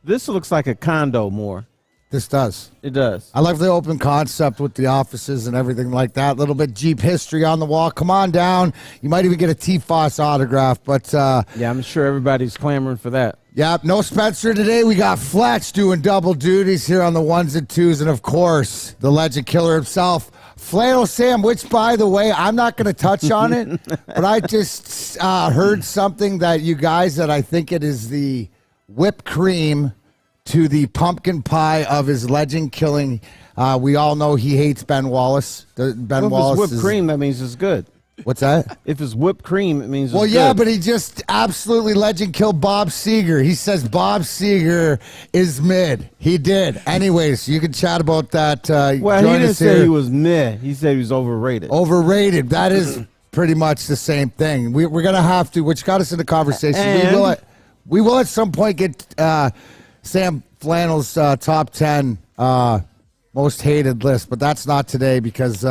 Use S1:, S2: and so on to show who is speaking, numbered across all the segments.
S1: This looks like a condo more.
S2: This does.
S1: It does.
S2: I love the open concept with the offices and everything like that. A little bit Jeep history on the wall. Come on down. You might even get a T. Foss autograph. But
S1: yeah, I'm sure everybody's clamoring for that.
S2: Yeah, no Spencer today. We got Fletch doing double duties here on the ones and twos. And, of course, the legend killer himself, Flannel Sam, which, by the way, I'm not going to touch on it. But I just heard something that you guys, that I think it is the whipped cream to the pumpkin pie of his legend killing. We all know he hates Ben Wallace.
S1: Wallace if it's whipped cream, that means it's good.
S2: What's that?
S1: If it's whipped cream, it means it's good.
S2: Yeah, but he just absolutely legend killed Bob Seger. He says Bob Seger is mid. He did. Anyways, you can chat about that.
S1: Well, he didn't say he was mid. He said he was overrated.
S2: Overrated. That is pretty much the same thing. We're going to have to, which got us into conversation.
S1: And
S2: we will at some point get Sam Flannel's top 10 most hated list, but that's not today because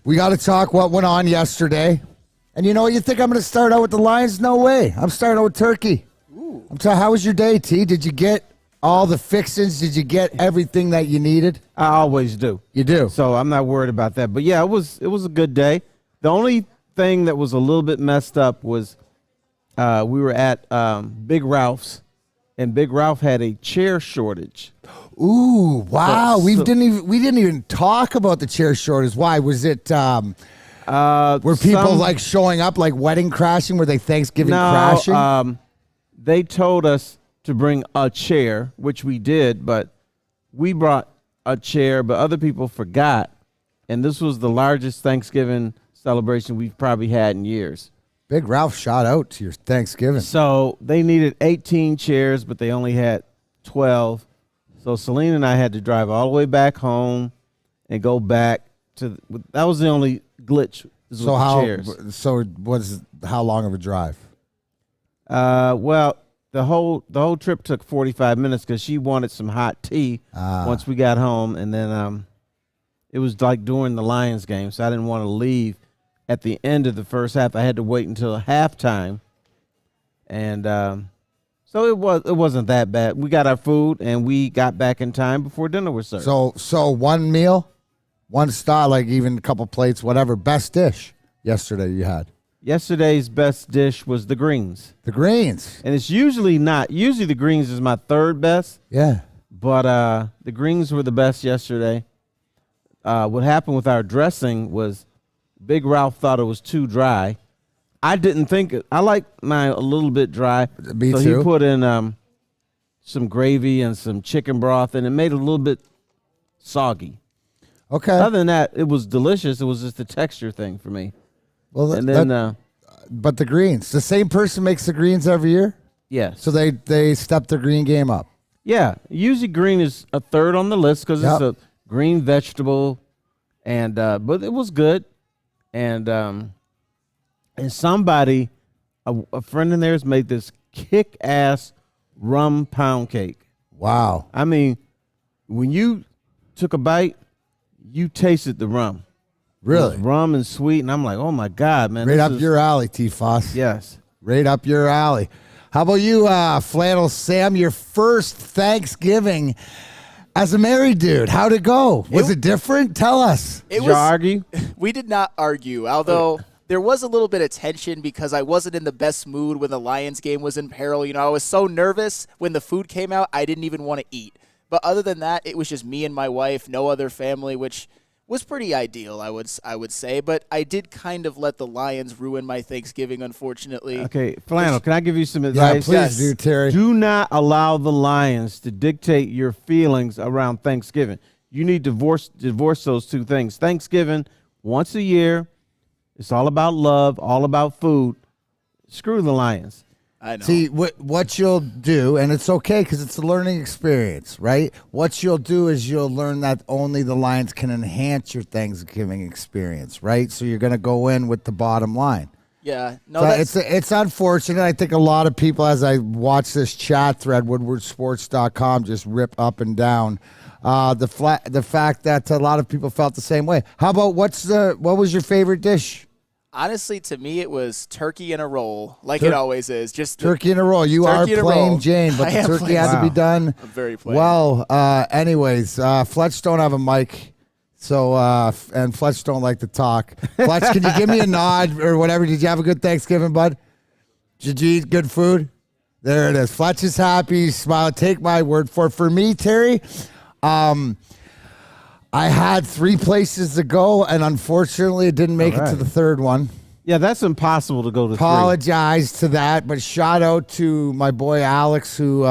S2: we got to talk what went on yesterday. And you know what? You think I'm going to start out with the Lions? No way. I'm starting out with Turkey. How was your day, T? Did you get all the fixings? Did you get everything that you needed?
S1: I always do.
S2: You do?
S1: So I'm not worried about that. But, yeah, it was a good day. The only thing that was a little bit messed up was we were at Big Ralph's. And Big Ralph had a chair shortage.
S2: Ooh, wow! We didn't even talk about the chair shortage. Why was it? Were people like showing up like wedding crashing? Were they Thanksgiving crashing?
S1: They told us to bring a chair, which we did, but we brought a chair, but other people forgot, and this was the largest Thanksgiving celebration we've probably had in years.
S2: Big Ralph shot out to your Thanksgiving.
S1: So they needed 18 chairs, but they only had 12. So Celine and I had to drive all the way back home and go back to. That was the only glitch.
S2: So how long of a drive?
S1: Well, the whole trip took 45 minutes because she wanted some hot tea once we got home, and then it was like during the Lions game, so I didn't want to leave at the end of the first half. I had to wait until halftime, and so it wasn't that bad. We got our food, and we got back in time before dinner was served.
S2: So one meal, one style, like even a couple plates, whatever. Best dish yesterday you had?
S1: Yesterday's best dish was the greens.
S2: The greens.
S1: And it's usually not. Usually the greens is my third best.
S2: Yeah.
S1: But the greens were the best yesterday. What happened with our dressing was Big Ralph thought it was too dry. I didn't think it. I like mine a little bit dry.
S2: Me
S1: so
S2: too.
S1: He put in some gravy and some chicken broth, and it made it a little bit soggy.
S2: Okay.
S1: Other than that, it was delicious. It was just a texture thing for me.
S2: Well, but the greens. The same person makes the greens every year?
S1: Yes.
S2: So they stepped their green game up.
S1: Yeah. Usually green is a third on the list because it's a green vegetable, and but it was good. And somebody, a friend of theirs, made this kick-ass rum pound cake.
S2: Wow.
S1: I mean, when you took a bite, you tasted the rum.
S2: Really?
S1: Rum and sweet, and I'm like, oh, my God, man.
S2: Right up your alley, T-Foss.
S1: Yes.
S2: Right up your alley. How about you, Flannel Sam, your first Thanksgiving as a married dude? How'd it go? Was it different? Tell us.
S1: Did you argue?
S3: We did not argue, although there was a little bit of tension because I wasn't in the best mood when the Lions game was in peril. You know, I was so nervous when the food came out, I didn't even want to eat. But other than that, it was just me and my wife, no other family, which was pretty ideal, I would say. But I did kind of let the Lions ruin my Thanksgiving, unfortunately.
S1: Okay, Flannel, can I give you some advice?
S2: Yeah, please do, Terry.
S1: Do not allow the Lions to dictate your feelings around Thanksgiving. You need to divorce those two things. Thanksgiving, once a year, it's all about love, all about food. Screw the Lions.
S3: I know.
S2: See, what you'll do, and it's okay because it's a learning experience, right? What you'll do is you'll learn that only the Lions can enhance your Thanksgiving experience, right? So you're going to go in with the bottom line.
S3: Yeah. No,
S2: so it's unfortunate. I think a lot of people, as I watch this chat thread, woodwardsports.com, just rip up and down the fact that a lot of people felt the same way. How about what was your favorite dish
S3: Honestly, to me, it was turkey in a roll, like it always is. Just
S2: turkey in a roll. You are plain Jane, but the turkey had to be done.
S3: I'm very plain.
S2: Well, anyways, Fletch don't have a mic, so and Fletch don't like to talk. Fletch, can you give me a nod or whatever? Did you have a good Thanksgiving, bud? Did you eat good food? There it is. Fletch is happy. Smile. Take my word for it. For me, Terry, I had 3 places to go, and unfortunately, it didn't make it to the third one.
S1: Yeah, that's impossible to go to.
S2: Apologize to that, but shout out to my boy Alex, who,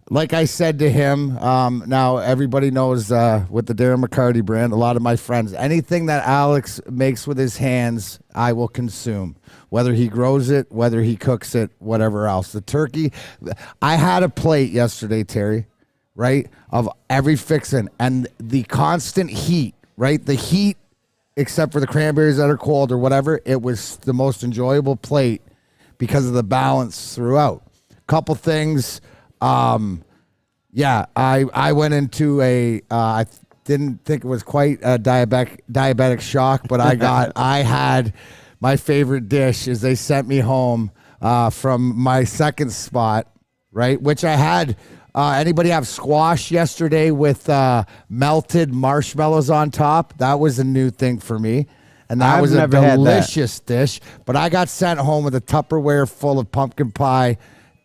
S2: like I said to him, now everybody knows with the Darren McCarty brand, a lot of my friends, anything that Alex makes with his hands, I will consume. Whether he grows it, whether he cooks it, whatever else. The turkey, I had a plate yesterday, Terry, right, of every fixin', and the constant heat, right, the heat, except for the cranberries that are cold or whatever, it was the most enjoyable plate because of the balance throughout. Couple things, I went into I didn't think it was quite a diabetic shock, but I had my favorite dish is they sent me home from my second spot, right, which I had. Anybody have squash yesterday with melted marshmallows on top? That was a new thing for me. And that was a delicious dish. But I got sent home with a Tupperware full of pumpkin pie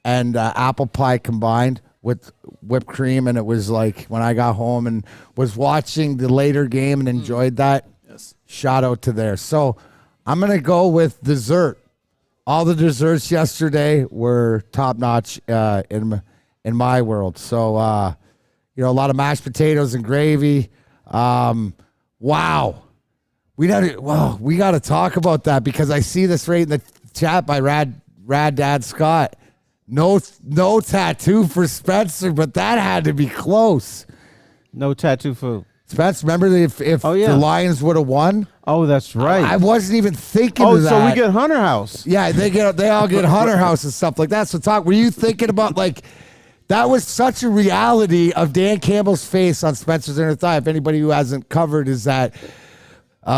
S2: and apple pie combined with whipped cream. And it was like when I got home and was watching the later game and enjoyed that, shout out to there. So I'm going to go with dessert. All the desserts yesterday were top-notch in my world. So, a lot of mashed potatoes and gravy. Wow. We got to talk about that because I see this right in the chat by Rad Dad Scott. No tattoo for Spencer, but that had to be close.
S1: No tattoo for
S2: Spencer. Remember if the Lions would have won?
S1: Oh, that's right.
S2: I wasn't even thinking of that.
S1: Oh, so we get Hunter House.
S2: Yeah, they all get Hunter House and stuff like that. So were you thinking about that was such a reality of Dan Campbell's face on Spencer's inner thigh. If anybody who hasn't covered is that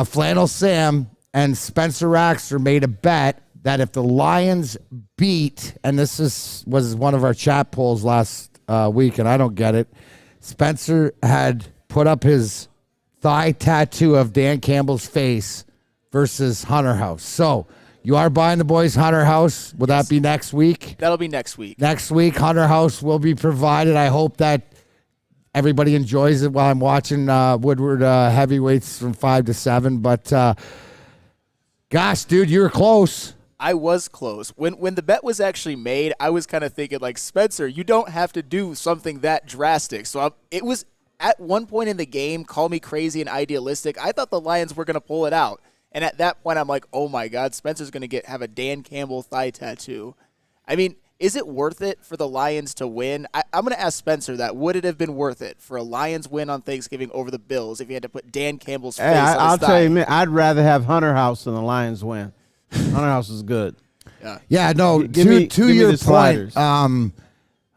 S2: Flannel Sam and Spencer Raxter made a bet that if the Lions beat, and this was one of our chat polls last week, and I don't get it, Spencer had put up his thigh tattoo of Dan Campbell's face versus Hunter House. So you are buying the boys Hunter House. Will that be next week?
S3: That'll be next week.
S2: Next week, Hunter House will be provided. I hope that everybody enjoys it while I'm watching Woodward heavyweights from 5 to 7. But, gosh, dude, you were close.
S3: I was close. When the bet was actually made, I was kind of thinking, Spencer, you don't have to do something that drastic. So it was at one point in the game, call me crazy and idealistic, I thought the Lions were going to pull it out. And at that point, I'm like, oh, my God, Spencer's going to have a Dan Campbell thigh tattoo. I mean, is it worth it for the Lions to win? I'm going to ask Spencer that. Would it have been worth it for a Lions win on Thanksgiving over the Bills if you had to put Dan Campbell's face on his thigh?
S1: I'll tell you, man, I'd rather have Hunter House than the Lions win. Hunter House is good.
S2: Yeah, no, to your point,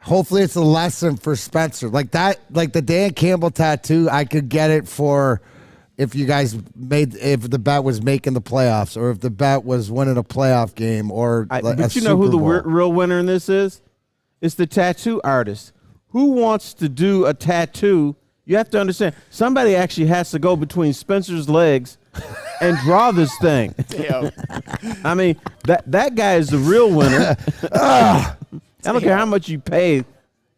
S2: hopefully it's a lesson for Spencer. Like the Dan Campbell tattoo, I could get it for if the bet was making the playoffs or if the bet was winning a playoff game or
S1: but you know who the real winner in this is? It's the tattoo artist. Who wants to do a tattoo? You have to understand, somebody actually has to go between Spencer's legs and draw this thing.
S3: Damn.
S1: I mean, that guy is the real winner. I don't care how much you pay.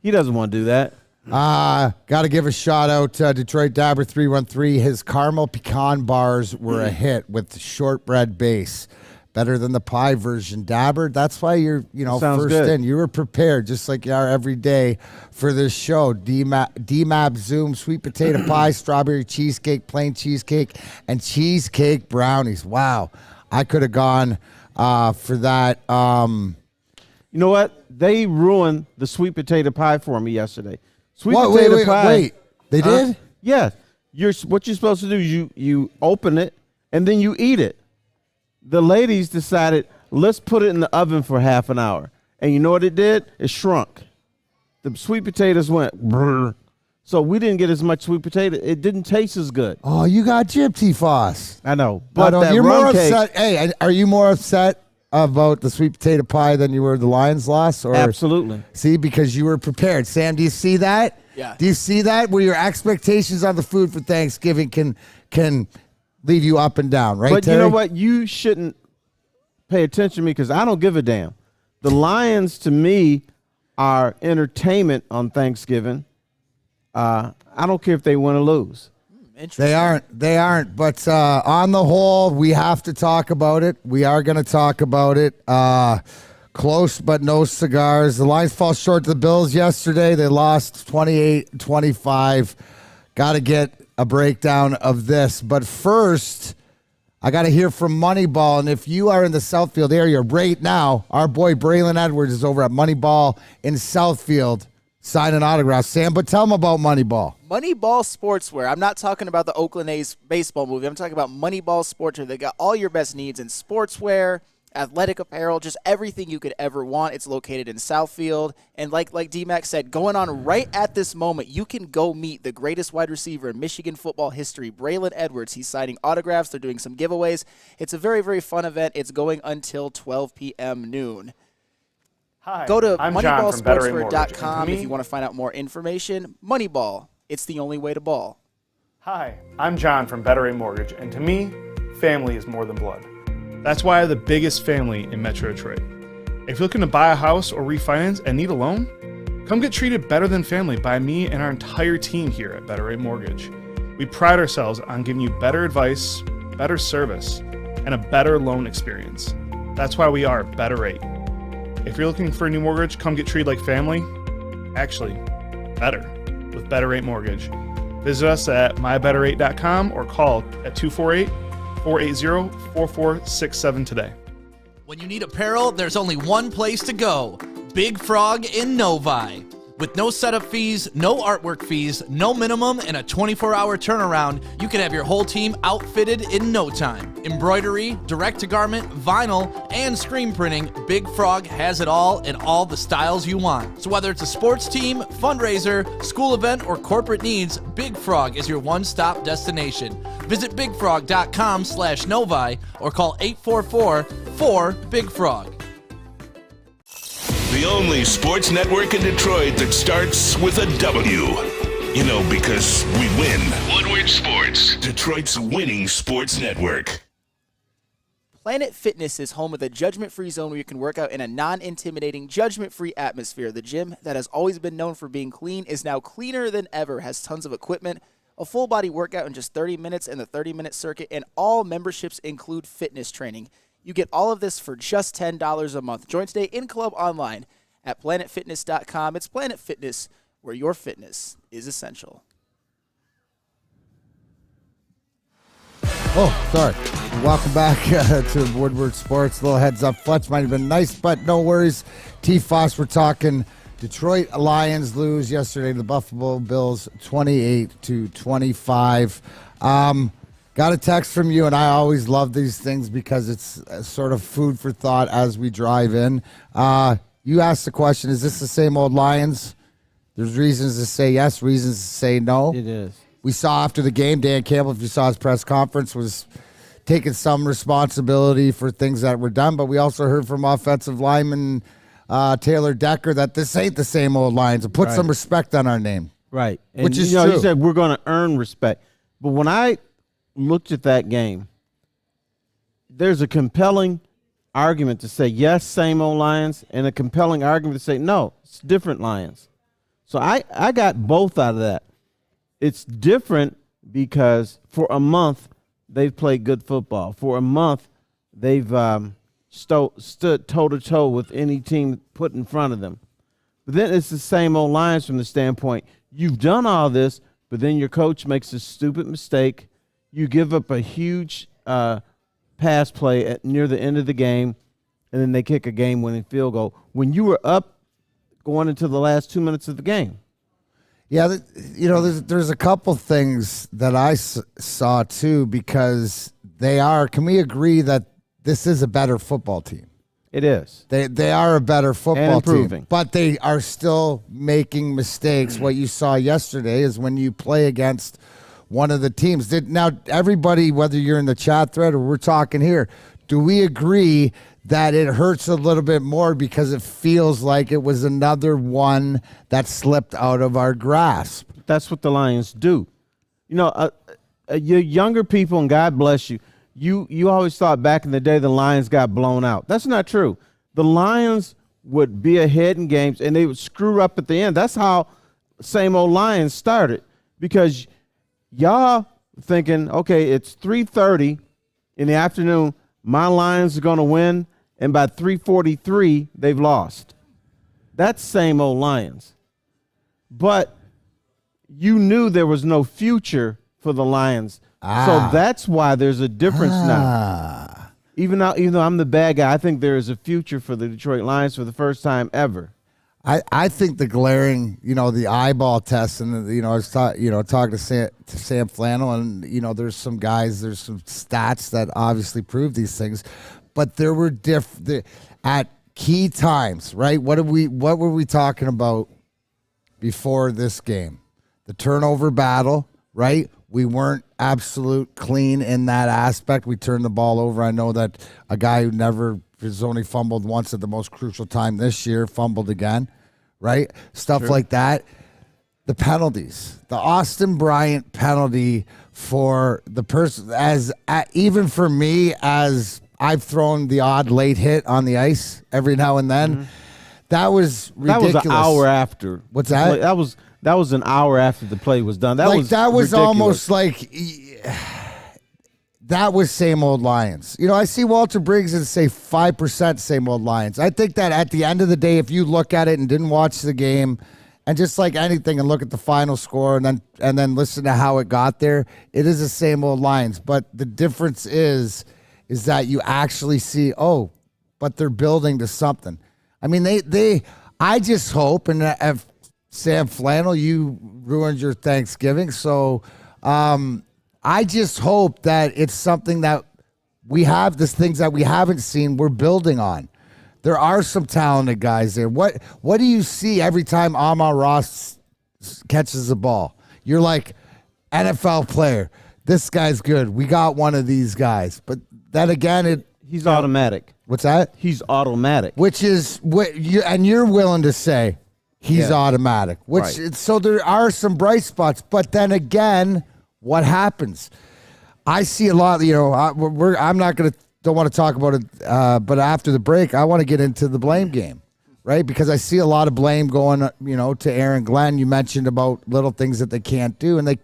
S1: He doesn't want to do that.
S2: Got to give a shout out to Detroit Dabber 313. His caramel pecan bars were a hit with shortbread base. Better than the pie version. Dabber, that's why you're first
S1: good.
S2: in. You were prepared, just like you are every day for this show. DMAP Zoom, sweet potato pie, strawberry cheesecake, plain cheesecake, and cheesecake brownies. Wow. I could have gone for that.
S1: You know what? They ruined the sweet potato pie for me yesterday. Potato pie.
S2: Wait. They did?
S1: Yeah. What you're supposed to do is you open it and then you eat it. The ladies decided, let's put it in the oven for half an hour. And you know what it did? It shrunk. The sweet potatoes went brrr. So we didn't get as much sweet potato. It didn't taste as good.
S2: Oh, you got gypsy foss.
S1: I know. But
S2: But
S1: that
S2: you're more
S1: rum cake,
S2: upset. Hey, are you more upset about the sweet potato pie than you were the Lions loss? Or
S1: absolutely.
S2: See, because you were prepared. Sam, do you see that?
S3: Yeah.
S2: Do you see that? Where your expectations on the food for Thanksgiving can leave you up and down, right,
S1: But
S2: Terry?
S1: you know what? You shouldn't pay attention to me because I don't give a damn. The Lions, to me, are entertainment on Thanksgiving. I don't care if they win or lose.
S2: They aren't. But on the whole, we have to talk about it. We are going to talk about it. Close, but no cigars. The Lions fall short to the Bills yesterday. They lost 28-25. Got to get a breakdown of this. But first, I got to hear from Moneyball. And if you are in the Southfield area right now, our boy Braylon Edwards is over at Moneyball in Southfield signing autographs. Sam, but tell them about Moneyball.
S3: Moneyball Sportswear. I'm not talking about the Oakland A's baseball movie. I'm talking about Moneyball Sportswear. They got all your best needs in sportswear, athletic apparel, just everything you could ever want. It's located in Southfield. And like D-Mac said, going on right at this moment, you can go meet the greatest wide receiver in Michigan football history, Braylon Edwards. He's signing autographs. They're doing some giveaways. It's a very, very fun event. It's going until 12 p.m. noon.
S4: Hi,
S3: Go to
S4: I'm John from Better Rate Mortgage.
S3: moneyballsportswear.com if you want to find out more information. Moneyball. It's the only way to ball.
S4: Hi, I'm John from Better Rate Mortgage, and to me, family is more than blood. That's why I have the biggest family in Metro Detroit. If you're looking to buy a house or refinance and need a loan, come get treated better than family by me and our entire team here at Better Rate Mortgage. We pride ourselves on giving you better advice, better service, and a better loan experience. That's why we are Better Rate. If you're looking for a new mortgage, come get treated like family. Actually, better with Better Rate Mortgage. Visit us at mybetterrate.com or call at 248-480-4467 today.
S5: When you need apparel, there's only one place to go. Big Frog in Novi. With no setup fees, no artwork fees, no minimum, and a 24-hour turnaround, you can have your whole team outfitted in no time. Embroidery, direct-to-garment, vinyl, and screen printing, Big Frog has it all in all the styles you want. So whether it's a sports team, fundraiser, school event, or corporate needs, Big Frog is your one-stop destination. Visit bigfrog.com/Novi or call 844-4-BIG-FROG.
S6: The only sports network in Detroit that starts with a W. You know, because we win. Woodward Sports, Detroit's winning sports network.
S3: Planet Fitness is home of the judgment-free zone where you can work out in a non-intimidating, judgment-free atmosphere. The gym that has always been known for being clean is now cleaner than ever, has tons of equipment, a full-body workout in just 30 minutes in the 30-minute circuit, and all memberships include fitness training. You get all of this for just $10 a month. Join today in-club online at planetfitness.com. It's Planet Fitness, where your fitness is essential.
S2: Oh, sorry. Welcome back to Woodward Sports. A little heads up. Fletch might have been nice, but no worries. T-Foss, we're talking Detroit Lions lose yesterday to the Buffalo Bills 28-25. Got a text from you, and I always love these things because it's sort of food for thought as we drive in. You asked the question, is this the same old Lions? There's reasons to say yes, reasons to say no.
S1: It is.
S2: We saw after the game, Dan Campbell, if you saw his press conference, was taking some responsibility for things that were done, but we also heard from offensive lineman Taylor Decker that this ain't the same old Lions. So put some respect on our name.
S1: Right. And
S2: Which is
S1: true.
S2: true.
S1: You said we're going to earn respect. But when I looked at that game, there's a compelling argument to say, yes, same old Lions, and a compelling argument to say, no, it's different Lions. So I got both out of that. It's different because for a month, they've played good football. For a month, they've stood toe-to-toe with any team put in front of them. But then it's the same old Lions from the standpoint, you've done all this, but then your coach makes a stupid mistake. You give up a huge pass play near the end of the game, and then they kick a game-winning field goal when you were up going into the last 2 minutes of the game.
S2: Yeah, there's a couple things that I saw, too, because they are – can we agree that this is a better football team?
S1: It is.
S2: They are a better football
S1: improving.
S2: team, but they are still making mistakes. What you saw yesterday is when you play against one of the teams. Now, everybody, whether you're in the chat thread or we're talking here, do we agree that it hurts a little bit more because it feels like it was another one that slipped out of our grasp?
S1: That's what the Lions do. You know, your younger people, and God bless you, you always thought back in the day the Lions got blown out. That's not true. The Lions would be ahead in games, and they would screw up at the end. That's how same old Lions started, because y'all thinking, okay, it's 3:30 in the afternoon, my Lions are going to win, and by 3:43, they've lost. That's same old Lions. But you knew there was no future for the Lions. So that's why there's a difference now. Even though I'm the bad guy, I think there is a future for the Detroit Lions for the first time ever.
S2: I think the glaring, the eyeball test, and I was talking to Sam Flannel, and there's some stats that obviously prove these things, but there were at key times, right? What were we talking about before this game? The turnover battle, right? We weren't absolute clean in that aspect. We turned the ball over. I know that a guy who has only fumbled once at the most crucial time this year fumbled again, right? Stuff like that. The penalties, the Austin Bryant penalty for the person, even for me, as I've thrown the odd late hit on the ice every now and then. That was ridiculous.
S1: That was an hour after.
S2: What's that?
S1: That was an hour after the play was done. That was ridiculous.
S2: Almost like that was same old Lions. I see Walter Briggs and say 5% same old Lions. I think that at the end of the day, if you look at it and didn't watch the game, and just like anything, and look at the final score and then listen to how it got there, it is the same old Lions. But the difference is that you actually see, but they're building to something. I mean, I just hope, and if Sam Flannel, you ruined your Thanksgiving, so I just hope that it's something that we have, these things that we haven't seen, we're building on. There are some talented guys there. What do you see every time Amon-Ra catches the ball? You're like, NFL player, this guy's good. We got one of these guys. But then again,
S1: he's automatic.
S2: What's that?
S1: He's automatic.
S2: Which is what you're willing to say he's automatic. So there are some bright spots, but then again, what happens? I see a lot. Don't want to talk about it, but after the break, I want to get into the blame game, right? Because I see a lot of blame going, to Aaron Glenn. You mentioned about little things that they can't do, and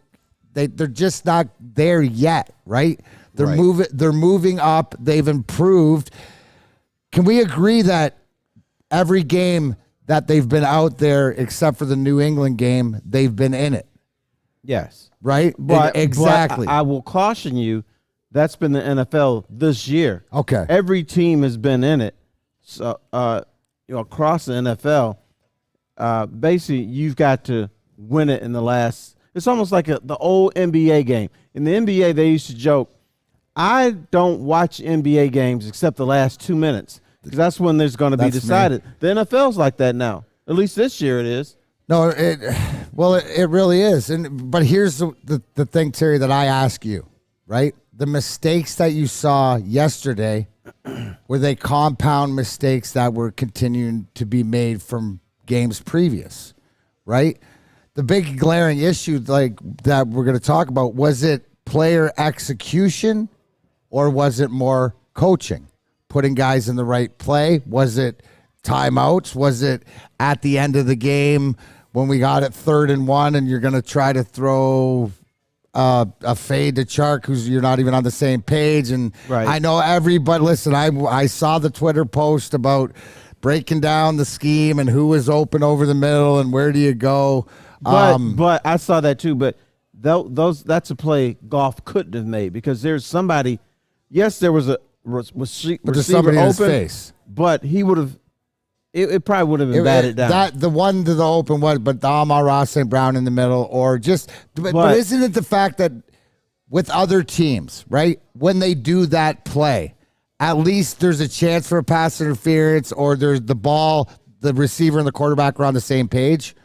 S2: they're just not there yet, right? They're moving up. They've improved. Can we agree that every game that they've been out there, except for the New England game, they've been in it?
S1: Yes.
S2: Right? Exactly.
S1: But I will caution you, that's been the NFL this year.
S2: Okay.
S1: Every team has been in it. So, across the NFL, basically, you've got to win it in the last. It's almost like the old NBA game. In the NBA, they used to joke, I don't watch NBA games except the last 2 minutes, because that's when there's going to be decided. Me. The NFL's like that now. At least this year it is.
S2: No, it really is. But here's the thing, Terry, that I ask you, right? The mistakes that you saw yesterday, were they compound mistakes that were continuing to be made from games previous, right? The big glaring issue that we're going to talk about, was it player execution or was it more coaching? Putting guys in the right play? Was it timeouts? Was it at the end of the game when we got it 3rd and 1 and you're going to try to throw a fade to Chark, who's you're not even on the same page? And I know everybody, listen, I saw the Twitter post about breaking down the scheme and who was open over the middle and where do you go.
S1: But I saw that too. But that's a play Goff couldn't have made, because there's somebody. Yes, there was a receiver
S2: somebody
S1: open,
S2: in his face,
S1: but he would have. It probably would have been batted down.
S2: That the one to the open one, but the Amon-Ra St. Brown in the middle, or just. But isn't it the fact that with other teams, right, when they do that play, at least there's a chance for a pass interference, or there's the ball, the receiver and the quarterback are on the same page.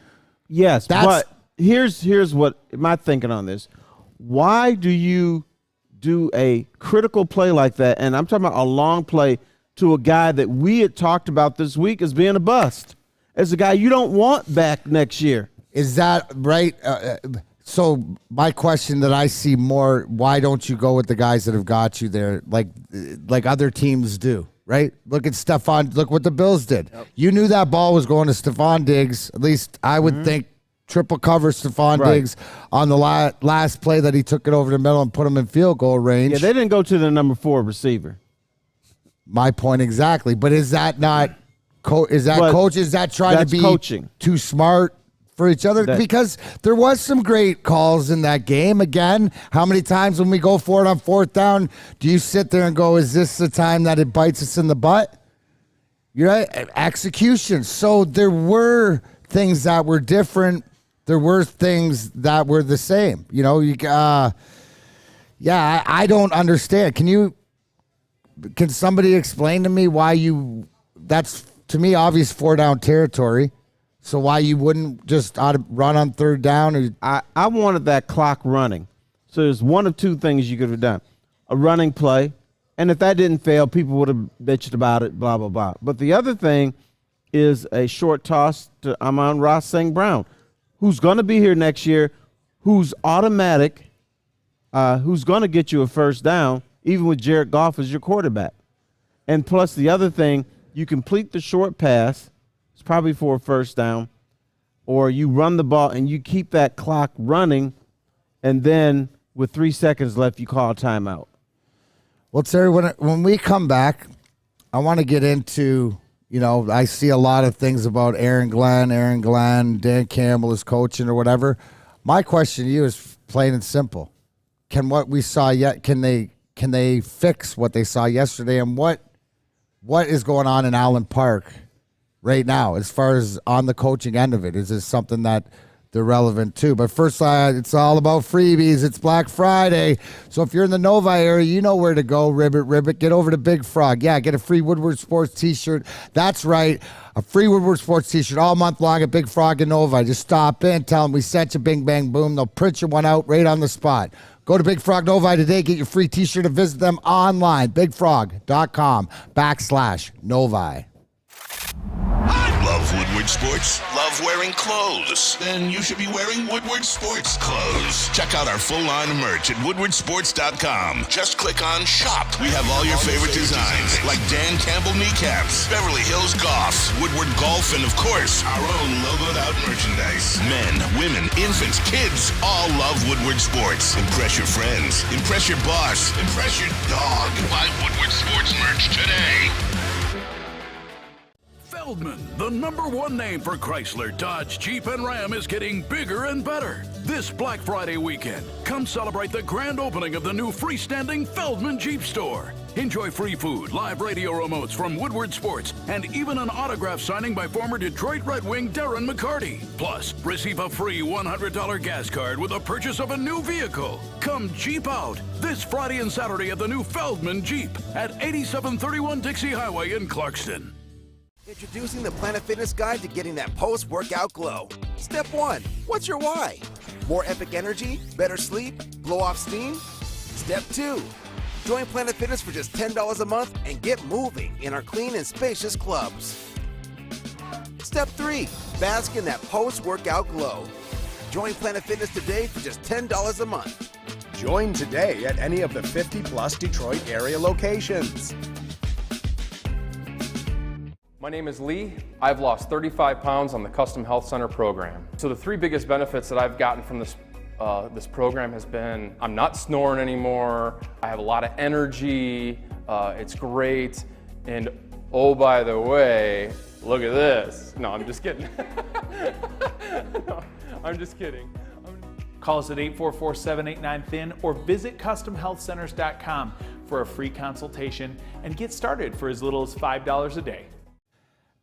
S1: Yes, but here's what my thinking on this. Why do you do a critical play like that, and I'm talking about a long play, to a guy that we had talked about this week as being a bust, as a guy you don't want back next year?
S2: Is that right? So my question that I see more, why don't you go with the guys that have got you there like other teams do, right? Look at Stephon. Look what the Bills did. Yep. You knew that ball was going to Stephon Diggs. At least I would think triple cover Stephon Diggs on the last play that he took it over the middle and put him in field goal range.
S1: Yeah, they didn't go to the number 4 receiver.
S2: My point exactly. But is that not coach? Is that trying to be
S1: coaching.
S2: Too smart for each other? Because there was some great calls in that game. Again, how many times when we go for it on 4th down, do you sit there and go, is this the time that it bites us in the butt? You're right. Execution. So there were things that were different. There were things that were the same. You know, I don't understand. Can somebody explain to me why that's, to me, obvious 4-down territory. So why you wouldn't just run on 3rd down?
S1: I wanted that clock running. So there's one of two things you could have done. A running play, and if that didn't fail, people would have bitched about it, blah, blah, blah. But the other thing is a short toss to Amon-Ra St. Brown, who's going to be here next year, who's automatic, who's going to get you a 1st down, even with Jared Goff as your quarterback. And plus the other thing, you complete the short pass, it's probably for a 1st down, or you run the ball and you keep that clock running, and then with 3 seconds left, you call a timeout.
S2: Well, Terry, when we come back, I want to get into, I see a lot of things about Aaron Glenn, Dan Campbell is coaching or whatever. My question to you is plain and simple. Can they fix what they saw yesterday, and what is going on in Allen Park right now as far as on the coaching end of it? Is this something that they're relevant to? But first, it's all about freebies. It's Black Friday. So if you're in the Novi area, you know where to go. Ribbit. Get over to Big Frog. Yeah, get a free Woodward Sports t-shirt. That's right. A free Woodward Sports t-shirt all month long at Big Frog in Novi. Just stop in, tell them we sent you, bing, bang, boom. They'll print you one out right on the spot. Go to Big Frog Novi today. Get your free t-shirt and visit them online. bigfrog.com/Novi.
S6: Love Woodward Sports? Love wearing clothes? Then you should be wearing Woodward Sports clothes. Check out our full line of merch at woodwardsports.com. Just click on Shop. We have all your favorite designs, like Dan Campbell kneecaps, Beverly Hills Golf, Woodward Golf, and of course, our own logoed out merchandise. Men, women, infants, kids all love Woodward Sports. Impress your friends. Impress your boss. Impress your dog. Buy Woodward Sports merch today.
S7: Feldman, the #1 name for Chrysler, Dodge, Jeep, and Ram, is getting bigger and better. This Black Friday weekend, come celebrate the grand opening of the new freestanding Feldman Jeep store. Enjoy free food, live radio remotes from Woodward Sports, and even an autograph signing by former Detroit Red Wing Darren McCarty. Plus, receive a free $100 gas card with the purchase of a new vehicle. Come Jeep out this Friday and Saturday at the new Feldman Jeep at 8731 Dixie Highway in Clarkston.
S8: Introducing the Planet Fitness Guide to getting that post-workout glow. Step 1, what's your why? More epic energy, better sleep, blow off steam? Step 2, join Planet Fitness for just $10 a month and get moving in our clean and spacious clubs. Step 3, bask in that post-workout glow. Join Planet Fitness today for just $10 a month.
S9: Join today at any of the 50-plus Detroit area locations.
S10: My name is Lee. I've lost 35 pounds on the Custom Health Center program. So the 3 biggest benefits that I've gotten from this program has been I'm not snoring anymore, I have a lot of energy, it's great, and oh, by the way, look at this. No, I'm just kidding. No, I'm just kidding.
S11: Call us at 844-789-THIN or visit CustomHealthCenters.com for a free consultation and get started for as little as $5 a day.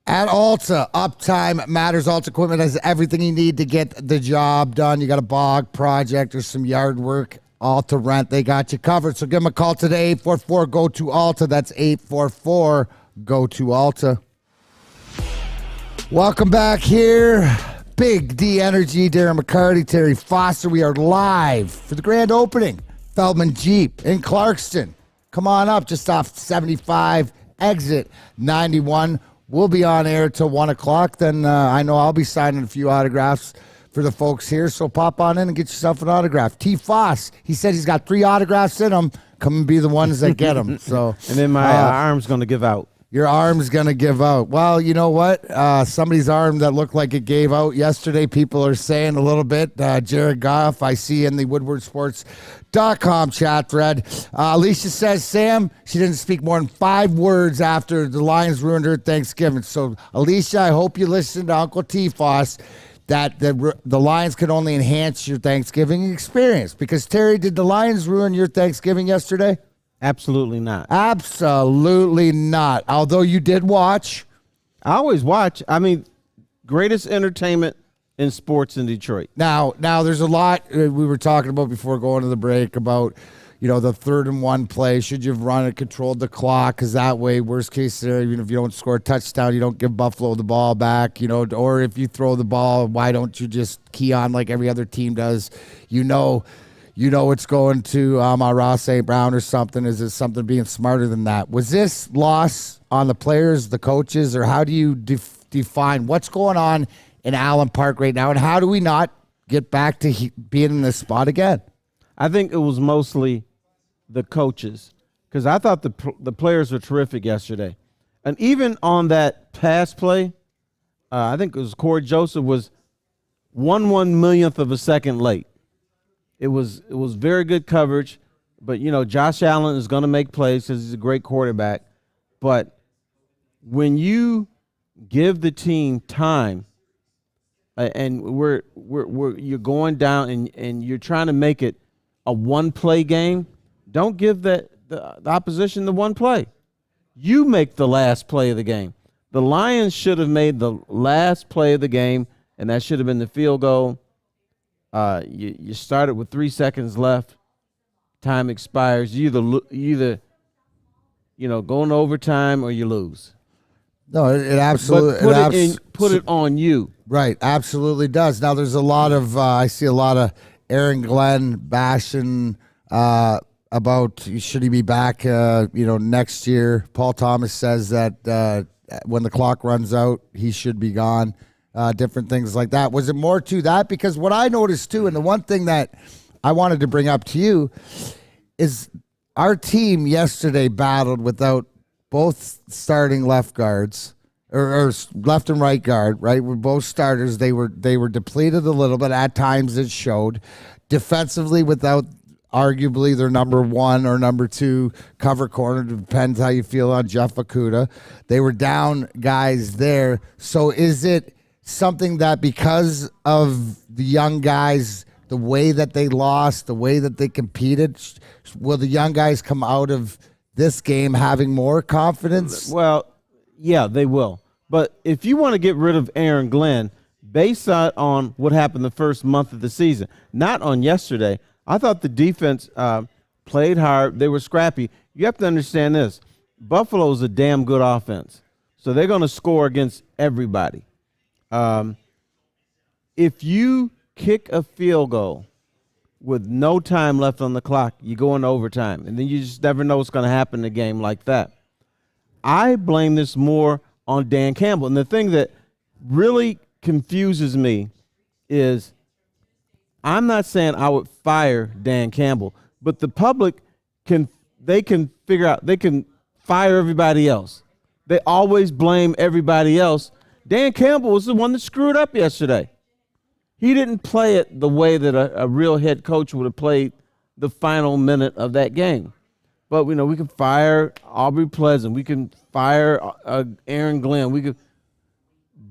S2: At Alta, uptime matters. Alta Equipment has everything you need to get the job done. You got a bog project or some yard work. Alta Rent, they got you covered. So give them a call today, 844-GO-TO-ALTA. That's 844-GO-TO-ALTA. Welcome back here. Big D Energy, Darren McCarty, Terry Foster. We are live for the grand opening. Feldman Jeep in Clarkston. Come on up, just off 75, exit 91. We'll be on air till 1 o'clock. Then I know I'll be signing a few autographs for the folks here. So pop on in and get yourself an autograph. T. Foss, he said he's got 3 autographs in him. Come and be the ones that get them. So,
S1: and then my arm's going to give out.
S2: Your arm's going to give out. Well, you know what? Somebody's arm that looked like it gave out yesterday, people are saying a little bit. Jared Goff, I see in the woodwardsports.com chat thread. Alicia says, Sam, she didn't speak more than 5 words after the Lions ruined her Thanksgiving. So, Alicia, I hope you listened to Uncle T. Foss, that the Lions could only enhance your Thanksgiving experience. Because, Terry, did the Lions ruin your Thanksgiving yesterday?
S1: Absolutely not.
S2: Absolutely not. Although you did watch.
S1: I always watch. I mean, greatest entertainment in sports in Detroit.
S2: Now there's a lot we were talking about before going to the break about, the 3rd and 1 play. Should you have run and controlled the clock? Because that way, worst case scenario, even if you don't score a touchdown, you don't give Buffalo the ball back. Or if you throw the ball, why don't you just key on like every other team does? It's going to Amon-Ra, St. Brown or something. Is it something being smarter than that? Was this loss on the players, the coaches, or how do you define what's going on in Allen Park right now, and how do we not get back to being in this spot again?
S1: I think it was mostly the coaches, because I thought the players were terrific yesterday. And even on that pass play, I think it was Corey Joseph was 1/1,000,000th of a second late. It was very good coverage, but, Josh Allen is going to make plays because he's a great quarterback. But when you give the team time, and you're going down and you're trying to make it a one-play game, don't give the opposition the one play. You make the last play of the game. The Lions should have made the last play of the game, and that should have been the field goal. You started with 3 seconds left. Time expires. You either go into overtime or you lose.
S2: No, it absolutely
S1: put it on you.
S2: Right, absolutely does. Now there's a lot of I see a lot of Aaron Glenn bashing about should he be back next year. Paul Thomas says that when the clock runs out, he should be gone. Different things like that. Was it more to that? Because what I noticed too, and the one thing that I wanted to bring up to you is our team yesterday battled without both starting left guards or left and right guard, right? We're both starters. They were depleted a little bit. At times it showed. Defensively without arguably their number 1 or number 2 cover corner. Depends how you feel on Jeff Okudah. They were down guys there. So is it something that because of the young guys, the way that they lost, the way that they competed, will the young guys come out of this game having more confidence?
S1: Well, yeah, they will. But if you want to get rid of Aaron Glenn, base that on what happened the first month of the season, not on yesterday. I thought the defense played hard. They were scrappy. You have to understand this. Buffalo is a damn good offense, so they're going to score against everybody. If you kick a field goal with no time left on the clock, you go into overtime, and then you just never know what's going to happen in a game like that. I blame this more on Dan Campbell. And the thing that really confuses me is I'm not saying I would fire Dan Campbell, but the public can figure out, they can fire everybody else. They always blame everybody else. Dan Campbell was the one that screwed up yesterday. He didn't play it the way that a real head coach would have played the final minute of that game. But, we can fire Aubrey Pleasant. We can fire Aaron Glenn. We could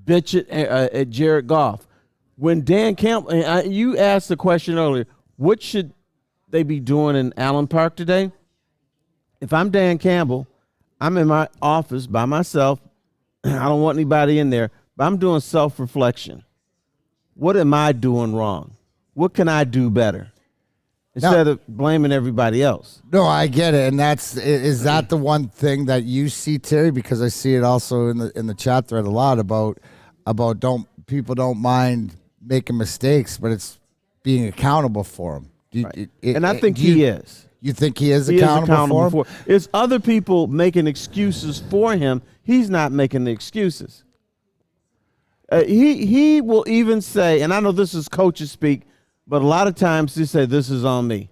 S1: bitch it at Jared Goff. When Dan Campbell, and you asked the question earlier, what should they be doing in Allen Park today? If I'm Dan Campbell, I'm in my office by myself. I don't want anybody in there, but I'm doing self-reflection. What am I doing wrong? What can I do better? instead of blaming everybody else.
S2: No, I get it, and is that the one thing that you see, Terry? Because I see it also in the chat thread a lot about people don't mind making mistakes, but it's being accountable for them.
S1: And I think he is.
S2: You think he is accountable for him?
S1: It's other people making excuses for him. He's not making the excuses. He will even say, and I know this is coaches speak, but a lot of times he say, this is on me.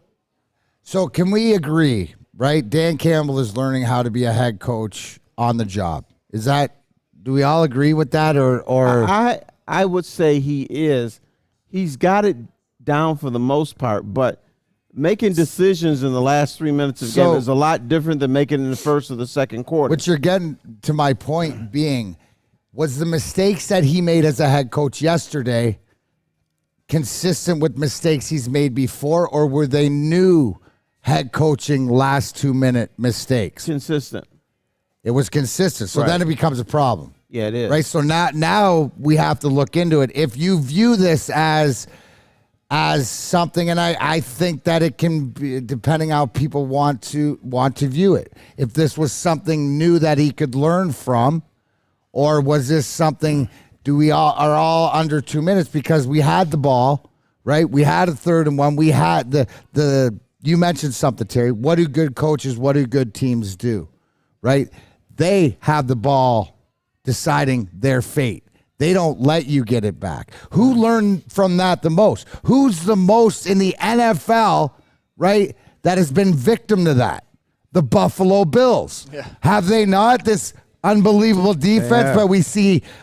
S2: So can we agree, right? Dan Campbell is learning how to be a head coach on the job. Do we all agree with that? Or
S1: I would say he is. He's got it down for the most part, but making decisions in the last 3 minutes of the game is a lot different than making it in the first or the second quarter.
S2: What you're getting to my point being, was the mistakes that he made as a head coach yesterday consistent with mistakes he's made before, or were they new head coaching last 2 minute mistakes?
S1: Consistent.
S2: It was consistent. So then it becomes a problem.
S1: Yeah, it is.
S2: Right. So now we have to look into it. If you view this as something, and I think that it can be, depending how people want to view it. If this was something new that he could learn from, or was this something? Are all under 2 minutes because we had the ball, right? We had a 3rd and 1. We had the. You mentioned something, Terry. What do good coaches? What do good teams do? Right? They have the ball, deciding their fate. They don't let you get it back. Who learned from that the most? Who's the most in the NFL, right, that has been victim to that? The Buffalo Bills. Yeah. Have they not? This unbelievable defense, but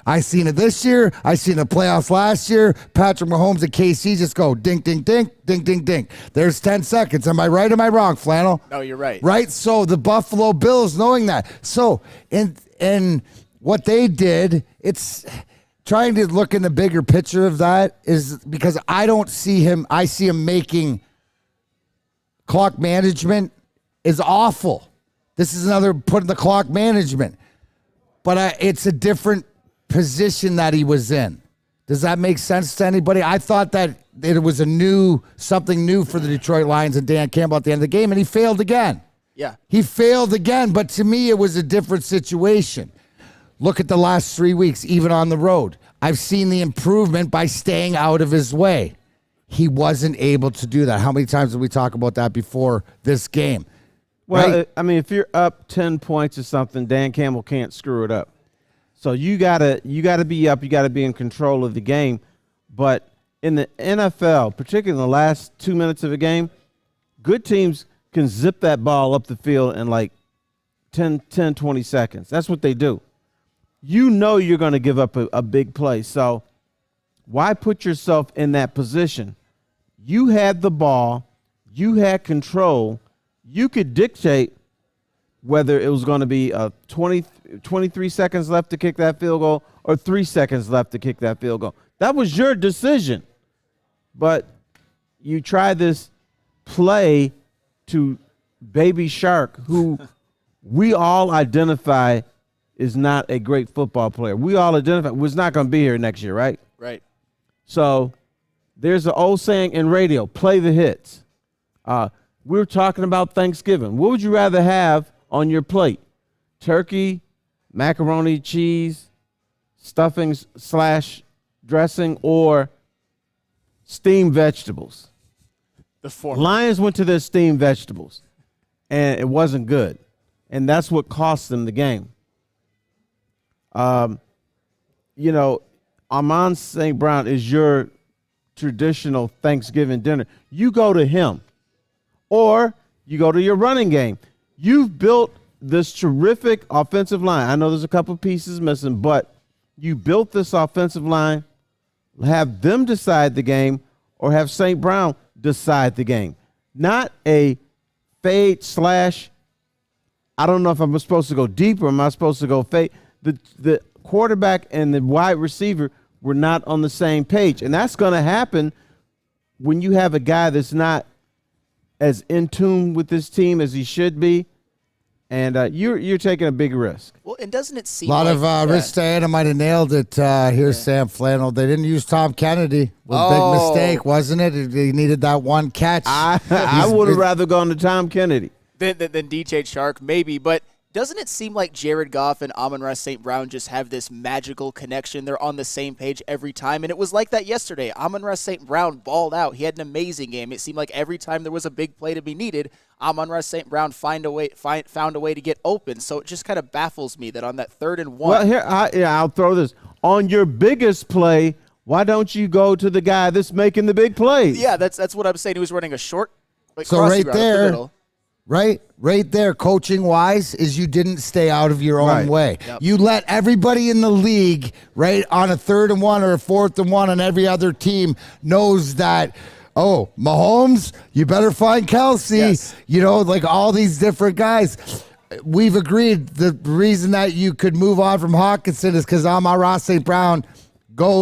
S2: I seen it this year. I seen the playoffs last year. Patrick Mahomes and KC just go dink, dink, dink, dink, dink, dink. There's 10 seconds. Am I right? Am I wrong, Flannel?
S3: No, you're right.
S2: Right? So the Buffalo Bills knowing that. So in what they did, it's trying to look in the bigger picture of that is because I don't see him. I see him making clock management is awful. This is another put in the clock management. But it's a different position that he was in. Does that make sense to anybody? I thought that it was something new for the Detroit Lions and Dan Campbell at the end of the game, and he failed again.
S3: Yeah.
S2: He failed again, but to me, it was a different situation. Look at the last 3 weeks, even on the road. I've seen the improvement by staying out of his way. He wasn't able to do that. How many times did we talk about that before this game?
S1: Well,
S2: right?
S1: I mean, if you're up 10 points or something, Dan Campbell can't screw it up. So you gotta be up. You gotta be in control of the game. But in the NFL, particularly in the last 2 minutes of a game, good teams can zip that ball up the field in like 10, 20 seconds. That's what they do. You know you're going to give up a big play. So why put yourself in that position? You had the ball. You had control. You could dictate whether it was going to be 23 seconds left to kick that field goal or 3 seconds left to kick that field goal. That was your decision. But you try this play to Baby Shark, who we all identify is not a great football player. We all identify was not going to be here next year, right?
S3: Right.
S1: So there's an old saying in radio, play the hits. We were talking about Thanksgiving. What would you rather have on your plate? Turkey, macaroni, cheese, stuffings / dressing, or steamed vegetables?
S3: The former.
S1: Lions went to their steamed vegetables, and it wasn't good. And that's what cost them the game. Amon St. Brown is your traditional Thanksgiving dinner. You go to him. Or you go to your running game. You've built this terrific offensive line. I know there's a couple pieces missing, but you built this offensive line. Have them decide the game or have St. Brown decide the game. Not a fade / I don't know if I'm supposed to go deep or am I supposed to go fade. The quarterback and the wide receiver were not on the same page. And that's going to happen when you have a guy that's not as in tune with this team as he should be. And you're taking a big risk.
S3: Well, and doesn't it seem
S2: a lot
S3: like,
S2: of risk to Anna might have nailed it. Here's Sam Flannel. They didn't use Tom Kennedy. Was a big mistake, wasn't it? He needed that one catch.
S1: I would have rather gone to Tom Kennedy
S3: than DJ Chark, maybe. But doesn't it seem like Jared Goff and Amon-Ra St. Brown just have this magical connection? They're on the same page every time, and it was like that yesterday. Amon-Ra St. Brown balled out. He had an amazing game. It seemed like every time there was a big play to be needed, Amon-Ra St. Brown found a way to get open. So it just kind of baffles me that on that 3rd and 1.
S1: Well, here I'll throw this on your biggest play. Why don't you go to the guy that's making the big plays?
S3: Yeah, that's what I'm saying. He was running a short.
S2: So right there, right there, coaching wise, is you didn't stay out of your own way.
S3: Yep.
S2: You let everybody in the league, right, on a 3rd and 1 or a 4th and 1, and every other team knows that. Oh, Mahomes, you better find Kelsey.
S3: Yes.
S2: You know, like all these different guys. We've agreed the reason that you could move on from Hawkinson is because Amon-Ra St. Brown,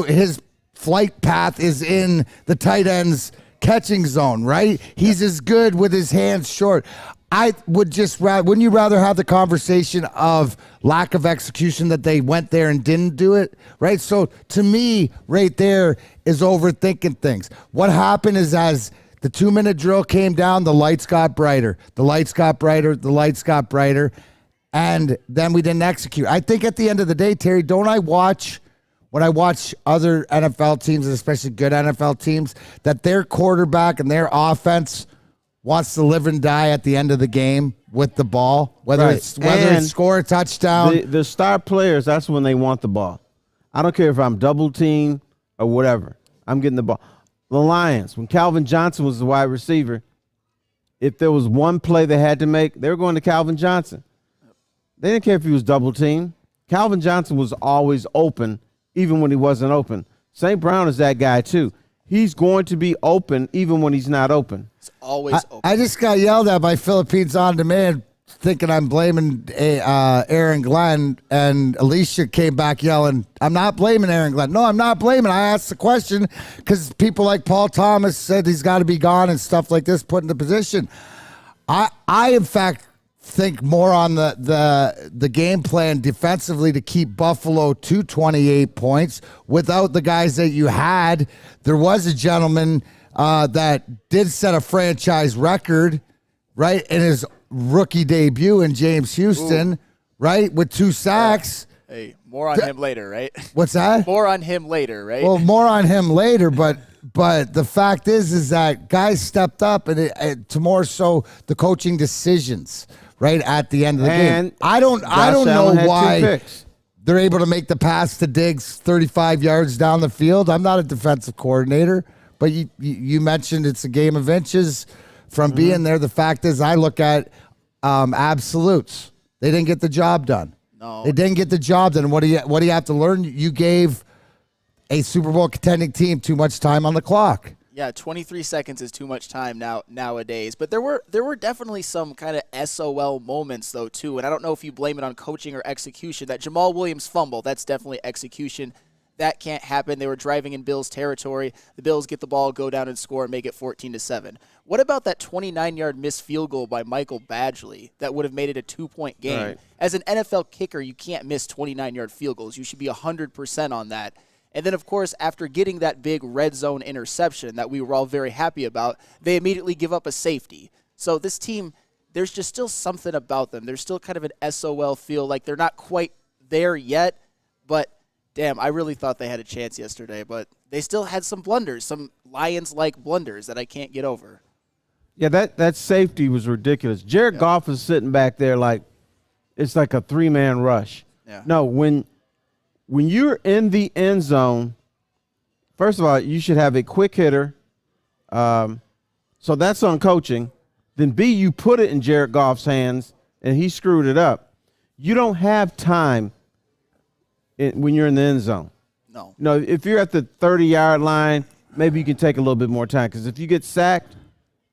S2: his flight path is in the tight end's catching zone, right? He's as good with his hands short. I would wouldn't you rather have the conversation of lack of execution that they went there and didn't do it, right? So to me, right there is overthinking things. What happened is as the 2-minute drill came down, the lights got brighter. The lights got brighter. The lights got brighter. And then we didn't execute. I think at the end of the day, Terry, when I watch other NFL teams, and especially good NFL teams, that their quarterback and their offense wants to live and die at the end of the game with the ball, whether it's score a touchdown.
S1: The star players, that's when they want the ball. I don't care if I'm double teamed or whatever. I'm getting the ball. The Lions, when Calvin Johnson was the wide receiver, if there was one play they had to make, they were going to Calvin Johnson. They didn't care if he was double teamed. Calvin Johnson was always open, even when he wasn't open. St. Brown is that guy, too. He's going to be open even when he's not open.
S3: It's always open.
S2: I just got yelled at by Philippines On Demand thinking I'm blaming Aaron Glenn, and Alicia came back yelling, I'm not blaming Aaron Glenn. No, I'm not blaming. I asked the question because people like Paul Thomas said he's got to be gone and stuff like this put in the position. I in fact, think more on the game plan defensively to keep Buffalo to 28 points without the guys that you had. There was a gentleman that did set a franchise record, right, in his rookie debut in James Houston, right, with 2 sacks.
S3: Hey, more on him later, right?
S2: What's that?
S3: More on him later, right?
S2: Well, more on him later, but the fact is that guys stepped up, and to more so the coaching decisions, right, at the end of the game. I don't know why they're able to make the pass to Diggs 35 yards down the field. I'm not a defensive coordinator, but you mentioned it's a game of inches from being there. The fact is I look at absolutes. They didn't get the job done.
S3: No.
S2: They didn't get the job done. What do you have to learn? You gave a Super Bowl contending team too much time on the clock.
S3: Yeah, 23 seconds is too much time nowadays. But there were definitely some kind of SOL moments, though, too. And I don't know if you blame it on coaching or execution. That Jamal Williams fumble, that's definitely execution. That can't happen. They were driving in Bills territory. The Bills get the ball, go down and score, and make it 14-7. What about that 29-yard missed field goal by Michael Badgley that would have made it a 2-point game?
S1: Right.
S3: As an NFL kicker, you can't miss 29-yard field goals. You should be 100% on that. And then, of course, after getting that big red zone interception that we were all very happy about, they immediately give up a safety. So this team, there's just still something about them. There's still kind of an SOL feel, like they're not quite there yet. But, damn, I really thought they had a chance yesterday. But they still had some blunders, some Lions-like blunders that I can't get over.
S1: Yeah, that safety was ridiculous. Jared Goff is sitting back there like it's like a 3-man rush.
S3: Yeah.
S1: No, when you're in the end zone, first of all, you should have a quick hitter. So that's on coaching. Then B, you put it in Jared Goff's hands, and he screwed it up. You don't have time when you're in the end zone.
S3: No.
S1: No, if you're at the 30-yard line, maybe you can take a little bit more time. Because if you get sacked,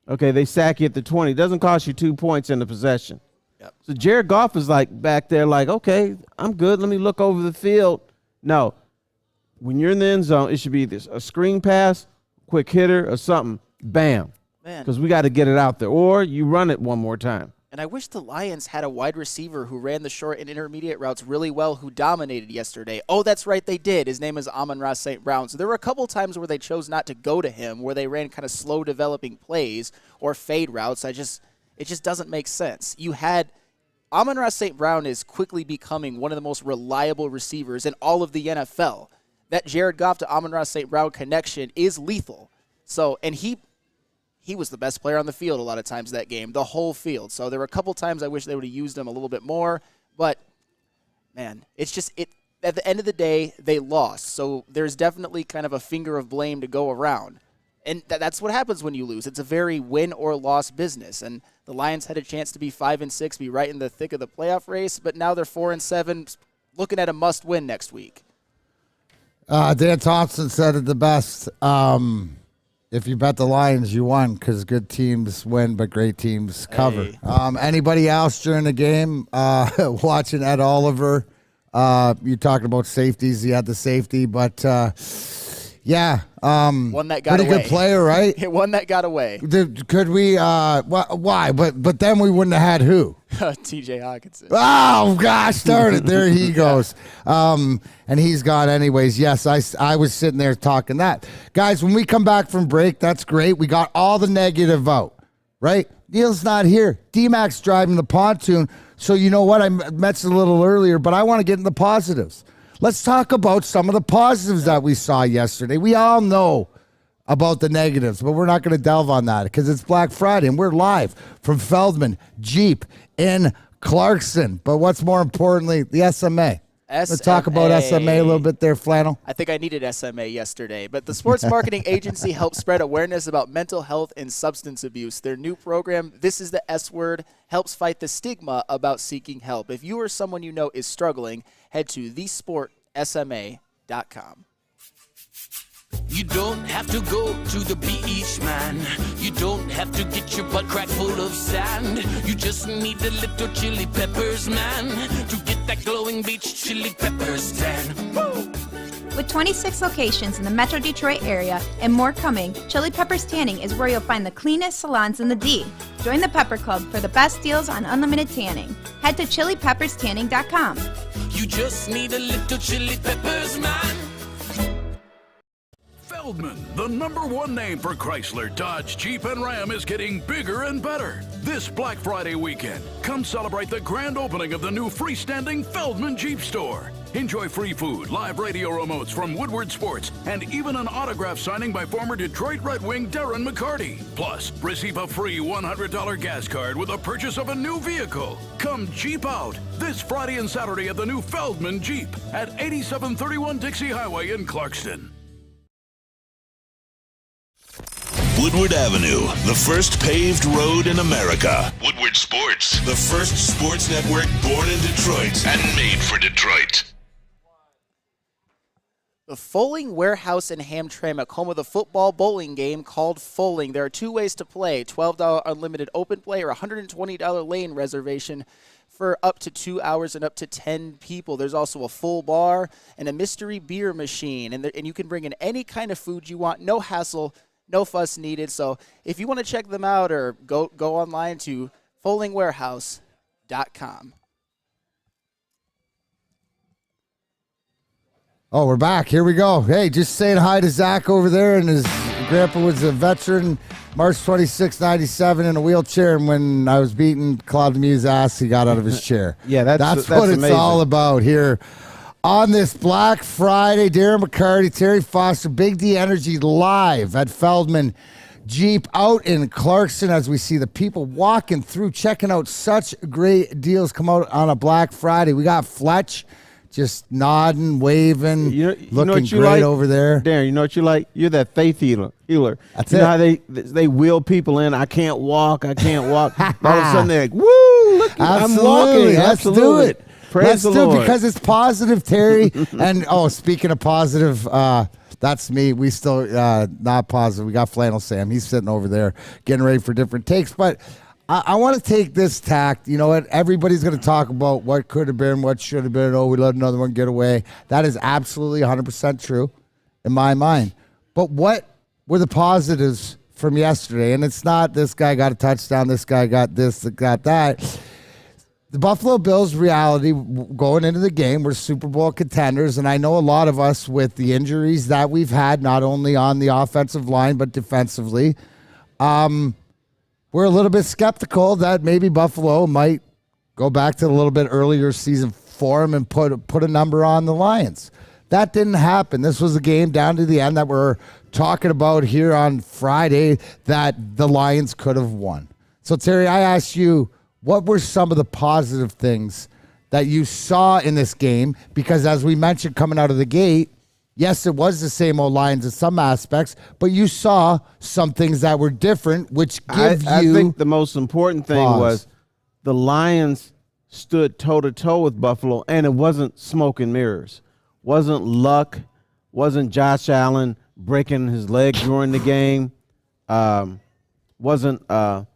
S1: okay, they sack you at the 20. It doesn't cost you 2 points in the possession.
S3: Yep.
S1: So Jared Goff is like back there like, okay, I'm good. Let me look over the field. No. When you're in the end zone, it should be this, a screen pass, quick hitter, or something. Bam.
S3: Man.
S1: Because we got to get it out there. Or you run it one more time.
S3: And I wish the Lions had a wide receiver who ran the short and intermediate routes really well, who dominated yesterday. Oh, that's right, they did. His name is Amon-Ra St. Brown. So there were a couple times where they chose not to go to him, where they ran kind of slow developing plays or fade routes. It just doesn't make sense. You had Amon-Ra St. Brown is quickly becoming one of the most reliable receivers in all of the NFL. That Jared Goff to Amon-Ra St. Brown connection is lethal. So, and he was the best player on the field a lot of times that game, the whole field. So there were a couple times I wish they would have used him a little bit more. But, man, it's just at the end of the day, they lost. So there's definitely kind of a finger of blame to go around. And that's what happens when you lose. It's a very win or loss business. And the Lions had a chance to be 5-6, be right in the thick of the playoff race. But now they're 4-7, looking at a must-win next week.
S2: Dan Thompson said it the best. If you bet the Lions, you won because good teams win, but great teams cover.
S3: Hey.
S2: Anybody else during the game watching Ed Oliver? You talking about safeties. He had the safety, but yeah.
S3: One that got
S2: pretty
S3: away.
S2: Good player, right?
S3: One that got away.
S2: Could we? Why? But then we wouldn't have had who?
S3: T.J. Hawkinson.
S2: Oh, gosh darn it. There he goes. And he's gone anyways. Yes, I was sitting there talking that. Guys, when we come back from break, that's great. We got all the negative out, right? Neil's not here. D-Mac's driving the pontoon. So you know what? I mentioned a little earlier, but I want to get in the positives. Let's talk about some of the positives that we saw yesterday. We all know about the negatives, but we're not going to delve on that because it's Black Friday and we're live from Feldman Jeep in Clarkston. But what's more importantly, the SMA. Let's talk about SMA a little bit there, Flannel.
S3: I think I needed SMA yesterday, but the Sports Marketing Agency helps spread awareness about mental health and substance abuse. Their new program, This is the S Word, helps fight the stigma about seeking help. If you or someone you know is struggling, head to thesportsma.com.
S12: You don't have to go to the beach, man. You don't have to get your butt crack full of sand. You just need a little chili peppers, man, to get that glowing beach chili peppers tan. Woo!
S13: With 26 locations in the Metro Detroit area and more coming, Chili Peppers Tanning is where you'll find the cleanest salons in the D. Join the Pepper Club for the best deals on unlimited tanning. Head to chilipepperstanning.com.
S12: You just need a little chili peppers, man.
S7: Feldman, the #1 name for Chrysler, Dodge, Jeep, and Ram, is getting bigger and better. This Black Friday weekend, come celebrate the grand opening of the new freestanding Feldman Jeep store. Enjoy free food, live radio remotes from Woodward Sports, and even an autograph signing by former Detroit Red Wing Darren McCarty. Plus, receive a free $100 gas card with the purchase of a new vehicle. Come Jeep out this Friday and Saturday at the new Feldman Jeep at 8731 Dixie Highway in Clarkston.
S6: Woodward Avenue, the first paved road in America. Woodward Sports, the first sports network born in Detroit and made for Detroit.
S3: The Foaling Warehouse in Hamtramck, home of the football bowling game called Foaling. There are two ways to play, $12 unlimited open play or $120 lane reservation for up to 2 hours and up to 10 people. There's also a full bar and a mystery beer machine, and you can bring in any kind of food you want, no hassle, no fuss needed. So if you want to check them out or go online to foalingwarehouse.com.
S2: Oh, we're back. Here we go. Hey, just saying hi to Zach over there. And his grandpa was a veteran, March 26, 97, in a wheelchair. And when I was beating Claude Lemieux's ass, he got out of his chair.
S1: Yeah, that's
S2: what it's
S1: amazing.
S2: all about here. On this Black Friday, Darren McCarty, Terry Foster, Big D Energy live at Feldman Jeep out in Clarkston as we see the people walking through, checking out such great deals come out on a Black Friday. We got Fletch just nodding, waving, looking great over there.
S1: Darren, you know what you like? You're that faith healer.
S2: That's
S1: you
S2: it.
S1: know how they wheel people in, I can't walk. All of a sudden they're like, woo, look, I'm walking.
S2: Let's do it.
S1: Praise the Lord.
S2: Because it's positive, Terry. And, speaking of positive, that's me. We still not positive. We got Flannel Sam. He's sitting over there getting ready for different takes. But I want to take this tact. You know what? Everybody's going to talk about what could have been, what should have been. Oh, we let another one get away. That is absolutely 100% true in my mind. But what were the positives for from yesterday. And it's not this guy got a touchdown, this guy got this, got that. The Buffalo Bills reality going into the game, we're Super Bowl contenders, and I know a lot of us with the injuries that we've had, not only on the offensive line but defensively, we're a little bit skeptical that maybe Buffalo might go back to a little bit earlier season form and put a number on the Lions. That didn't happen. This was a game down to the end that we're talking about here on Friday that the Lions could have won. So, Terry, I asked you, what were some of the positive things that you saw in this game? Because as we mentioned coming out of the gate, yes, it was the same old Lions in some aspects, but you saw some things that were different, which give you...
S1: I think the most important thing was the Lions stood toe-to-toe with Buffalo, and it wasn't smoke and mirrors. Wasn't luck. Wasn't Josh Allen breaking his leg during the game. Wasn't... a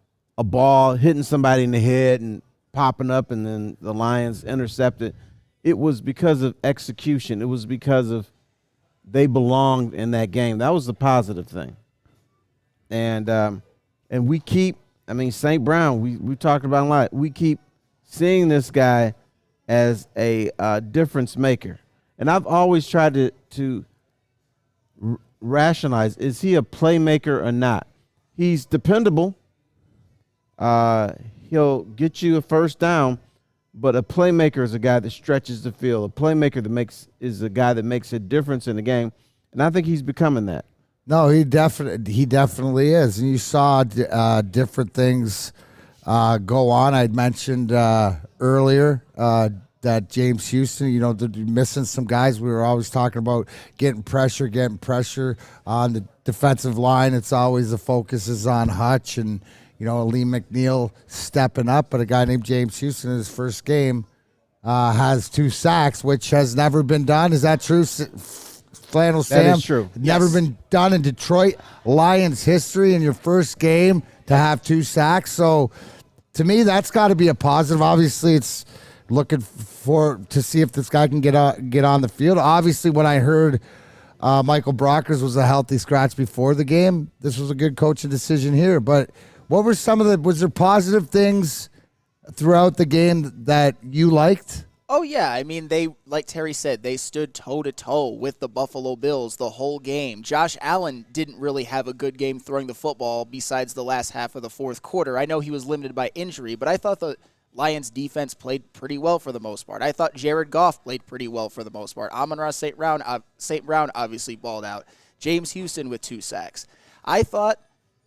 S1: ball hitting somebody in the head and popping up and then the Lions intercepted. It was because of execution. It was because of they belonged in that game. That was the positive thing. And we keep, St. Brown, we talked about a lot. We keep seeing this guy as a difference maker. And I've always tried to rationalize, is he a playmaker or not? He's dependable. He'll get you a first down, but a playmaker is a guy that stretches the field. A playmaker is a guy that makes a difference in the game, and I think he's becoming that.
S2: No, he definitely is, and you saw different things go on. I'd mentioned earlier that James Houston, they're missing some guys. We were always talking about getting pressure on the defensive line. It's always the focus is on Hutch and Lee McNeil stepping up, but a guy named James Houston in his first game has 2 sacks, which has never been done. Is that true, Flannel Sam?
S1: That is true.
S2: Never been done in Detroit Lions history in your first game to have 2 sacks. So to me, that's got to be a positive. Obviously, it's looking to see if this guy can get on the field. Obviously, when I heard Michael Brockers was a healthy scratch before the game, this was a good coaching decision here, but what were was there positive things throughout the game that you liked?
S3: Oh, yeah. They, like Terry said, they stood toe-to-toe with the Buffalo Bills the whole game. Josh Allen didn't really have a good game throwing the football besides the last half of the fourth quarter. I know he was limited by injury, but I thought the Lions' defense played pretty well for the most part. I thought Jared Goff played pretty well for the most part. Amon-Ra St. Brown obviously balled out. James Houston with 2 sacks. I thought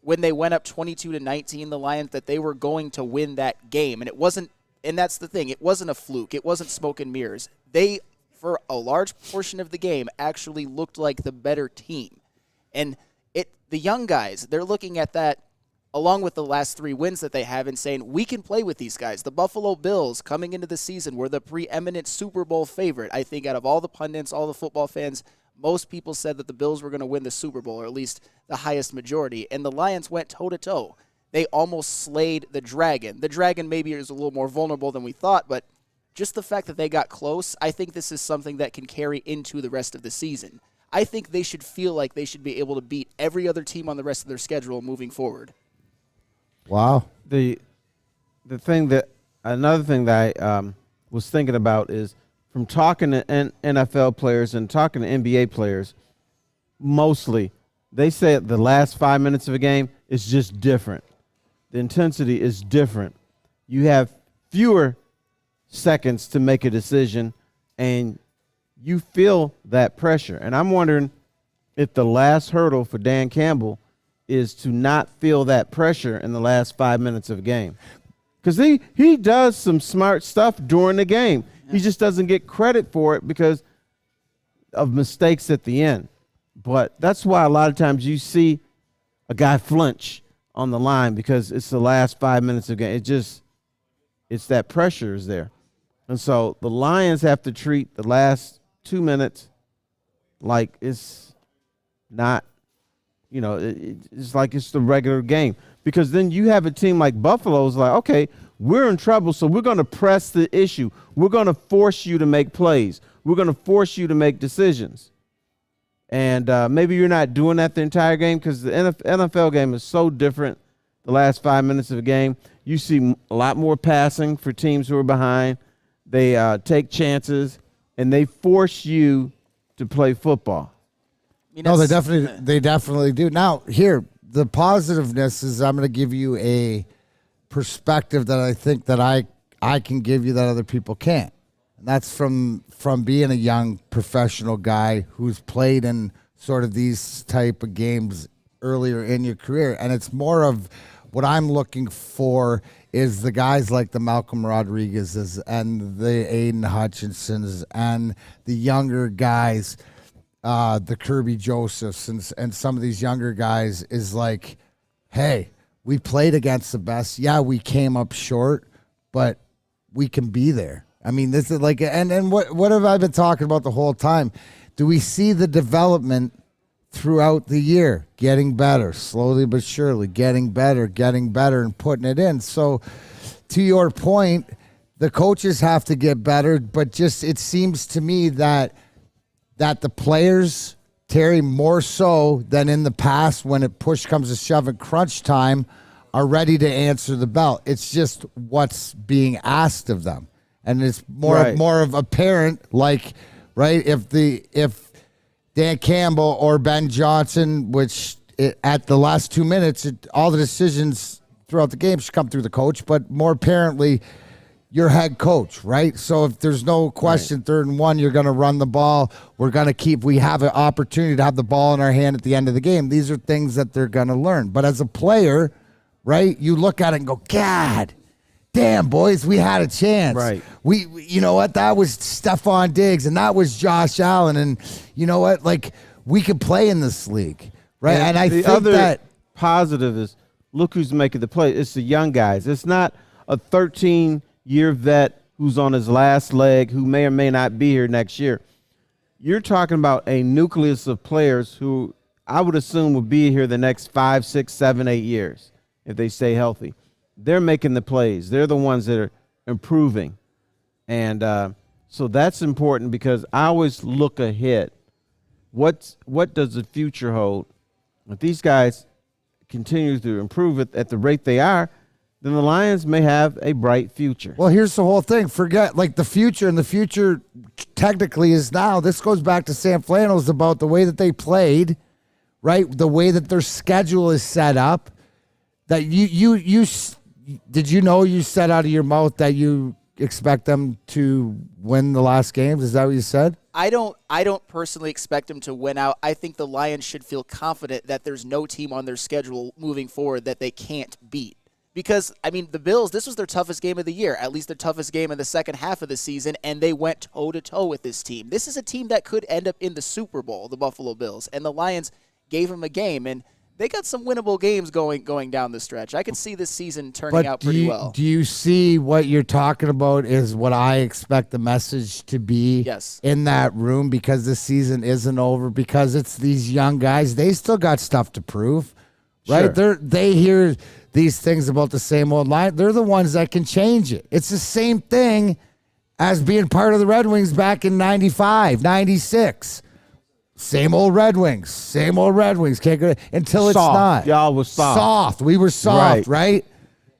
S3: when they went up 22-19, the Lions, that they were going to win that game. And it wasn't, and that's the thing, it wasn't a fluke. It wasn't smoke and mirrors. They, for a large portion of the game, actually looked like the better team. And the young guys, they're looking at that along with the last 3 wins that they have and saying, we can play with these guys. The Buffalo Bills coming into the season were the preeminent Super Bowl favorite. I think out of all the pundits, all the football fans, most people said that the Bills were going to win the Super Bowl, or at least the highest majority, and the Lions went toe-to-toe. They almost slayed the Dragon. The Dragon maybe is a little more vulnerable than we thought, but just the fact that they got close, I think this is something that can carry into the rest of the season. I think they should feel like they should be able to beat every other team on the rest of their schedule moving forward.
S2: Wow.
S1: Another thing that I was thinking about is, from talking to NFL players and talking to NBA players, mostly, they say the last 5 minutes of a game is just different. The intensity is different. You have fewer seconds to make a decision, and you feel that pressure. And I'm wondering if the last hurdle for Dan Campbell is to not feel that pressure in the last 5 minutes of a game. Because he does some smart stuff during the game. He just doesn't get credit for it because of mistakes at the end. But that's why a lot of times you see a guy flinch on the line because it's the last 5 minutes of the game. It's that pressure is there. And so the Lions have to treat the last 2 minutes like it's not, it's like it's the regular game. Because then you have a team like Buffalo's like, okay, we're in trouble, so we're going to press the issue. We're going to force you to make plays. We're going to force you to make decisions. And maybe you're not doing that the entire game because the NFL game is so different the last 5 minutes of a game. You see a lot more passing for teams who are behind. They take chances, and they force you to play football.
S2: No, they definitely do. Now, here, the positiveness is I'm going to give you a perspective that I think that I can give you that other people can't. And that's from being a young professional guy who's played in sort of these type of games earlier in your career. And it's more of what I'm looking for is the guys like the Malcolm Rodriguez's and the Aiden Hutchinsons and the younger guys, the Kirby Josephs and some of these younger guys is like, hey, we played against the best. Yeah, we came up short, but we can be there. I mean, this is like, and what have I been talking about the whole time? Do we see the development throughout the year, getting better, slowly but surely, getting better, and putting it in? So to your point, the coaches have to get better, but just it seems to me that the players, Terry, more so than in the past when it push comes to shove at crunch time, are ready to answer the bell. It's just what's being asked of them. And it's more of apparent, like, right, if Dan Campbell or Ben Johnson, which at the last 2 minutes, all the decisions throughout the game should come through the coach, but more apparently your head coach, right? So if there's no question, 3rd and 1, you're going to run the ball. We have an opportunity to have the ball in our hand at the end of the game. These are things that they're going to learn. But as a player, right, you look at it and go, God, damn, boys, we had a chance.
S1: Right.
S2: We you know what? That was Stephon Diggs, and that was Josh Allen, and you know what? Like, we could play in this league, right? And I think that
S1: positive is look who's making the play. It's the young guys. It's not a 13-year vet who's on his last leg who may or may not be here next year. You're talking about a nucleus of players who I would assume will be here the next 5, 6, 7, 8 years if they stay healthy. They're making the plays. They're the ones that are improving. And so that's important because I always look ahead. What does the future hold? If these guys continue to improve at the rate they are, then the Lions may have a bright future.
S2: Well, here's the whole thing. Forget, like, the future, and the future technically is now. This goes back to Sam Flannel's about the way that they played, right? The way that their schedule is set up. That you did you know you said out of your mouth that you expect them to win the last games? Is that what you said?
S3: I don't personally expect them to win out. I think the Lions should feel confident that there's no team on their schedule moving forward that they can't beat. Because, I mean, the Bills, this was their toughest game of the year, at least their toughest game in the second half of the season, and they went toe-to-toe with this team. This is a team that could end up in the Super Bowl, the Buffalo Bills, and the Lions gave them a game, and they got some winnable games going down the stretch. I could see this season turning out pretty well.
S2: Do you see what you're talking about is what I expect the message to be in that room, because the season isn't over, because it's these young guys. They still got stuff to prove, right?
S1: Sure.
S2: They hear these things about the same old line. They're the ones that can change it. It's the same thing as being part of the Red Wings back in 95, 96. Same old Red Wings. Can't go until it's
S1: soft.
S2: not.
S1: Y'all was soft.
S2: We were soft, right?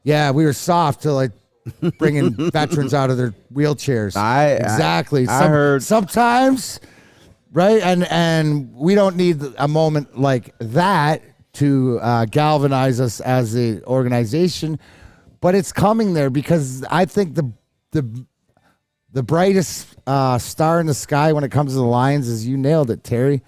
S2: Yeah, we were soft till like bringing veterans out of their wheelchairs. Exactly.
S1: I heard
S2: sometimes, right? And we don't need a moment like that to galvanize us as an organization, but it's coming there, because I think the brightest star in the sky when it comes to the Lions is, you nailed it, Terry.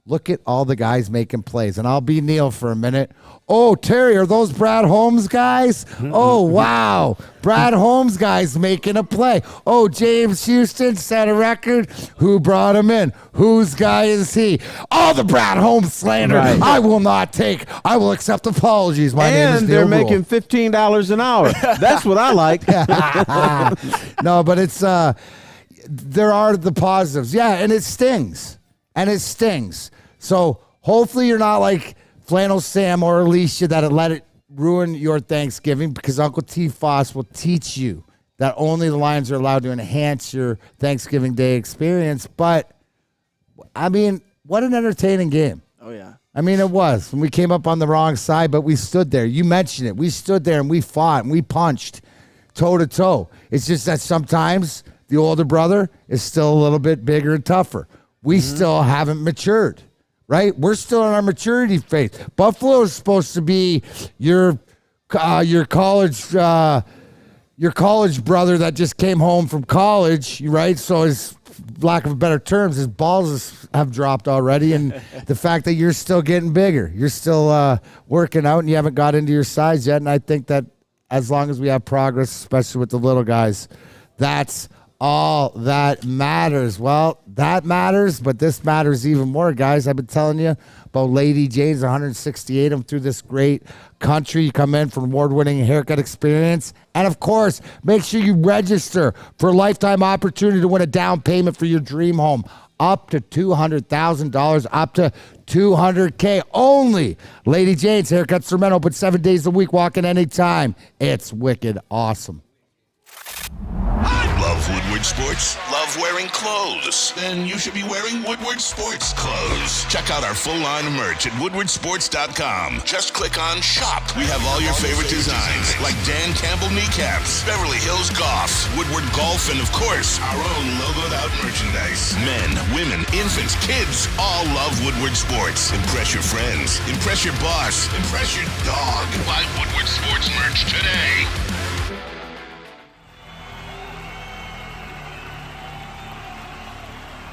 S2: Look at all the guys making plays. And I'll be Neil for a minute. Oh, Terry, are those Brad Holmes guys? Oh, wow. Brad Holmes guys making a play. Oh, James Houston set a record. Who brought him in? Whose guy is he? Oh, the Brad Holmes slander. Right. I will accept apologies. My name is Neil
S1: And they're
S2: Rule.
S1: making $15 an hour. That's what I like.
S2: No, but it's there are the positives. Yeah, and it stings. So hopefully you're not like Flannel Sam or Alicia that let it ruin your Thanksgiving, because Uncle T. Foss will teach you that only the Lions are allowed to enhance your Thanksgiving Day experience. But, I mean, what an entertaining game.
S3: Oh, yeah.
S2: I mean, it was. When we came up on the wrong side, but we stood there. You mentioned it. We stood there and we fought and we punched toe-to-toe. It's just that sometimes the older brother is still a little bit bigger and tougher. We still haven't matured, right? We're still in our maturity phase. Buffalo is supposed to be your college brother that just came home from college, right? So his, lack of better terms, his balls have dropped already, and the fact that you're still getting bigger, you're still working out, and you haven't got into your size yet. And I think that as long as we have progress, especially with the little guys, that's all that matters. Well, that matters, but this matters even more, guys. I've been telling you about Lady Jane's 168 them through this great country. You come in for award-winning haircut experience. And, of course, make sure you register for a lifetime opportunity to win a down payment for your dream home. Up to $200,000, up to $200K only. Lady Jane's Haircuts are open 7 days a week. Walk in anytime. It's wicked awesome.
S6: Love Woodward Sports? Love wearing clothes? Then you should be wearing Woodward Sports clothes. Check out our full line of merch at woodwardsports.com. Just click on Shop. We have all your favorite designs, like Dan Campbell kneecaps, Beverly Hills Golf, Woodward Golf, and of course, our own logoed out merchandise. Men, women, infants, kids, all love Woodward Sports. Impress your friends. Impress your boss. Impress your dog. Buy Woodward Sports merch today.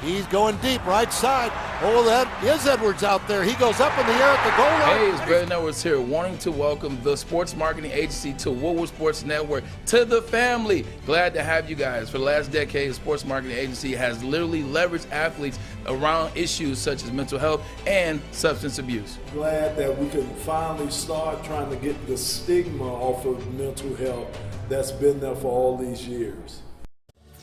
S14: He's going deep, right side. Oh, that is Edwards out there. He goes up in the air at the goal line.
S15: Hey, it's Brandon Edwards here, wanting to welcome the sports marketing agency to Woodward Sports Network, to the family. Glad to have you guys. For the last decade, the sports marketing agency has literally leveraged athletes around issues such as mental health and substance abuse.
S16: Glad that we can finally start trying to get the stigma off of mental health that's been there for all these years.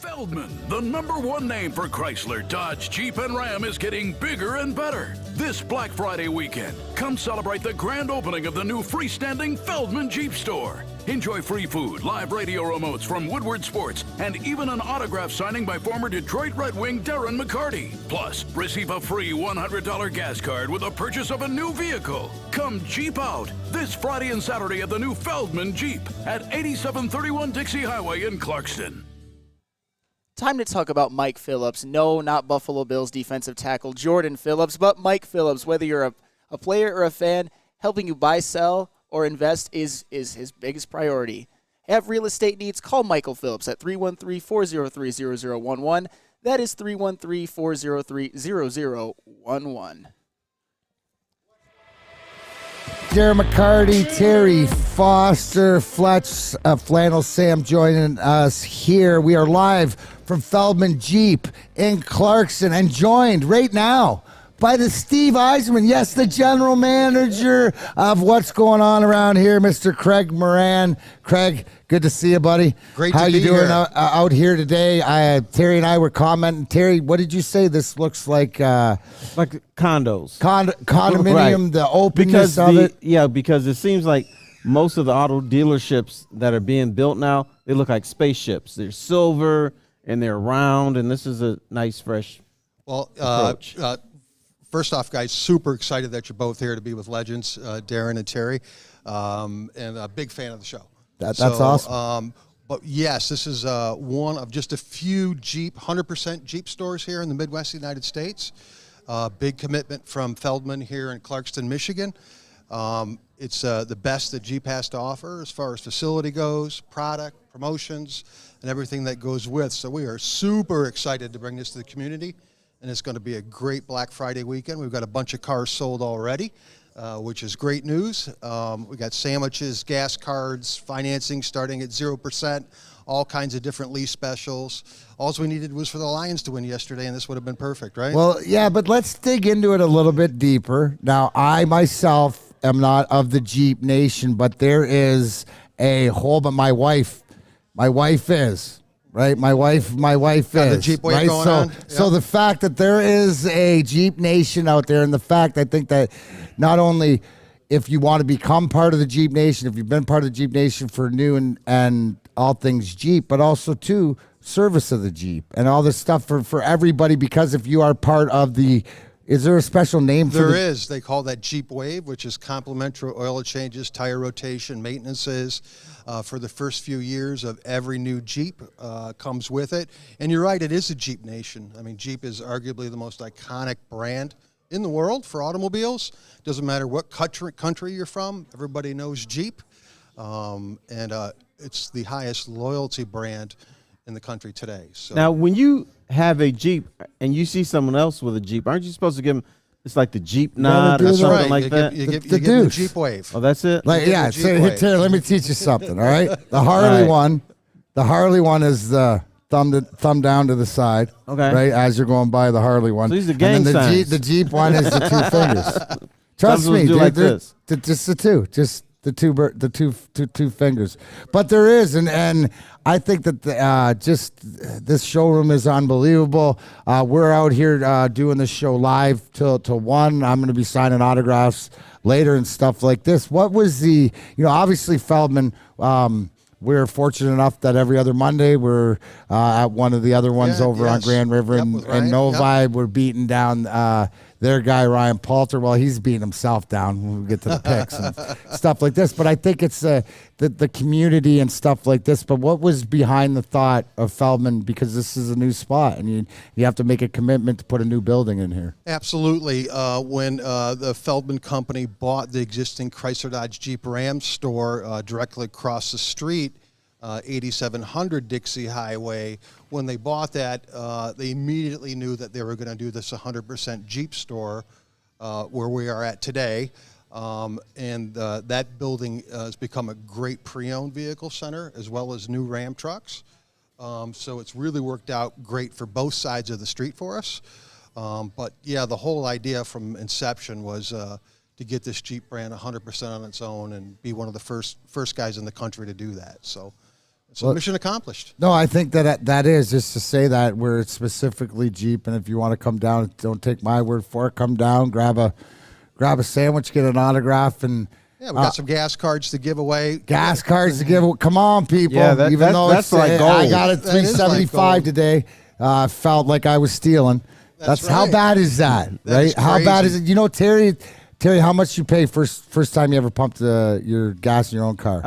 S7: Feldman, the #1 name for Chrysler, Dodge, Jeep, and Ram, is getting bigger and better. This Black Friday weekend, come celebrate the grand opening of the new freestanding Feldman Jeep store. Enjoy free food, live radio remotes from Woodward Sports, and even an autograph signing by former Detroit Red Wing Darren McCarty. Plus, receive a free $100 gas card with the purchase of a new vehicle. Come Jeep out this Friday and Saturday at the new Feldman Jeep at 8731 Dixie Highway in Clarkston.
S3: Time to talk about Mike Phillips. No, not Buffalo Bills defensive tackle Jordan Phillips, but Mike Phillips. Whether you're a player or a fan, helping you buy, sell, or invest is his biggest priority. Have real estate needs? Call Michael Phillips at 313-403-0011. That is 313-403-0011.
S2: Darren McCarty, Terry Foster, Flannel Sam joining us here. We are live from Feldman Jeep in Clarkston and joined right now by the Steve Eisman, yes, the general manager of what's going on around here, Mr. Craig Muran. Craig, good to see you, buddy.
S17: Great
S2: How
S17: to be
S2: you doing
S17: here.
S2: Out here today? Terry and I were commenting. Terry, what did you say? This looks like
S1: condos.
S2: Condominium,
S1: Right.
S2: the openness of it.
S1: Yeah, because it seems like most of the auto dealerships that are being built now, they look like spaceships. They're silver and they're round, and this is a nice, fresh approach.
S17: First off, guys, super excited that you're both here to be with legends, Darren and Terry, and a big fan of the show.
S2: That's awesome.
S17: But yes, this is one of just a few Jeep, 100% Jeep stores here in the Midwest United States. Big commitment from Feldman here in Clarkston, Michigan. It's the best that Jeep has to offer as far as facility goes, product, promotions, and everything that goes with. So we are super excited to bring this to the community. And it's going to be a great Black Friday weekend. We've got a bunch of cars sold already, which is great news. We got sandwiches, gas cards, financing starting at 0%, all kinds of different lease specials. All we needed was for the Lions to win yesterday, and this would have been perfect, right?
S2: Well, yeah, but let's dig into it a little bit deeper. Now, I myself am not of the Jeep Nation, but there is a whole, but my wife is. Right, my wife is
S17: the Jeep wave
S2: right.
S17: Going on.
S2: So the fact that there is a Jeep Nation out there, and the fact I think that not only if you want to become part of the Jeep Nation, if you've been part of the Jeep Nation for new and all things Jeep, but also too service of the Jeep and all this stuff for everybody. Because if you are part of the Is there a special name for
S17: There is. They call that Jeep Wave, which is complimentary oil changes, tire rotation, maintenances for the first few years of every new Jeep comes with it. And you're right, it is a Jeep nation. I mean, Jeep is arguably the most iconic brand in the world for automobiles. Doesn't matter what country you're from, everybody knows Jeep. It's the highest loyalty brand in the country today. So
S1: now, when you have a Jeep and you see someone else with a Jeep, aren't you supposed to give them? It's like the Jeep nod or something like that.
S17: You give the Jeep Wave.
S1: Oh, that's it.
S2: Like, yeah. So, Terry, let me teach you something. All right. The Harley one. The Harley one is the thumb down to the side.
S1: Okay.
S2: Right as you're going by the Harley one.
S1: So these are gang
S2: and then
S1: signs.
S2: the Jeep one is the two fingers. Trust me, dude.
S1: Like this.
S2: Just the two. Just the two fingers. But there is, and I think that just this showroom is unbelievable. We're out here doing this show live till 1. I'm going to be signing autographs later and stuff like this. What was obviously Feldman, we're fortunate enough that every other Monday we're at one of the other ones over on Grand River and Novi. We're beating down their guy, Ryan Palter. Well, he's beating himself down when we get to the picks and stuff like this. But I think it's the community and stuff like this. But what was behind the thought of Feldman? Because this is a new spot, and you have to make a commitment to put a new building in here.
S17: Absolutely. When the Feldman Company bought the existing Chrysler Dodge Jeep Ram store directly across the street, 8700 Dixie Highway, when they bought that, they immediately knew that they were going to do this 100% Jeep store where we are at today. And that building has become a great pre-owned vehicle center as well as new Ram trucks. So it's really worked out great for both sides of the street for us. But yeah, the whole idea from inception was to get this Jeep brand 100% on its own and be one of the first guys in the country to do that. So mission accomplished.
S2: No, I think that is just to say that where it's specifically Jeep, and if you want to come down, don't take my word for it. Come down, grab a sandwich, get an autograph, and
S17: yeah, we got some gas cards to give away.
S2: Gas cards to give away. Come on, people!
S1: Yeah,
S2: that's
S1: like gold.
S2: I got it $375 today. Felt like I was stealing. That's right. How bad is that? Right? How bad is it? Terry, how much you pay first time you ever pumped your gas in your own car?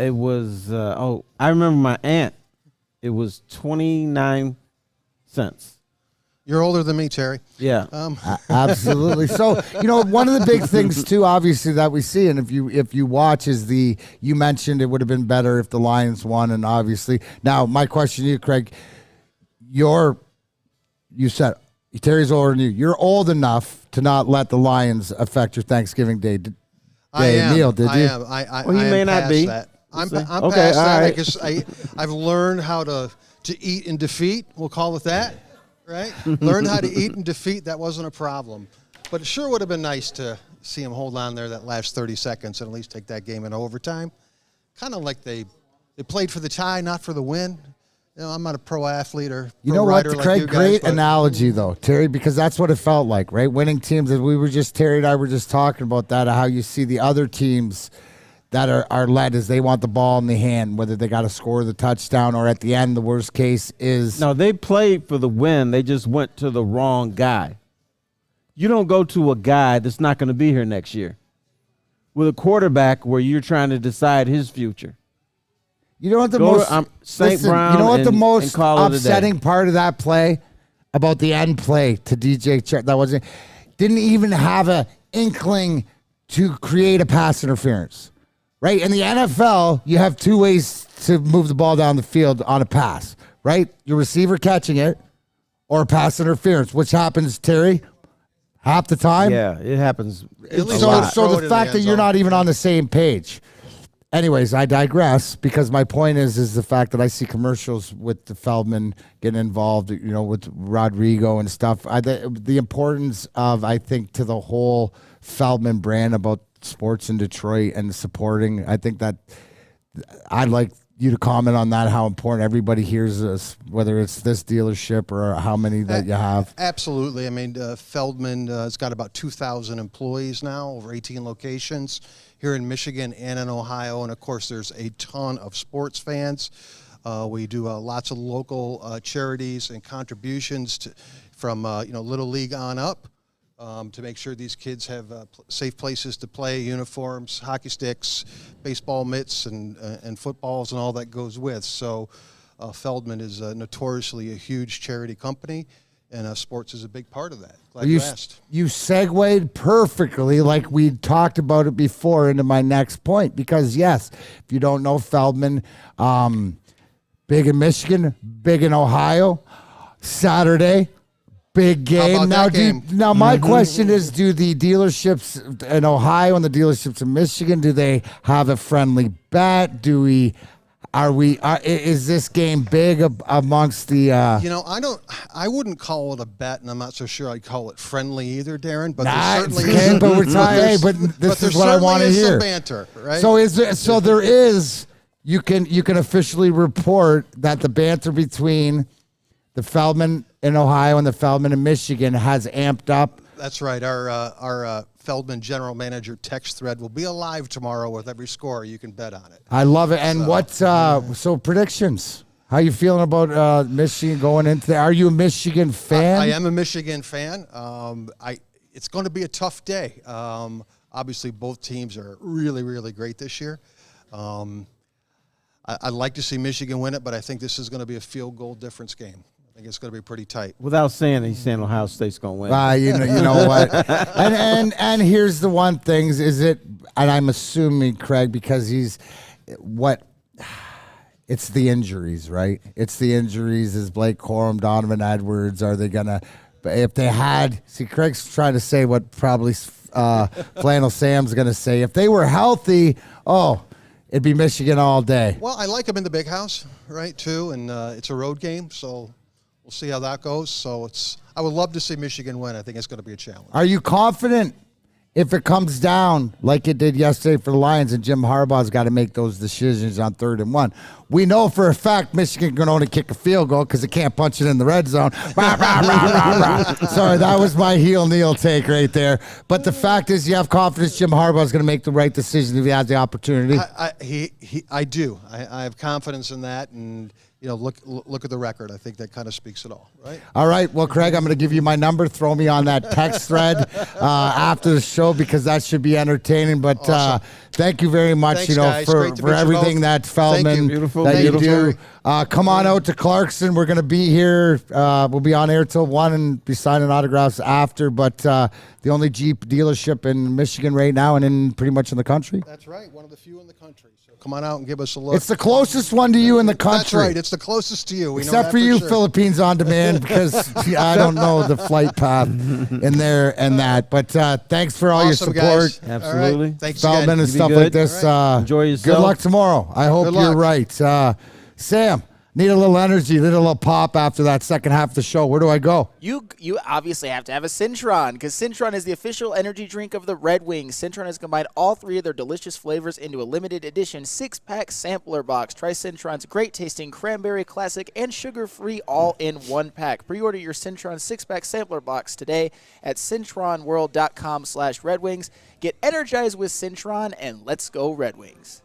S1: It was I remember my aunt. It was 29 cents.
S17: You're older than me, Terry.
S1: Yeah,
S2: absolutely. So one of the big things too, obviously, that we see, and if you watch, is you mentioned it would have been better if the Lions won, and obviously now my question to you, Craig, you said Terry's older than you. You're old enough to not let the Lions affect your Thanksgiving Day meal, did you?
S17: I am.
S1: Well, he may not be.
S17: That. I'm
S1: okay,
S17: past that.
S1: right.
S17: Because I've learned how to eat in defeat. We'll call it that, right? Learned how to eat in defeat. That wasn't a problem. But it sure would have been nice to see him hold on there that last 30 seconds and at least take that game in overtime. Kind of like they played for the tie, not for the win. I'm not a pro athlete or pro rider like
S2: Craig,
S17: you guys,
S2: great analogy, though, Terry, because that's what it felt like, right? Winning teams, and Terry and I were just talking about that, how you see the other teams that are led as they want the ball in the hand, whether they got to score the touchdown or at the end, the worst case is.
S1: No, they played for the win. They just went to the wrong guy. You don't go to a guy that's not going to be here next year with a quarterback where you're trying to decide his future.
S2: You know what the most upsetting part of that play about the end play to DJ Chark, that didn't even have an inkling to create a pass interference, right? In the NFL, you have two ways to move the ball down the field on a pass, right? Your receiver catching it or a pass interference, which happens, Terry, half the time.
S1: Yeah, it happens.
S2: So the fact that you're not even on the same page. Anyways, I digress because my point is the fact that I see commercials with the Feldman getting involved, with Rodrigo and stuff. The importance of, I think, to the whole Feldman brand about sports in Detroit and supporting. I think that I'd like you to comment on that, how important everybody hears us, whether it's this dealership or how many that you have.
S17: Absolutely. I mean, Feldman has got about 2,000 employees now, over 18 locations here in Michigan and in Ohio. And, of course, there's a ton of sports fans. We do lots of local charities and contributions from Little League on up. to make sure these kids have safe places to play, uniforms, hockey sticks, baseball mitts, and footballs, and all that goes with. So Feldman is notoriously a huge charity company, and sports is a big part of that. Glad you asked.
S2: You segued perfectly, like we talked about it before, into my next point. Because, yes, if you don't know Feldman, big in Michigan, big in Ohio, Saturday, big game. Now, my question is, do the dealerships in Ohio and the dealerships in Michigan, do they have a friendly bet? Is this game big amongst the?
S17: I wouldn't call it a bet, and I'm not so sure I'd call it friendly either, Darren. But
S2: this is what I want to hear.
S17: Some banter, right?
S2: So there is. You can officially report that the banter between the Feldman in Ohio and the Feldman in Michigan has amped up.
S17: That's right. Our Feldman general manager text thread will be alive tomorrow with every score. You can bet on it.
S2: I love it. And so predictions? How you feeling about Michigan going into there? Are you a Michigan fan?
S17: I am a Michigan fan. It's going to be a tough day. Obviously, both teams are really, really great this year. I'd like to see Michigan win it, but I think this is going to be a field goal difference game. I think it's going to be pretty tight.
S1: Without saying, he's saying Ohio State's going to win.
S2: You know what? And here's the one thing: and I'm assuming Craig, because it's the injuries, right? It's the injuries. Is Blake Corum, Donovan Edwards? Are they gonna? If they had, Craig's trying to say what probably Flannel Sam's gonna say. If they were healthy, it'd be Michigan all day.
S17: Well, I like them in the big house, right, too, and it's a road game, so we'll see how that goes. So I would love to see Michigan win. I think it's going to be a challenge.
S2: Are you confident if it comes down like it did yesterday for the Lions and Jim Harbaugh's got to make those decisions on 3rd and 1? We know for a fact Michigan can only kick a field goal because it can't punch it in the red zone. Sorry, that was my heel kneel take right there. But the fact is, you have confidence Jim Harbaugh's going to make the right decision if he has the opportunity.
S17: I do. I have confidence in that, and look at the record. I think that kind of speaks it all, right?
S2: All right. Well, Craig, I'm going to give you my number. Throw me on that text thread after the show because that should be entertaining. But
S17: awesome.
S2: Thank you very much,
S17: Thanks,
S2: for everything that Feldman that you do. Come on out to Clarkston. We're going to be here. We'll be on air till 1 and be signing autographs after. But the only Jeep dealership in Michigan right now and pretty much in the country.
S17: That's right. One of the few in the country. So come on out and give us a look.
S2: It's the closest one to you in the country.
S17: That's right. It's the closest to you.
S2: Except for you, sure. Philippines On Demand, because I don't know the flight path in there and that. But thanks for all your support.
S17: Guys.
S1: Absolutely.
S17: Right. Thanks
S2: Feldman
S17: again.
S2: and stuff like this.
S1: Right. Enjoy yourself.
S2: Good luck tomorrow. I hope you're right. Sam, need a little energy, need a little pop after that second half of the show. Where do I go?
S3: You obviously have to have a Cintron, because Cintron is the official energy drink of the Red Wings. Cintron has combined all 3 of their delicious flavors into a limited edition 6-pack sampler box. Try Cintron's great-tasting cranberry classic and sugar-free all in 1 pack. Pre-order your Cintron 6-pack sampler box today at cintronworld.com/Red Wings. Get energized with Cintron, and let's go Red Wings.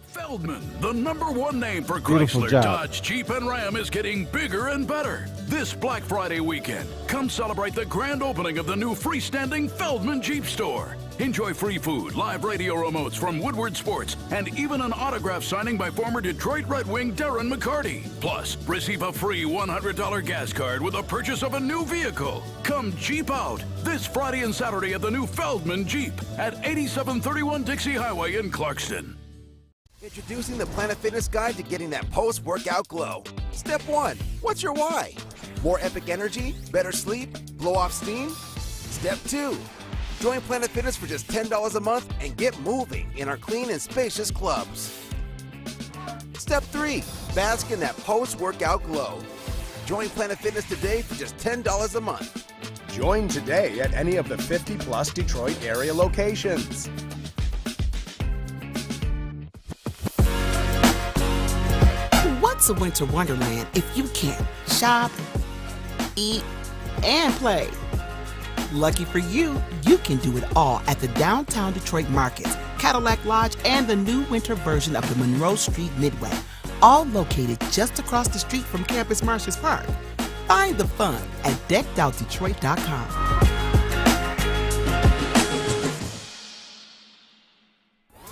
S7: Feldman, the #1 name for Chrysler, Dodge, Jeep, and Ram, is getting bigger and better. This Black Friday weekend, come celebrate the grand opening of the new freestanding Feldman Jeep store. Enjoy free food, live radio remotes from Woodward Sports, and even an autograph signing by former Detroit Red Wing Darren McCarty. Plus, receive a free $100 gas card with the purchase of a new vehicle. Come Jeep out this Friday and Saturday at the new Feldman Jeep at 8731 Dixie Highway in Clarkston.
S8: Introducing the Planet Fitness Guide to getting that post-workout glow. Step 1, what's your why? More epic energy, better sleep, blow off steam? Step 2, join Planet Fitness for just $10 a month and get moving in our clean and spacious clubs. Step 3, bask in that post-workout glow. Join Planet Fitness today for just $10 a month.
S9: Join today at any of the 50-plus Detroit area locations.
S18: What's a winter wonderland if you can't shop, eat, and play? Lucky for you, you can do it all at the downtown Detroit markets, Cadillac Lodge, and the new winter version of the Monroe Street Midway, all located just across the street from Campus Martius Park. Find the fun at deckedoutdetroit.com.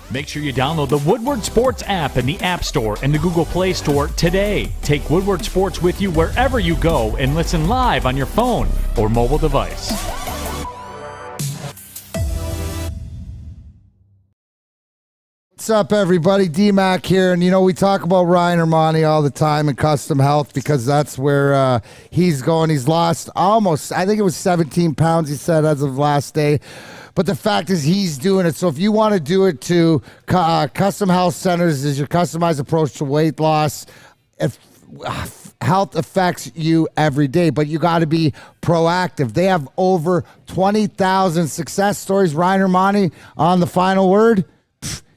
S19: Make sure you download the Woodward Sports app in the App Store and the Google Play Store today. Take Woodward Sports with you wherever you go and listen live on your phone or mobile device.
S2: What's up, everybody? D-Mac here. And, we talk about Ryan Armani all the time in Custom Health because that's where he's going. He's lost almost, I think it was 17 pounds, he said, as of last day. But the fact is he's doing it. So if you want to do it to Custom Health Centers is your customized approach to weight loss. If health affects you every day, but you got to be proactive. They have over 20,000 success stories. Ryan Armani on the final word.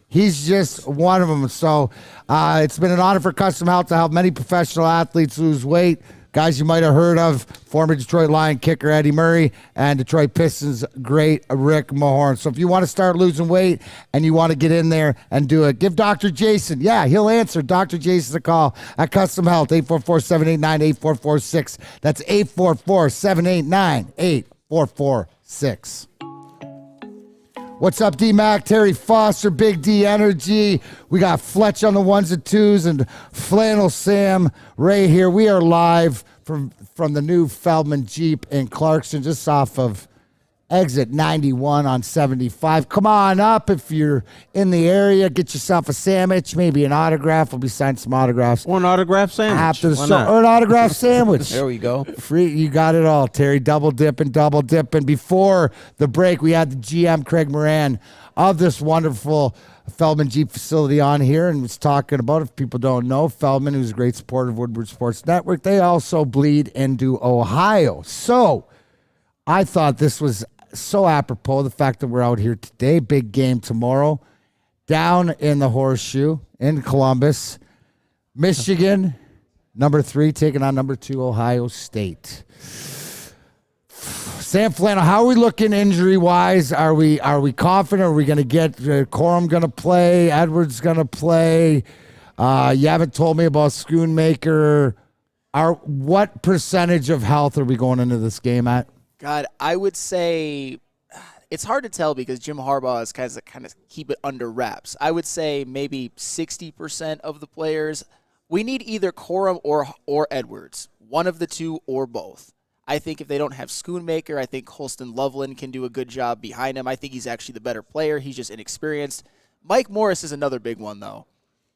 S2: He's just one of them. So it's been an honor for Custom Health to help many professional athletes lose weight. Guys you might have heard of, former Detroit Lion kicker Eddie Murray and Detroit Pistons great Rick Mahorn. So if you want to start losing weight and you want to get in there and do it, give Dr. Jason, he'll answer. Dr. Jason a call at Custom Health, 844-789-8446. That's 844-789-8446. What's up, D-Mac? Terry Foster, Big D Energy. We got Fletch on the ones and twos and Flannel Sam Ray here. We are live from the new Feldman Jeep in Clarkston, just off of exit 91 on 75. Come on up if you're in the area. Get yourself a sandwich, maybe an autograph. We'll be signing some autographs.
S1: Or an autograph sandwich.
S2: After the show. Or an autograph sandwich.
S1: There we go.
S2: Free. You got it all, Terry. Double dipping. Before the break, we had the GM, Craig Muran, of this wonderful Feldman Jeep facility on here and was talking about, if people don't know, Feldman, who's a great supporter of Woodward Sports Network, they also bleed into Ohio. So I thought this was so apropos, the fact that we're out here today. Big game tomorrow down in the Horseshoe in Columbus. Michigan, number 3, taking on number 2, Ohio State. Sam Flannel, how are we looking injury-wise? Are we confident? Are we going to get Corum going to play? Edwards going to play? You haven't told me about Schoonmaker. What percentage of health are we going into this game at?
S3: God, I would say it's hard to tell because Jim Harbaugh is kind of keep it under wraps. I would say maybe 60% of the players. We need either Corum or Edwards, one of the two or both. I think if they don't have Schoonmaker, I think Holston Loveland can do a good job behind him. I think he's actually the better player. He's just inexperienced. Mike Morris is another big one, though.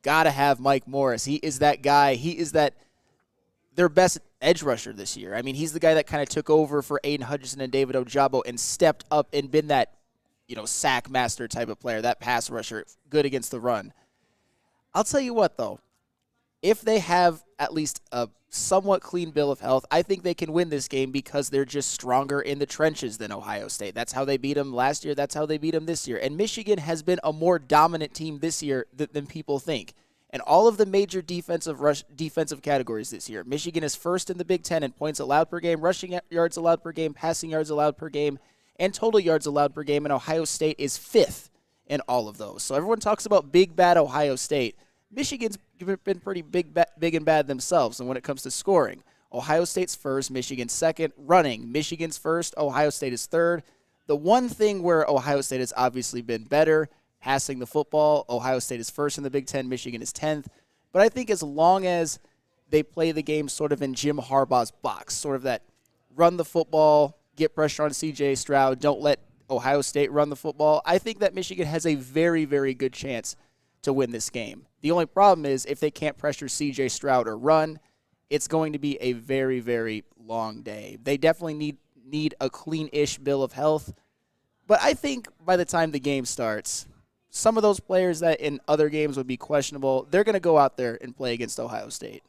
S3: Got to have Mike Morris. He is that guy. He is their best edge rusher this year. I mean, he's the guy that kind of took over for Aiden Hutchinson and David Ojabo and stepped up and been that, sack master type of player, that pass rusher, good against the run. I'll tell you what, though. If they have at least a somewhat clean bill of health, I think they can win this game because they're just stronger in the trenches than Ohio State. That's how they beat them last year. That's how they beat them this year. And Michigan has been a more dominant team this year than people think. And all of the major defensive categories this year, Michigan is first in the Big Ten in points allowed per game, rushing yards allowed per game, passing yards allowed per game, and total yards allowed per game. And Ohio State is 5th in all of those. So everyone talks about big, bad Ohio State. Michigan's been pretty big and bad themselves. And when it comes to scoring, Ohio State's first, Michigan's second. Running, Michigan's first, Ohio State is third. The one thing where Ohio State has obviously been better, passing the football, Ohio State is first in the Big Ten, Michigan is 10th. But I think as long as they play the game sort of in Jim Harbaugh's box, sort of that run the football, get pressure on C.J. Stroud, don't let Ohio State run the football, I think that Michigan has a very, very good chance to win this game. The only problem is if they can't pressure C.J. Stroud or run, it's going to be a very, very long day. They definitely need a clean-ish bill of health. But I think by the time the game starts, some of those players that in other games would be questionable, they're going to go out there and play against Ohio State.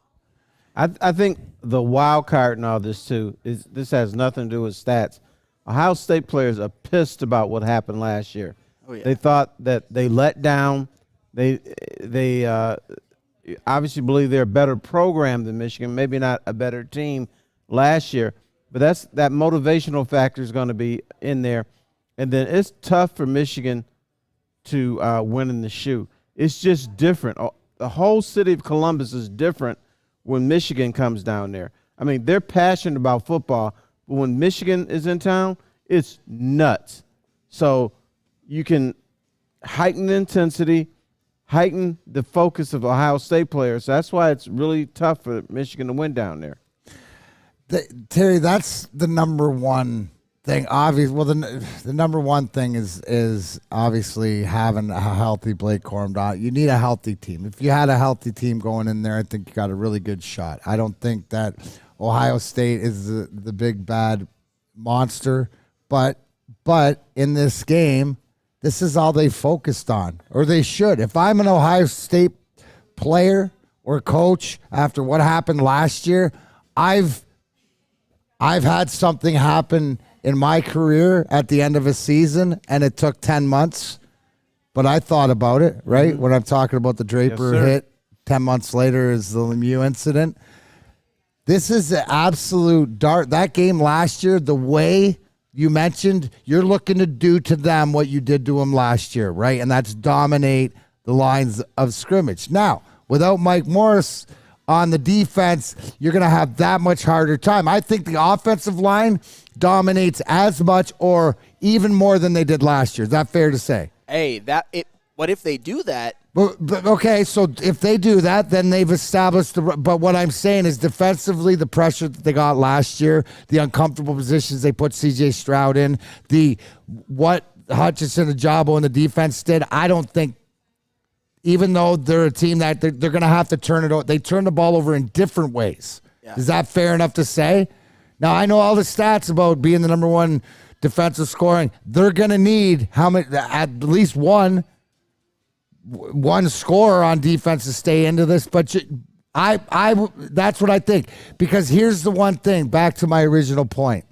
S1: I think the wild card in all this, too, is this has nothing to do with stats. Ohio State players are pissed about what happened last year.
S3: Oh, yeah.
S1: They thought that they let down. They obviously believe they're a better program than Michigan, maybe not a better team last year. But that motivational factor is going to be in there. And then it's tough for Michigan to win in the shoe. It's just different. The whole city of Columbus is different when Michigan comes down there. I mean, they're passionate about football, but when Michigan is in town, it's nuts. So you can heighten the intensity, heighten the focus of Ohio State players. That's why it's really tough for Michigan to win down there.
S2: Terry, that's the number one thing. Obvious. Well, the number one thing is obviously having a healthy Blake Corum. You need a healthy team. If you had a healthy team going in there, I think you got a really good shot. I don't think that Ohio State is the big bad monster, but in this game, this is all they focused on, or they should. If I'm an Ohio State player or coach after what happened last year, I've had something happen in my career at the end of a season, and it took 10 months, but I thought about it, right? Mm-hmm. When I'm talking about the Draper hit, 10 months later is the Lemieux incident. This is an absolute dart. That game last year, the way you mentioned, you're looking to do to them what you did to them last year, right? And that's dominate the lines of scrimmage. Now, without Mike Morris on the defense, you're going to have that much harder time. I think the offensive line dominates as much or even more than they did last year. Is that fair to say?
S3: Hey, what if they do that?
S2: But okay, so if they do that, then they've established but what I'm saying is defensively, the pressure that they got last year, the uncomfortable positions they put C.J. Stroud in, what Hutchinson and Ajabo and the defense did, I don't think, even though they're a team that they're going to have to turn it over, they turn the ball over in different ways. Yeah. Is that fair enough to say? Now, I know all the stats about being the number one defensive scoring. They're going to need at least one scorer on defense to stay into this, but that's what I think. Because here's the one thing, back to my original point,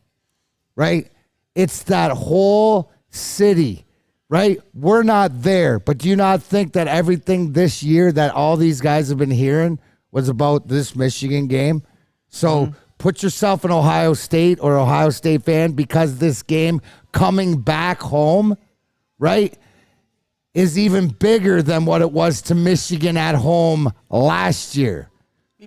S2: right? It's that whole city, right? We're not there, but do you not think that everything this year that all these guys have been hearing was about this Michigan game? So put yourself in Ohio State or Ohio State fan, because this game coming back home, right, is even bigger than what it was to Michigan at home last year.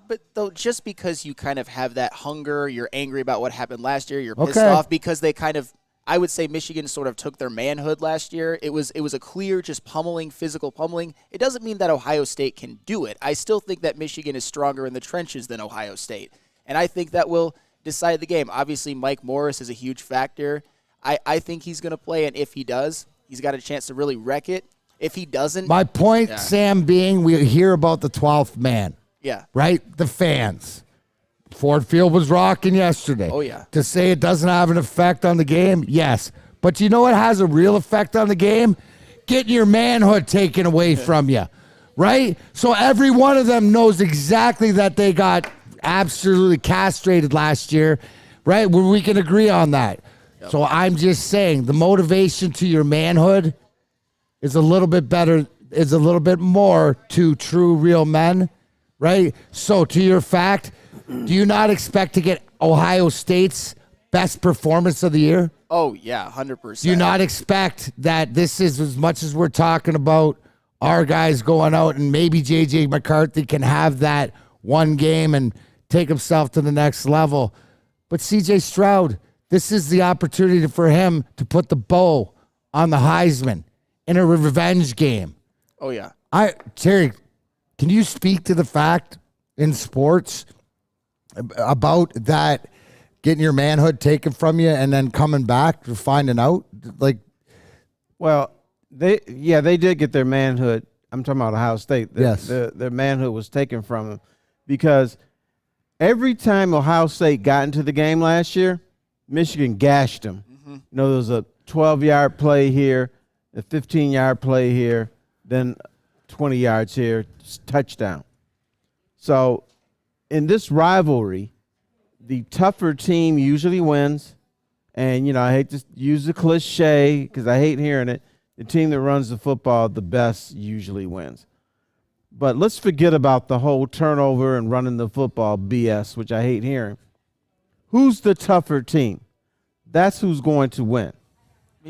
S3: But though, just because you kind of have that hunger, you're angry about what happened last year, you're pissed off because they kind of, I would say Michigan sort of took their manhood last year. It was a clear just pummeling, physical pummeling. It doesn't mean that Ohio State can do it. I still think that Michigan is stronger in the trenches than Ohio State. And I think that will decide the game. Obviously, Mike Morris is a huge factor. I think he's going to play, and if he does, he's got a chance to really wreck it. If he doesn't...
S2: My point, Sam, being we hear about the 12th man.
S3: Yeah.
S2: Right? The fans. Ford Field was rocking yesterday.
S3: Oh, yeah.
S2: To say it doesn't have an effect on the game, yes. But you know what has a real effect on the game? Getting your manhood taken away from you. Right? So every one of them knows exactly that they got absolutely castrated last year. Right? We can agree on that. Yep. So I'm just saying the motivation to your manhood is a little bit better, is a little bit more to true real men, right? So to your fact, do you not expect to get Ohio State's best performance of the year?
S3: Oh, yeah, 100%.
S2: Do you not expect that this is, as much as we're talking about our guys going out and maybe J.J. McCarthy can have that one game and take himself to the next level, but C.J. Stroud, this is the opportunity for him to put the bow on the Heisman in a revenge game.
S3: Oh, yeah.
S2: Terry, can you speak to the fact in sports about that, getting your manhood taken from you and then coming back to finding out?
S1: Well, they did get their manhood. I'm talking about Ohio State.
S2: Yes.
S1: Their manhood was taken from them because every time Ohio State got into the game last year, Michigan gashed them. Mm-hmm. You know, there was a 12-yard play here, a 15-yard play here, then 20 yards here, touchdown. So in this rivalry, the tougher team usually wins. And, you know, I hate to use the cliche because I hate hearing it. The team that runs the football the best usually wins. But let's forget about the whole turnover and running the football BS, which I hate hearing. Who's the tougher team? That's who's going to win.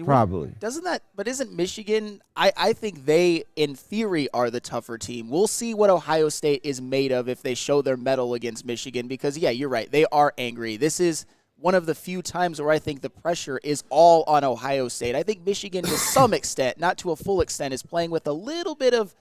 S1: Probably.
S3: But isn't Michigan, I think they, in theory, are the tougher team. We'll see what Ohio State is made of if they show their mettle against Michigan because, yeah, you're right. They are angry. This is one of the few times where I think the pressure is all on Ohio State. I think Michigan, to some extent, not to a full extent, is playing with a little bit of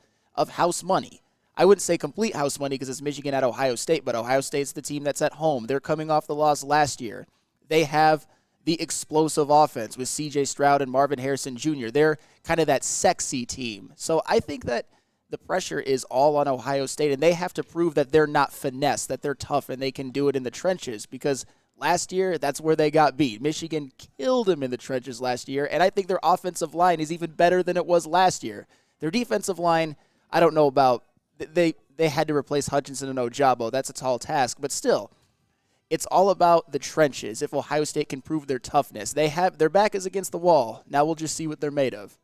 S3: house money. I wouldn't say complete house money because it's Michigan at Ohio State, but Ohio State's the team that's at home. They're coming off the loss last year. They have the explosive offense with C.J. Stroud and Marvin Harrison Jr. They're kind of that sexy team. So I think that the pressure is all on Ohio State, and they have to prove that they're not finesse, that they're tough, and they can do it in the trenches because last year, that's where they got beat. Michigan killed them in the trenches last year, and I think their offensive line is even better than it was last year. Their defensive line, I don't know about. They had to replace Hutchinson and Ojabo. That's a tall task, but still, it's all about the trenches. If Ohio State can prove their toughness, their back is against the wall. Now we'll just see what they're made of.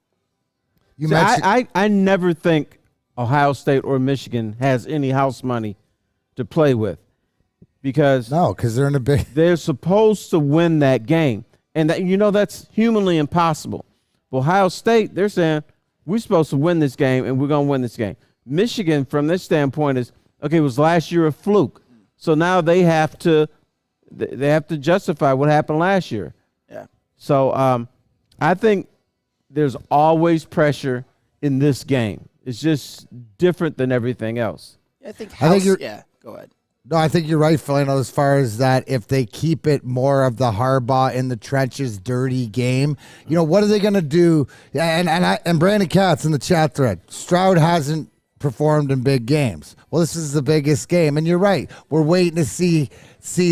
S1: I never think Ohio State or Michigan has any house money to play with because
S2: they're in a big.
S1: They're supposed to win that game, and that's humanly impossible. Ohio State, they're saying we're supposed to win this game, and we're going to win this game. Michigan, from this standpoint, is okay. It was last year a fluke, so now they have to justify what happened last year.
S3: Yeah. So
S1: I think there's always pressure in this game. It's just different than everything else.
S3: I think go ahead.
S2: No, I think you're right, Flannel, as far as that if they keep it more of the Harbaugh in the trenches dirty game, what are they going to do? And Brandon Katz in the chat thread, Stroud hasn't performed in big games. Well, this is the biggest game, and you're right. We're waiting to see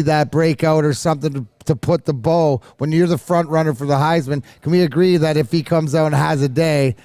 S2: that breakout or something to put the bow. When you're the front runner for the Heisman, can we agree that if he comes out and has a day,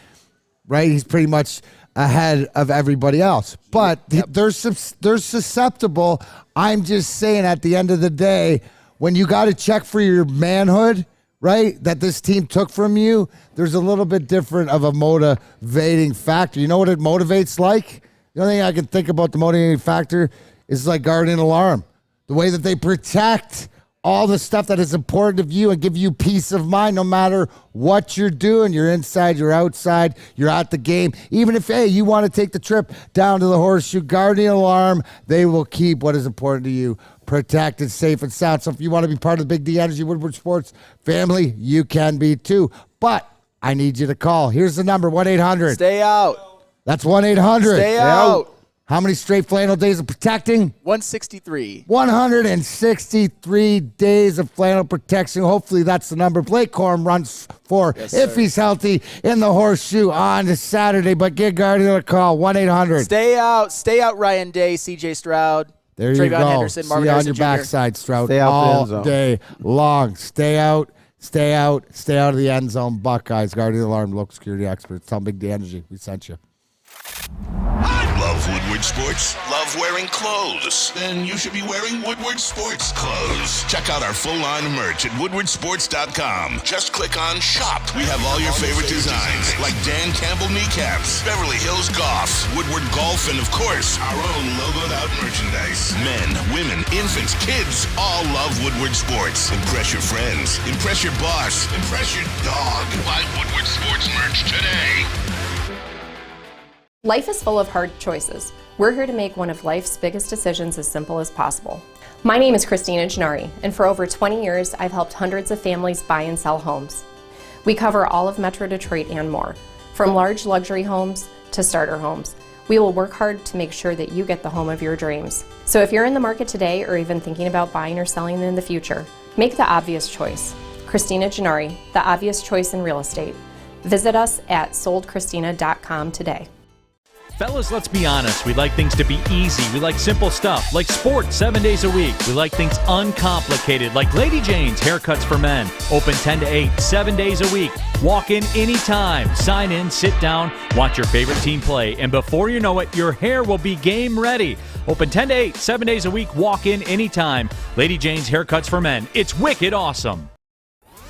S2: right, he's pretty much ahead of everybody else? But they're susceptible. I'm just saying, at the end of the day, when you got to check for your manhood, right, that this team took from you, there's a little bit different of a motivating factor. You know what it motivates like? The only thing I can think about the motivating factor is like Guardian Alarm. The way that they protect all the stuff that is important to you and give you peace of mind no matter what you're doing. You're inside, you're outside, you're at the game. Even if, hey, you want to take the trip down to the Horseshoe, Guardian Alarm, they will keep what is important to you protected, safe, and sound. So if you want to be part of the Big D Energy Woodward Sports family, you can be too. But I need you to call. Here's the number, 1-800.
S3: Stay out.
S2: That's 1-800.
S3: Stay out.
S2: How many straight flannel days of protecting?
S3: 163.
S2: 163 days of flannel protection. Hopefully that's the number Blake Corum runs for if he's healthy in the Horseshoe on Saturday. But give Guardian a call, 1-800.
S3: Stay out. Stay out, Ryan Day, C.J. Stroud.
S2: There
S3: Trayvon
S2: you go.
S3: Henderson, Marvin
S2: See
S3: Harrison
S2: on your
S3: Jr.
S2: backside, Stroud,
S1: Stay out
S2: all
S1: the end zone.
S2: day long. Stay out. Stay out. Stay out of the end zone. Buckeyes, Guardian Alarm, local security experts. Tell Big D Energy we sent you.
S6: Love Woodward Sports? Love wearing clothes? Then you should be wearing Woodward Sports clothes. Check out our full line of merch at woodwardsports.com. Just click on Shop. We have all your favorite designs, like Dan Campbell kneecaps, Beverly Hills Golf, Woodward Golf, and of course, our own logoed out merchandise. Men, women, infants, kids all love Woodward Sports. Impress your friends. Impress your boss. Impress your dog. Buy Woodward Sports merch today.
S20: Life is full of hard choices. We're here to make one of life's biggest decisions as simple as possible. My name is Christina Gennari, and for over 20 years, I've helped hundreds of families buy and sell homes. We cover all of Metro Detroit and more, from large luxury homes to starter homes. We will work hard to make sure that you get the home of your dreams. So if you're in the market today or even thinking about buying or selling in the future, make the obvious choice. Christina Gennari, the obvious choice in real estate. Visit us at soldchristina.com today.
S19: Fellas, let's be honest. We like things to be easy. We like simple stuff, like sports 7 days a week. We like things uncomplicated, like Lady Jane's Haircuts for Men. Open 10 to 8, 7 days a week. Walk in anytime. Sign in, sit down, watch your favorite team play, and before you know it, your hair will be game ready. Open 10 to 8, 7 days a week. Walk in anytime. Lady Jane's Haircuts for Men. It's wicked awesome.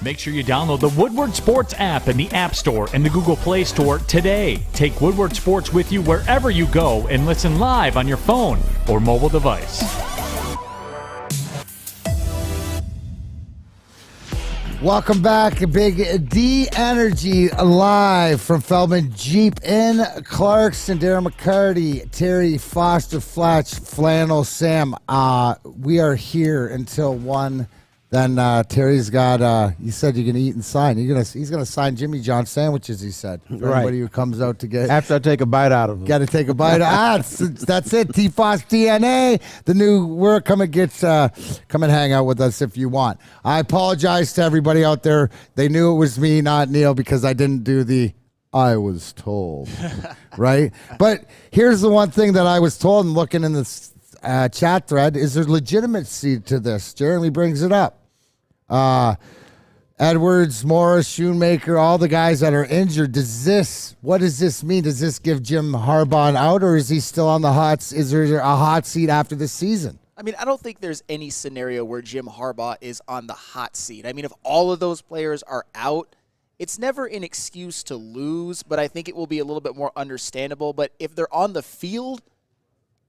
S19: Make sure you download the Woodward Sports app in the App Store and the Google Play Store today. Take Woodward Sports with you wherever you go and listen live on your phone or mobile device.
S2: Welcome back, Big D Energy, live from Feldman Jeep in Clarkston. Darren McCarty, Terry Foster, Flannel Sam. We are here until 1. Then Terry's got. You said you're gonna eat and sign. He's gonna sign Jimmy John sandwiches. He said. For
S1: Right.
S2: Anybody who comes out to get.
S1: After I take a bite out of them.
S2: Got to take a bite. That's it. TFOS DNA. The new. We're come and hang out with us if you want. I apologize to everybody out there. They knew it was me, not Neil, because I didn't do the. I was told, right? But here's the one thing that I was told, and looking in this chat thread, is there legitimacy to this? Jeremy brings it up. Edwards, Morris, Shoemaker, all the guys that are injured. What does this mean? Does this give Jim Harbaugh an out, or is he still on the hot? Is there a hot seat after the season?
S3: I mean, I don't think there's any scenario where Jim Harbaugh is on the hot seat. I mean, if all of those players are out, it's never an excuse to lose, but I think it will be a little bit more understandable. But if they're on the field,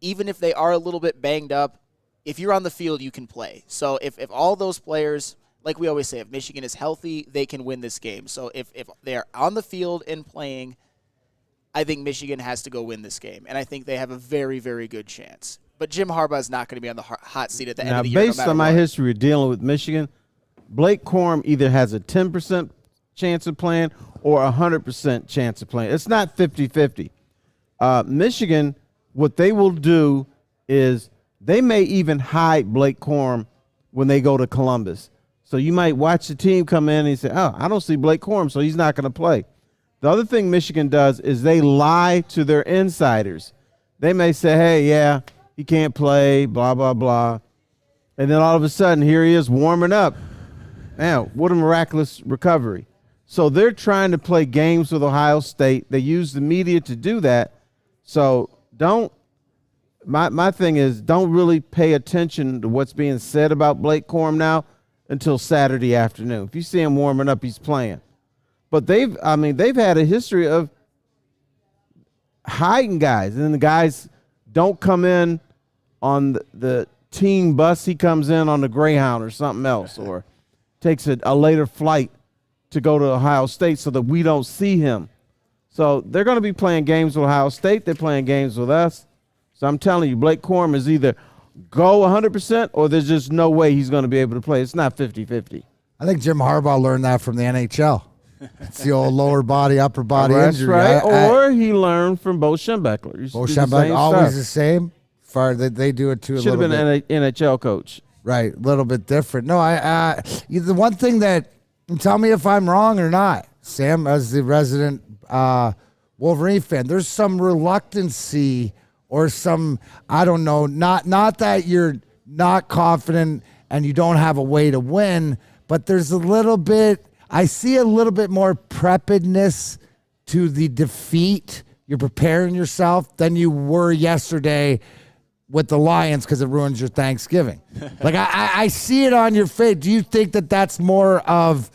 S3: even if they are a little bit banged up, if you're on the field, you can play. So if all those players, like we always say, if Michigan is healthy, they can win this game. So if they are on the field and playing, I think Michigan has to go win this game. And I think they have a very, very good chance. But Jim Harbaugh is not going to be on the hot seat at the end of the year.
S1: Now, based on my history of dealing with Michigan, Blake Corum either has a 10% chance of playing or a 100% chance of playing. It's not 50-50. Michigan, what they will do is they may even hide Blake Corum when they go to Columbus. So you might watch the team come in and you say, oh, I don't see Blake Corum, so he's not going to play. The other thing Michigan does is they lie to their insiders. They may say, hey, yeah, he can't play, blah, blah, blah. And then all of a sudden, here he is warming up. Man, what a miraculous recovery. So they're trying to play games with Ohio State. They use the media to do that. So my thing is, don't really pay attention to what's being said about Blake Corum now until Saturday afternoon. If you see him warming up, he's playing. But they've had a history of hiding guys, and then the guys don't come in on the team bus. He comes in on the Greyhound or something else, or takes a later flight to go to Ohio State so that we don't see him. So they're going to be playing games with Ohio State. They're playing games with us. So I'm telling you, Blake Corum is either go 100% or there's just no way he's going to be able to play. It's not 50-50.
S2: I think Jim Harbaugh learned that from the NHL. It's the old lower body, upper body injury.
S1: That's right. Or he learned from Bo Schembechler.
S2: Bo Schembechler, always the same. They do it too.
S1: Should have been an NHL coach.
S2: Right, a little bit different. No, the one thing that, and tell me if I'm wrong or not, Sam, as the resident Wolverine fan, there's some reluctancy or some, I don't know, not that you're not confident and you don't have a way to win, but there's a little bit, I see a little bit more preparedness to the defeat. You're preparing yourself than you were yesterday with the Lions because it ruins your Thanksgiving. Like, I see it on your face. Do you think that that's more of,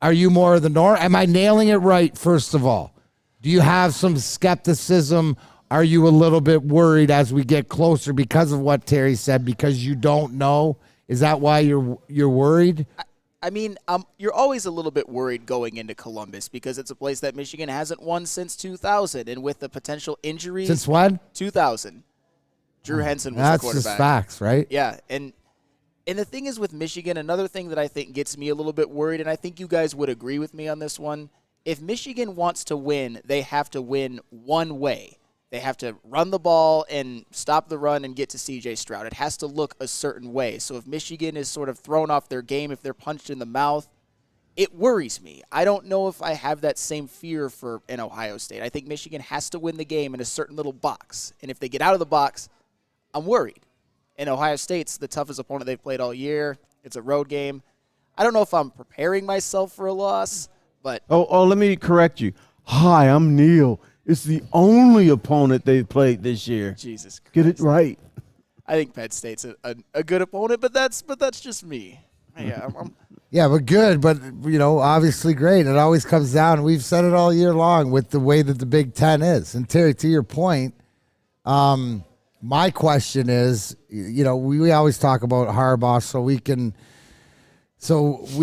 S2: are you more of the norm? Am I nailing it right, first of all? Do you have some skepticism? Are you a little bit worried as we get closer because of what Terry said, because you don't know? Is that why you're worried?
S3: I mean, you're always a little bit worried going into Columbus because it's a place that Michigan hasn't won since 2000, and with the potential injuries.
S2: Since when?
S3: 2000. Drew Henson was the quarterback.
S2: That's just facts, right?
S3: Yeah, and the thing is with Michigan, another thing that I think gets me a little bit worried, and I think you guys would agree with me on this one, if Michigan wants to win, they have to win one way. They have to run the ball and stop the run and get to C.J. Stroud. It has to look a certain way. So if Michigan is sort of thrown off their game, if they're punched in the mouth, it worries me. I don't know if I have that same fear for in Ohio State. I think Michigan has to win the game in a certain little box. And if they get out of the box, I'm worried. And Ohio State's the toughest opponent they've played all year. It's a road game. I don't know if I'm preparing myself for a loss, but... Oh,
S1: let me correct you. Hi, I'm Neil. It's the only opponent they've played this year.
S3: Jesus Christ.
S1: Get it right.
S3: I think Penn State's a good opponent, but that's just me. Yeah,
S2: yeah, but good, but, obviously great. It always comes down, we've said it all year long, with the way that the Big Ten is. And Terry, to your point, my question is, we always talk about Harbaugh so we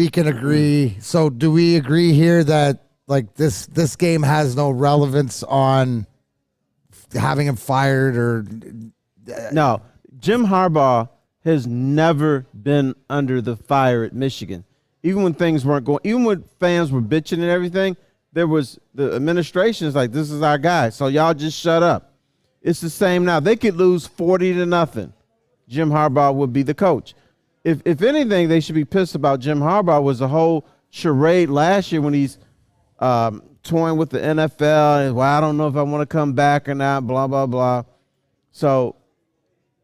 S2: can agree. So do we agree here that this game has no relevance on having him fired or?
S1: No, Jim Harbaugh has never been under the fire at Michigan. Even when things weren't going, even when fans were bitching and everything, there was the administration's like, this is our guy, so y'all just shut up. It's the same now. They could lose 40-0. Jim Harbaugh would be the coach. If anything, they should be pissed about Jim Harbaugh was the whole charade last year when he's toying with the NFL. And, well, I don't know if I want to come back or not, blah, blah, blah. So,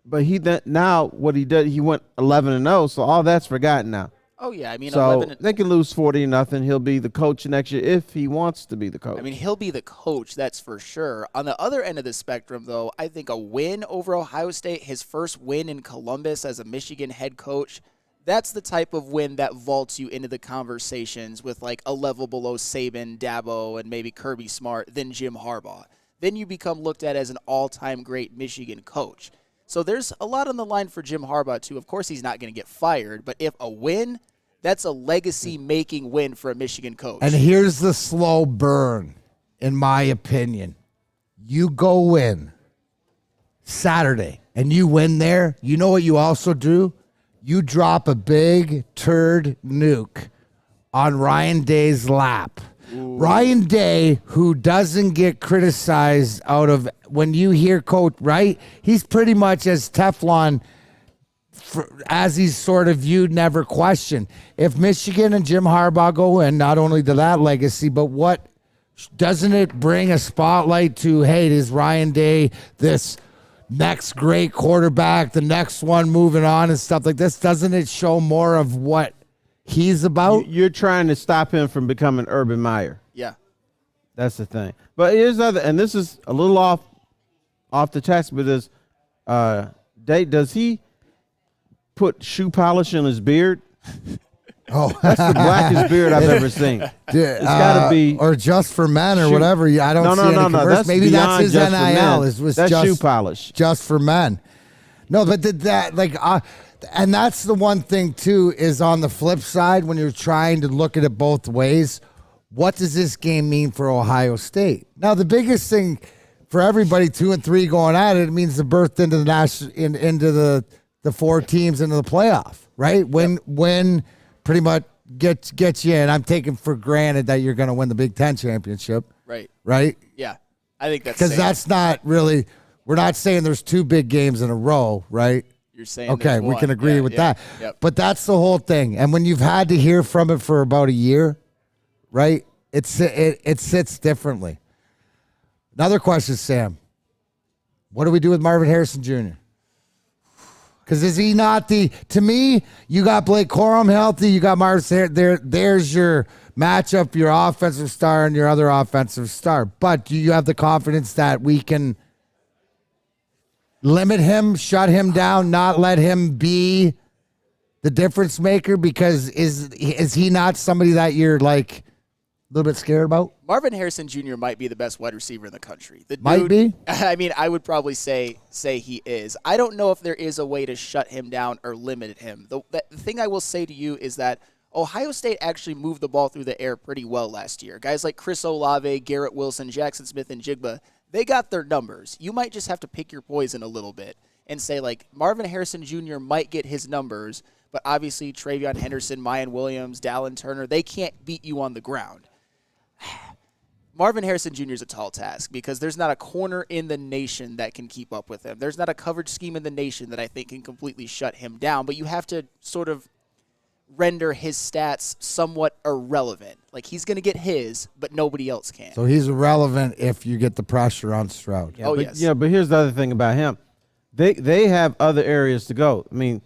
S1: but now what he did, he went 11-0, so all that's forgotten now.
S3: Oh, yeah. I mean,
S1: so they can lose 40-0. He'll be the coach next year if he wants to be the coach.
S3: I mean, he'll be the coach, that's for sure. On the other end of the spectrum, though, I think a win over Ohio State, his first win in Columbus as a Michigan head coach, that's the type of win that vaults you into the conversations with like a level below Saban, Dabo, and maybe Kirby Smart than Jim Harbaugh. Then you become looked at as an all-time great Michigan coach. So there's a lot on the line for Jim Harbaugh, too. Of course, he's not going to get fired, but if a win, that's a legacy-making win for a Michigan coach.
S2: And here's the slow burn, in my opinion. You go win Saturday, and you win there. You know what you also do? You drop a big turd nuke on Ryan Day's lap. Ooh. Ryan Day, who doesn't get criticized out of when you hear coach, right? He's pretty much as Teflon as he's sort of viewed, never questioned. If Michigan and Jim Harbaugh go in, not only to that legacy, but what doesn't it bring a spotlight to, hey, is Ryan Day this next great quarterback, the next one moving on and stuff like this? Doesn't it show more of what he's about?
S1: You're trying to stop him from becoming Urban Meyer.
S3: Yeah.
S1: That's the thing. But here's other, and this is a little off the text, but does he put shoe polish in his beard?
S2: Oh,
S1: that's the blackest beard I've ever seen. It's got to be,
S2: or Just for Men or whatever. I don't see any commercials. Maybe that's his NIL. Is
S1: that's shoe polish.
S2: Just for Men. No, but and that's the one thing too. Is on the flip side when you're trying to look at it both ways. What does this game mean for Ohio State? Now, the biggest thing for everybody, 2 and 3 going at it, it means the birth into the into the 4 teams into the playoff, right? When pretty much gets you in. I'm taking for granted that you're going to win the Big Ten championship.
S3: Right.
S2: Right?
S3: Yeah. I think that's
S2: because that's not really, we're not saying there's 2 big games in a row, right?
S3: You're saying
S2: okay, we can agree with that.
S3: Yep.
S2: But that's the whole thing. And when you've had to hear from it for about a year, right, it sits differently. Another question, Sam. What do we do with Marvin Harrison Jr.? Because is he not to me, you got Blake Corum healthy, you got Marvin there's your matchup, your offensive star and your other offensive star. But do you have the confidence that we can limit him, shut him down, not let him be the difference maker? Because is he not somebody that you're like a little bit scared about?
S3: Marvin Harrison Jr. might be the best wide receiver in the country. The dude,
S2: might be?
S3: I mean, I would probably say he is. I don't know if there is a way to shut him down or limit him. The thing I will say to you is that Ohio State actually moved the ball through the air pretty well last year. Guys like Chris Olave, Garrett Wilson, Jackson Smith, and Jigba, they got their numbers. You might just have to pick your poison a little bit and say, like, Marvin Harrison Jr. might get his numbers, but obviously Travion Henderson, Mayan Williams, Dallin Turner, they can't beat you on the ground. Marvin Harrison Jr. is a tall task because there's not a corner in the nation that can keep up with him. There's not a coverage scheme in the nation that I think can completely shut him down, but you have to sort of render his stats somewhat irrelevant. Like, he's going to get his, but nobody else can.
S2: So he's irrelevant if you get the pressure on Stroud.
S1: Yeah, yes. Yeah, but here's the other thing about him. They have other areas to go. I mean,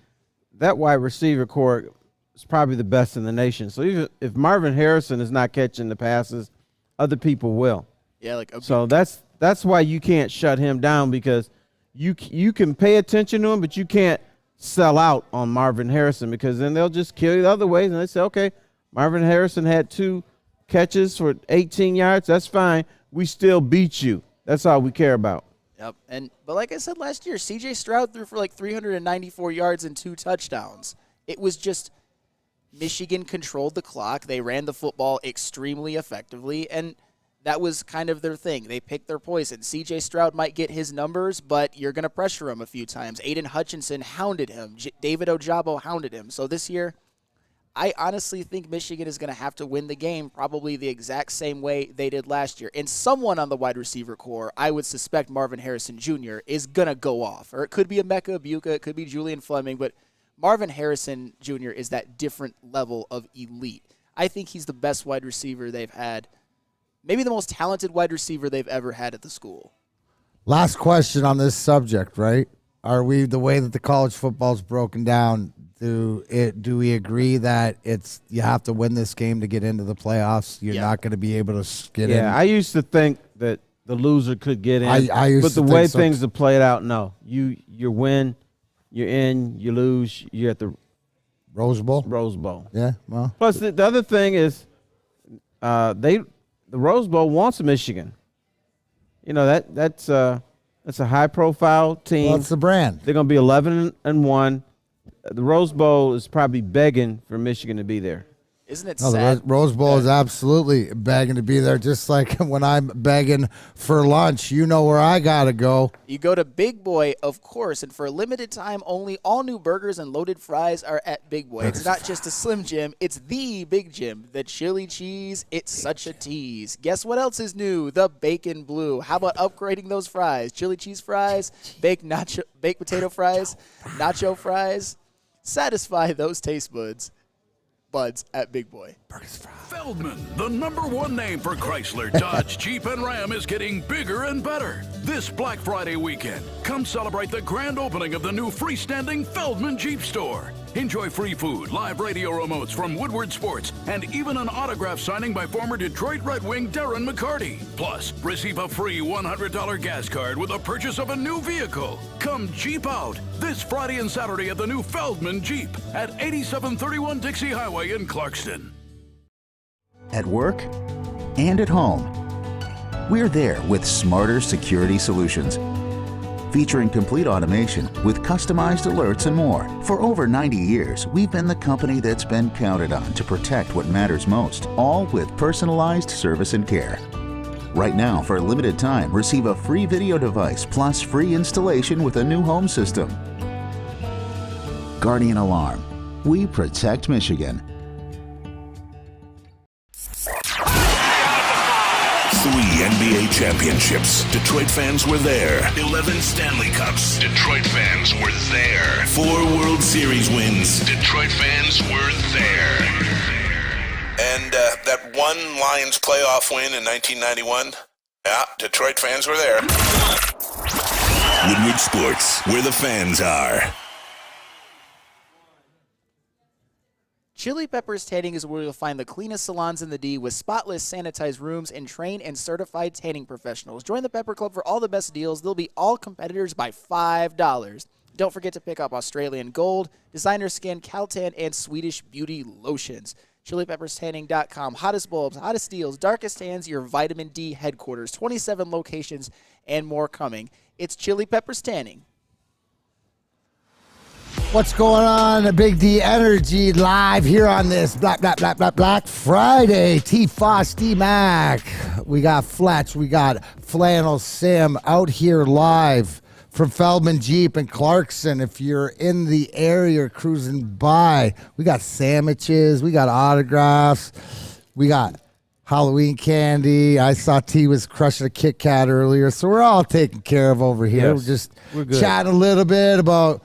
S1: that wide receiver core is probably the best in the nation. So even if Marvin Harrison is not catching the passes, other people will.
S3: Yeah, like
S1: so that's why you can't shut him down, because you can pay attention to him, but you can't sell out on Marvin Harrison, because then they'll just kill you the other ways and they say, okay, Marvin Harrison had 2 catches for 18 yards. That's fine. We still beat you. That's all we care about.
S3: Yep. But like I said last year, C.J. Stroud threw for like 394 yards and 2 touchdowns. It was just Michigan controlled the clock. They ran the football extremely effectively, and That was kind of their thing. They picked their poison. C.J. Stroud might get his numbers, but you're going to pressure him a few times. Aiden Hutchinson hounded him. David Ojabo hounded him. So this year, I honestly think Michigan is going to have to win the game probably the exact same way they did last year. And someone on the wide receiver core, I would suspect Marvin Harrison Jr., is going to go off. Or it could be Emeka Egbuka, it could be Julian Fleming, but Marvin Harrison Jr. is that different level of elite. I think he's the best wide receiver they've had. Maybe the most talented wide receiver they've ever had at the school.
S2: Last question on this subject, right? Are we, the way that the college football is broken down, do we agree that you have to win this game to get into the playoffs? You're not going to be able to get in.
S1: Yeah, I used to think that the loser could get in.
S2: But
S1: the way things have played out, no. You win, you're in, you lose, you're at the
S2: Rose Bowl.
S1: Rose Bowl.
S2: Yeah, well.
S1: Plus, the other thing is the Rose Bowl wants Michigan. You know, that's a high-profile team.
S2: Well, it's the brand.
S1: They're going to be 11-1. The Rose Bowl is probably begging for Michigan to be there.
S3: Isn't it sad?
S2: The Rose Bowl is absolutely begging to be there, just like when I'm begging for lunch. You know where I got to go.
S3: You go to Big Boy, of course, and for a limited time only, all new burgers and loaded fries are at Big Boy. It's not just a Slim Jim, it's the Big Jim. The chili cheese, it's such a tease. Guess what else is new? The Bacon Blue. How about upgrading those fries? Chili cheese fries, baked potato fries, nacho fries. Satisfy those taste buds at Big Boy.
S7: Feldman, the #1 name for Chrysler, Dodge, Jeep, and Ram, is getting bigger and better. This Black Friday weekend, come celebrate the grand opening of the new freestanding Feldman Jeep store. Enjoy free food, live radio remotes from Woodward Sports, and even an autograph signing by former Detroit Red Wing Darren McCarty. Plus, receive a free $100 gas card with the purchase of a new vehicle. Come Jeep out this Friday and Saturday at the new Feldman Jeep at 8731 Dixie Highway in Clarkston.
S21: At work and at home, we're there with smarter security solutions. Featuring complete automation with customized alerts and more. For over 90 years, we've been the company that's been counted on to protect what matters most, all with personalized service and care. Right now, for a limited time, receive a free video device plus free installation with a new home system. Guardian Alarm. We protect Michigan.
S6: 3 NBA championships. Detroit fans were there. 11 Stanley Cups. Detroit fans were there. 4 World Series wins. Detroit fans were there. And that one Lions playoff win in 1991. Yeah, Detroit fans were there. Woodward Sports, where the fans are.
S3: Chili Peppers Tanning is where you'll find the cleanest salons in the D with spotless, sanitized rooms and trained and certified tanning professionals. Join the Pepper Club for all the best deals. They'll be all competitors by $5. Don't forget to pick up Australian Gold, Designer Skin, Caltan, and Swedish Beauty Lotions. ChiliPeppersTanning.com. Hottest bulbs, hottest deals, darkest tans, your vitamin D headquarters. 27 locations and more coming. It's Chili Peppers Tanning.
S2: What's going on? Big D Energy live here on this Black Friday. T-Foss, D-Mac. We got Fletch. We got Flannel Sam out here live from Feldman Jeep in Clarkston. If you're in the area cruising by, we got sandwiches. We got autographs. We got Halloween candy. I saw T was crushing a Kit Kat earlier. So we're all taken care of over here.
S1: Yes,
S2: We're just chatting a little bit about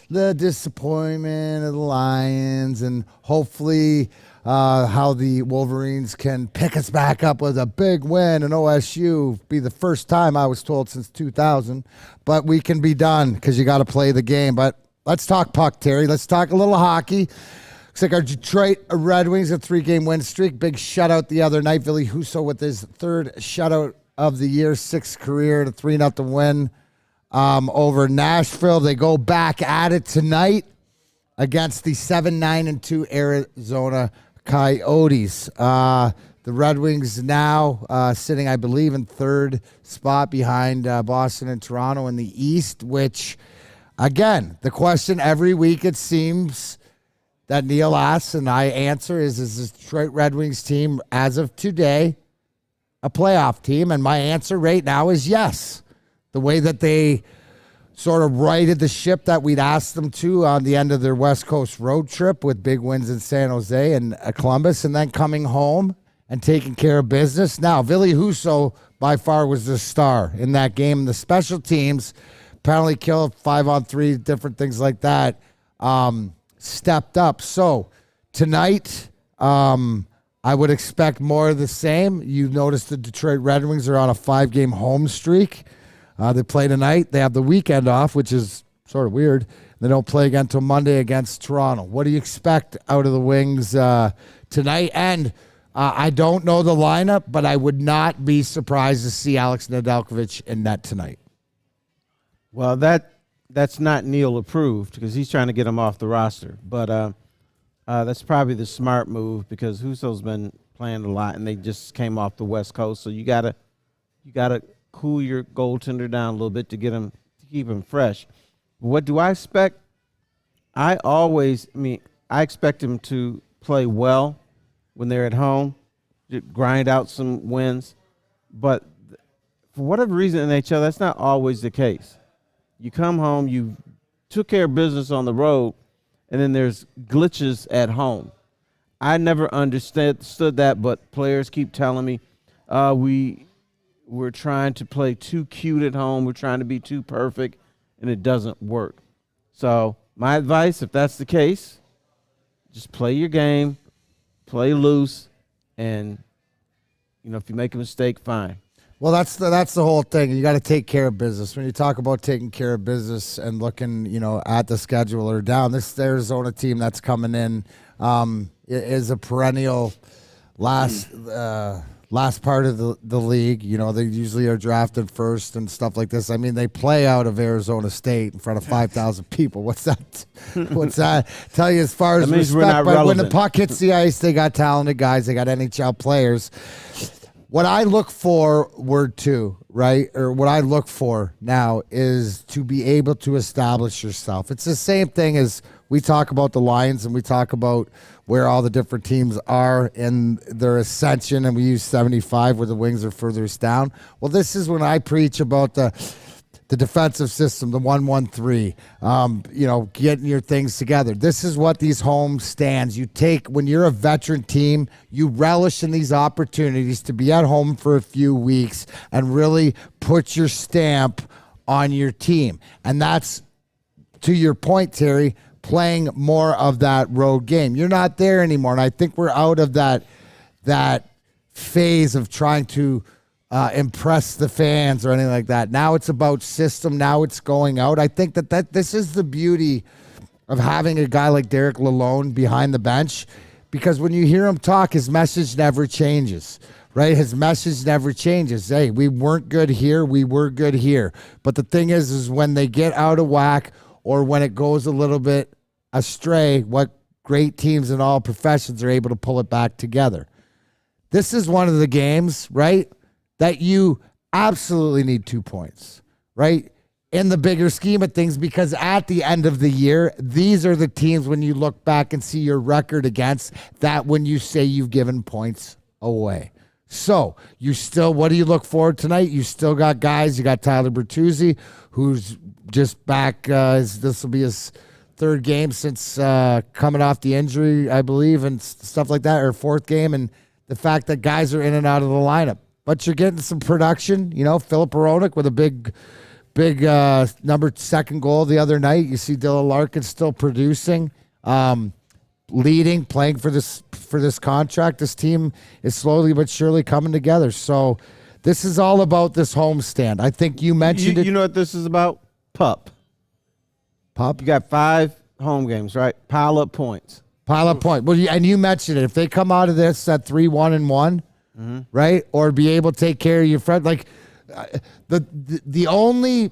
S2: the disappointment of the Lions and hopefully how the Wolverines can pick us back up with a big win in OSU. Be the first time, I was told, since 2000. But we can be done because you got to play the game. But let's talk puck, Terry. Let's talk a little hockey. Looks like our Detroit Red Wings, a 3-game win streak. Big shutout the other night. Billy Husso with his 3rd shutout of the year, 6th career, to 3-0 win over Nashville. They go back at it tonight against the 7-9-2 Arizona Coyotes. The Red Wings now sitting, I believe, in 3rd spot behind Boston and Toronto in the East, which, again, the question every week it seems that Neil asks and I answer is the Detroit Red Wings team, as of today, a playoff team? And my answer right now is yes. The way that they sort of righted the ship that we'd asked them to on the end of their West Coast road trip with big wins in San Jose and Columbus, and then coming home and taking care of business. Now, Ville Husso by far was the star in that game. The special teams, penalty kill, 5-on-3, different things like that, stepped up. So tonight, I would expect more of the same. You notice the Detroit Red Wings are on a 5-game home streak. They play tonight. They have the weekend off, which is sort of weird. They don't play again until Monday against Toronto. What do you expect out of the Wings tonight? And I don't know the lineup, but I would not be surprised to see Alex Nedeljkovic in net tonight.
S1: Well, that's not Neil approved because he's trying to get him off the roster. But that's probably the smart move because Husso's been playing a lot, and they just came off the West Coast. So you gotta cool your goaltender down a little bit to keep him fresh. What do I expect? I expect him to play well when they're at home, to grind out some wins. But for whatever reason in NHL, that's not always the case. You come home, you took care of business on the road, and then there's glitches at home. I never understood that, but players keep telling me we're trying to play too cute at home. We're trying to be too perfect, and it doesn't work. So my advice, if that's the case, just play your game, play loose, and if you make a mistake, fine.
S2: Well, that's the whole thing. You got to take care of business. When you talk about taking care of business and looking, at the schedule or down, this Arizona team that's coming in is a perennial last part of the league. They usually are drafted first and stuff like this. I mean, they play out of Arizona State in front of 5,000 people. What's that? What's that? Tell you as far as respect, but when the puck hits the ice, they got talented guys. They got NHL players. What I look forward to, right, or what I look for now is to be able to establish yourself. It's the same thing as we talk about the Lions and we talk about where all the different teams are in their ascension, and we use 75 where the Wings are furthest down. Well, this is when I preach about the defensive system, the 1-1-3, getting your things together. This is what these home stands you take when you're a veteran team. You relish in these opportunities to be at home for a few weeks and really put your stamp on your team. And that's, to your point, Terry, playing more of that road game. You're not there anymore, and I think we're out of that phase of trying to impress the fans or anything like that. Now it's about system. Now it's going out. I think that this is the beauty of having a guy like Derek Lalonde behind the bench, because when you hear him talk, his message never changes, right? His message never changes. Hey, we weren't good here. We were good here. But the thing is when they get out of whack or when it goes a little bit astray, what great teams in all professions are able to pull it back together. This is one of the games, right, that you absolutely need 2 points, right, in the bigger scheme of things, because at the end of the year, these are the teams when you look back and see your record against that when you say you've given points away. So you still, what do you look forward tonight? You still got guys. You got Tyler Bertuzzi, who's just back. This will be his third game since coming off the injury, I believe, and stuff like that, or fourth game. And the fact that guys are in and out of the lineup. But you're getting some production. Filip Hronek with a big number second goal the other night. You see Dylan Larkin still producing, leading, playing for this contract. This team is slowly but surely coming together. So this is all about this homestand. I think you mentioned it.
S1: You know what this is about? Pup. You got 5 home games, right? Pile up points.
S2: Well, and you mentioned it. If they come out of this at 3-1-1, right, or be able to take care of your friend, like the only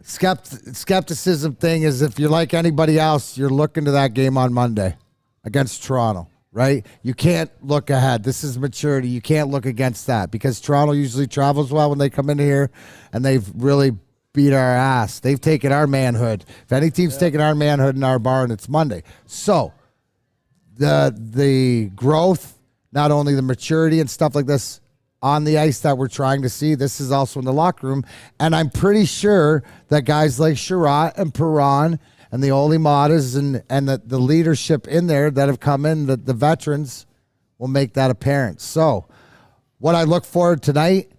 S2: skepticism thing is if you're like anybody else, you're looking to that game on Monday against Toronto, right? You can't look ahead. This is maturity. You can't look against that because Toronto usually travels well when they come in here, and they've really beat our ass. They've taken our manhood. If any team's taken our manhood in our barn, it's Monday. So the growth, not only the maturity and stuff like this, on the ice that we're trying to see. This is also in the locker room. And I'm pretty sure that guys like Shutout and Muran and the Oli Matas and the leadership in there that have come in, the veterans, will make that apparent. So what I look forward tonight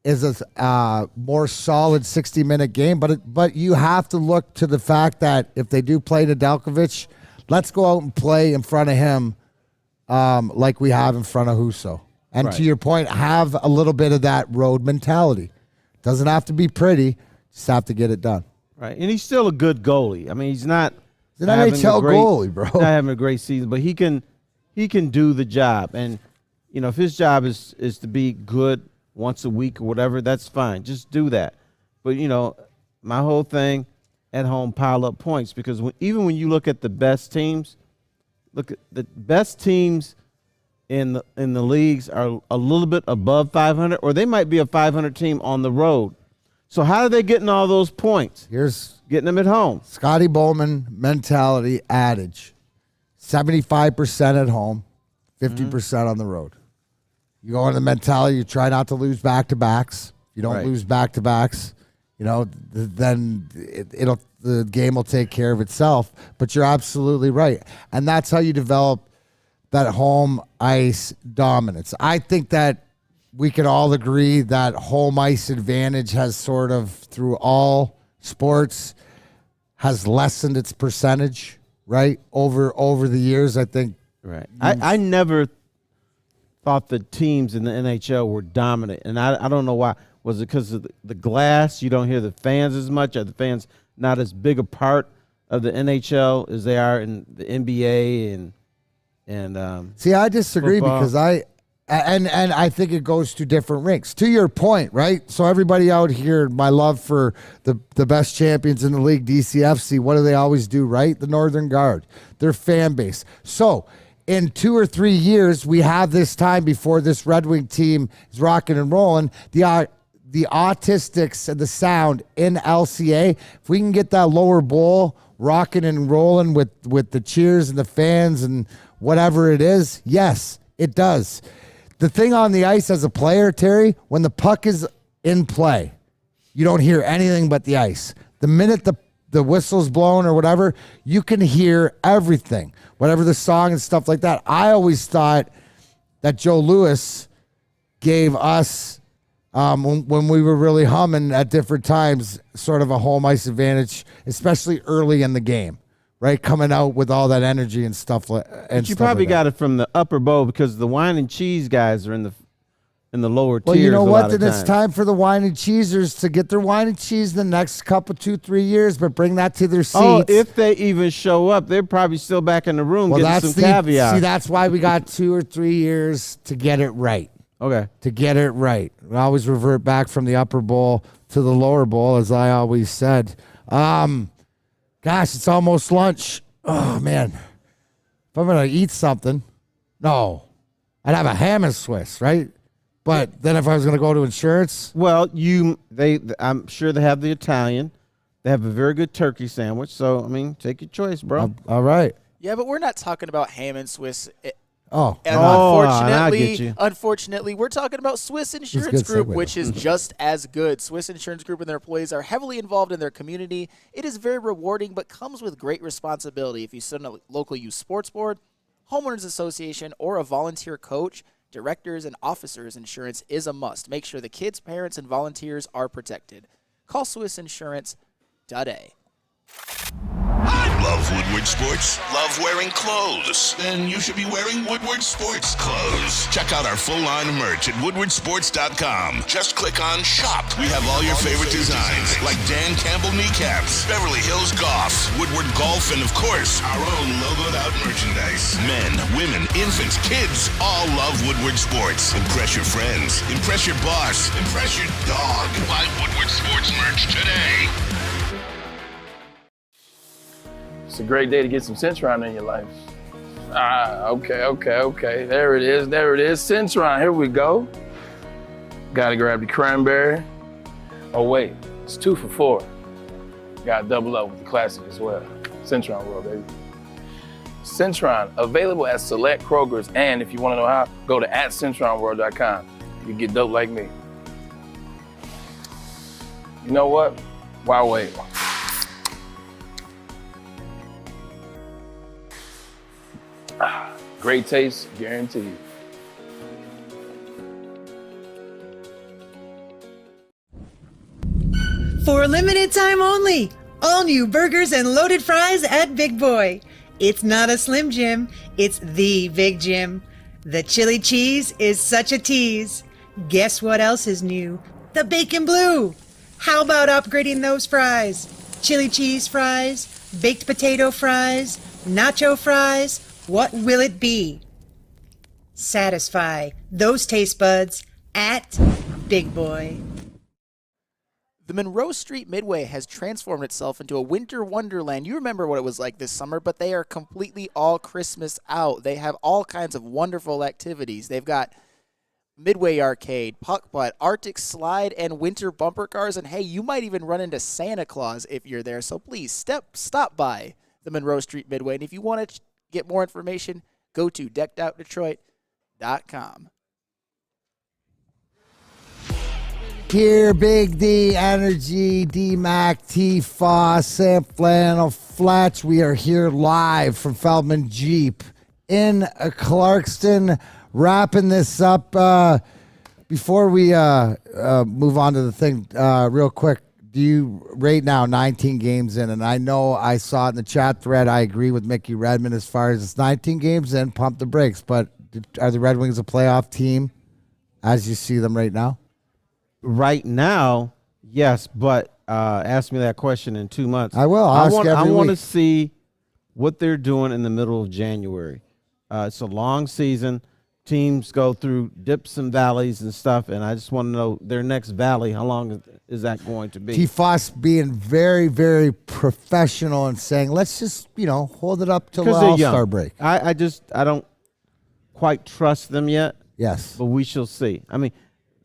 S2: is a more solid 60-minute game, but you have to look to the fact that if they do play Nedeljkovic, let's go out and play in front of him like we have in front of Husso. And to your point, have a little bit of that road mentality. Doesn't have to be pretty, just have to get it done.
S1: Right, and he's still a good goalie. I mean, he's not
S2: an NHL goalie, bro.
S1: Not having a great season, but he can do the job. And if his job is to be good once a week or whatever, that's fine. Just do that. But my whole thing at home, pile up points, because even when you look at the best teams, look at the best teams in the leagues are a little bit above 500, or they might be a 500 team on the road. So how are they getting all those points?
S2: Here's
S1: getting them at home.
S2: Scotty Bowman mentality adage: 75% at home, 50% on the road. You go on the mentality, you try not to lose back-to-backs. You don't lose back-to-backs, then the game will take care of itself. But you're absolutely right. And that's how you develop that home ice dominance. I think that we can all agree that home ice advantage has sort of, through all sports, has lessened its percentage, right? Over the years, I think.
S1: Right. I never thought the teams in the NHL were dominant, and I don't know why. Was it because of the glass? You don't hear the fans as much? Are the fans not as big a part of the NHL as they are in the NBA and
S2: see, I disagree
S1: football?
S2: Because I think it goes to different rinks. To your point, right? So everybody out here, my love for the best champions in the league, DCFC, what do they always do, right? The Northern Guard, their fan base. So in 2 or 3 years, we have this time before this Red Wing team is rocking and rolling. The autistics and the sound in LCA, if we can get that lower bowl rocking and rolling with the cheers and the fans and whatever it is, yes, it does. The thing on the ice as a player, Terry, when the puck is in play, you don't hear anything but the ice. The minute the whistle's blown or whatever, you can hear everything, whatever the song and stuff like that. I always thought that Joe Louis gave us, when we were really humming at different times, sort of a home ice advantage, especially early in the game, right? Coming out with all that energy and stuff.
S1: But you probably got it from the upper bowl because the wine and cheese guys are in the lower tiers.
S2: Well, you know what?
S1: Then
S2: it's time for the wine and cheesers to get their wine and cheese the next couple 2-3 years, but bring that to their seats.
S1: Oh, if they even show up, they're probably still back in the room getting some caviar.
S2: See, that's why we got 2 or 3 years to get it right.
S1: Okay.
S2: To get it right. We always revert back from the upper bowl to the lower bowl, as I always said. Gosh, it's almost lunch. Oh, man. If I'm going to eat something, no. I'd have a ham and Swiss, right? But then if I was going to go to insurance.
S1: Well, I'm sure they have the Italian. They have a very good turkey sandwich. So, I mean, take your choice, bro.
S2: All right.
S3: Yeah, but we're not talking about ham and Swiss.
S2: Oh,
S3: and unfortunately, we're talking about Swiss Insurance Group, which is just as good. Swiss Insurance Group and their employees are heavily involved in their community. It is very rewarding, but comes with great responsibility. If you sit on a local youth sports board, homeowners association, or a volunteer coach, directors and officers insurance is a must. Make sure the kids, parents, and volunteers are protected. Call SwissInsurance.a.
S6: Love Woodward Sports? Love wearing clothes? Then you should be wearing Woodward Sports clothes. Check out our full line of merch at woodwardsports.com. Just click on Shop. We have all your favorite designs, like Dan Campbell kneecaps, Beverly Hills Golf, Woodward Golf, and of course, our own logoed out merchandise. Men, women, infants, kids, all love Woodward Sports. Impress your friends. Impress your boss. Impress your dog. Buy Woodward Sports merch today.
S15: It's a great day to get some Centron in your life. Okay. There it is. Centron, here we go. Gotta grab the cranberry. Oh wait, it's 2 for $4. Gotta double up with the classic as well. Centron World, baby. Centron, available at select Krogers, and if you wanna know how, go to @CentronWorld.com. you get dope like me. You know what? Why wait? Great taste, guaranteed.
S4: For a limited time only, all new burgers and loaded fries at Big Boy. It's not a Slim Jim, it's the Big Jim. The chili cheese is such a tease. Guess what else is new? The bacon blue. How about upgrading those fries? Chili cheese fries, baked potato fries, nacho fries. What will it be? Satisfy those taste buds at Big Boy.
S3: The Monroe Street Midway has transformed itself into a winter wonderland. You remember what it was like this summer, but they are completely all Christmas out. They have all kinds of wonderful activities. They've got Midway Arcade, Puck Putt, Arctic Slide, and winter bumper cars. And hey, you might even run into Santa Claus if you're there. So please stop by the Monroe Street Midway. And if you want to get more information, go to deckedoutdetroit.com.
S2: Here, Big D, Energy, D-Mac, T-Foss, Sam Flannel, Fletch. We are here live from Feldman Jeep in Clarkston, wrapping this up. Before we move on to the thing, real quick, do you right now 19 games in, and I know I saw it in the chat thread. I agree with Mickey Redmond as far as it's 19 games in, pump the brakes. But are the Red Wings a playoff team as you see them right now?
S1: Right now, yes, but ask me that question in 2 months.
S2: I will. I
S1: want to see what they're doing in the middle of January. It's a long season. Teams go through dips and valleys and stuff, and I just want to know their next valley, how long is that going to be?
S2: T-Foss being very, very professional and saying, let's just, hold it up till the All-Star break.
S1: I don't quite trust them yet.
S2: Yes.
S1: But we shall see. I mean,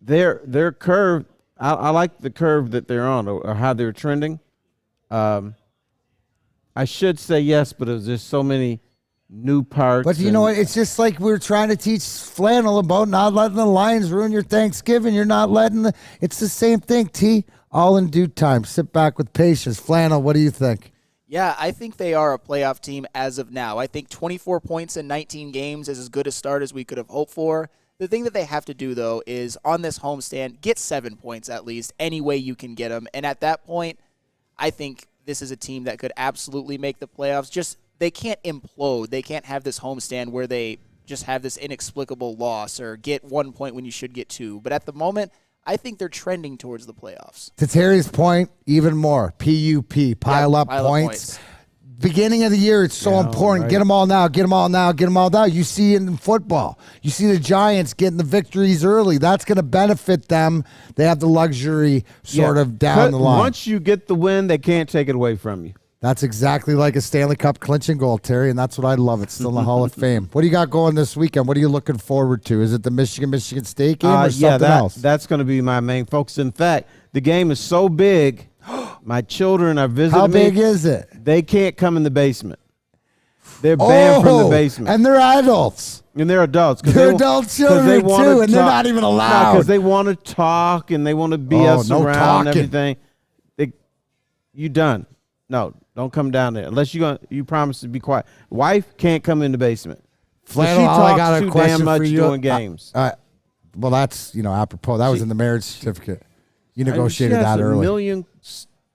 S1: their curve, I like the curve that they're on or how they're trending. I should say yes, but there's so many new parts.
S2: But you know what? It's just like we're trying to teach Flannel about not letting the Lions ruin your Thanksgiving. You're not letting it's the same thing, T. All in due time. Sit back with patience. Flannel, what do you think?
S3: Yeah, I think they are a playoff team as of now. I think 24 points in 19 games is as good a start as we could have hoped for. The thing that they have to do, though, is on this homestand, get 7 points at least, any way you can get them. And at that point, I think this is a team that could absolutely make the playoffs. Just they can't implode. They can't have this homestand where they just have this inexplicable loss or get 1 point when you should get 2. But at the moment, I think they're trending towards the playoffs.
S2: To Terry's point, even more. PUP, pile up points. Beginning of the year, it's so important. Right. Get them all now, get them all now, get them all now. You see it in football. You see the Giants getting the victories early. That's going to benefit them. They have the luxury sort of down the line.
S1: Once you get the win, they can't take it away from you.
S2: That's exactly like a Stanley Cup clinching goal, Terry, and that's what I love. It's still in the Hall of Fame. What do you got going this weekend? What are you looking forward to? Is it the Michigan State game or something else?
S1: That's going to be my main focus. In fact, the game is so big, my children are visiting me.
S2: How big is it?
S1: They can't come in the basement. They're banned from the basement.
S2: And they're adults.
S1: And they're adults.
S2: They're adult children, too, and they're not even allowed.
S1: Because they want to talk and they want to BS around and everything. You done. No, don't come down there. Unless you promise to be quiet. Wife can't come in the basement.
S2: Flannel,
S1: she
S2: I got a
S1: too
S2: question
S1: damn much
S2: for you.
S1: doing games.
S2: Well, that's, apropos. That was in the marriage certificate. You negotiated that early.
S1: A million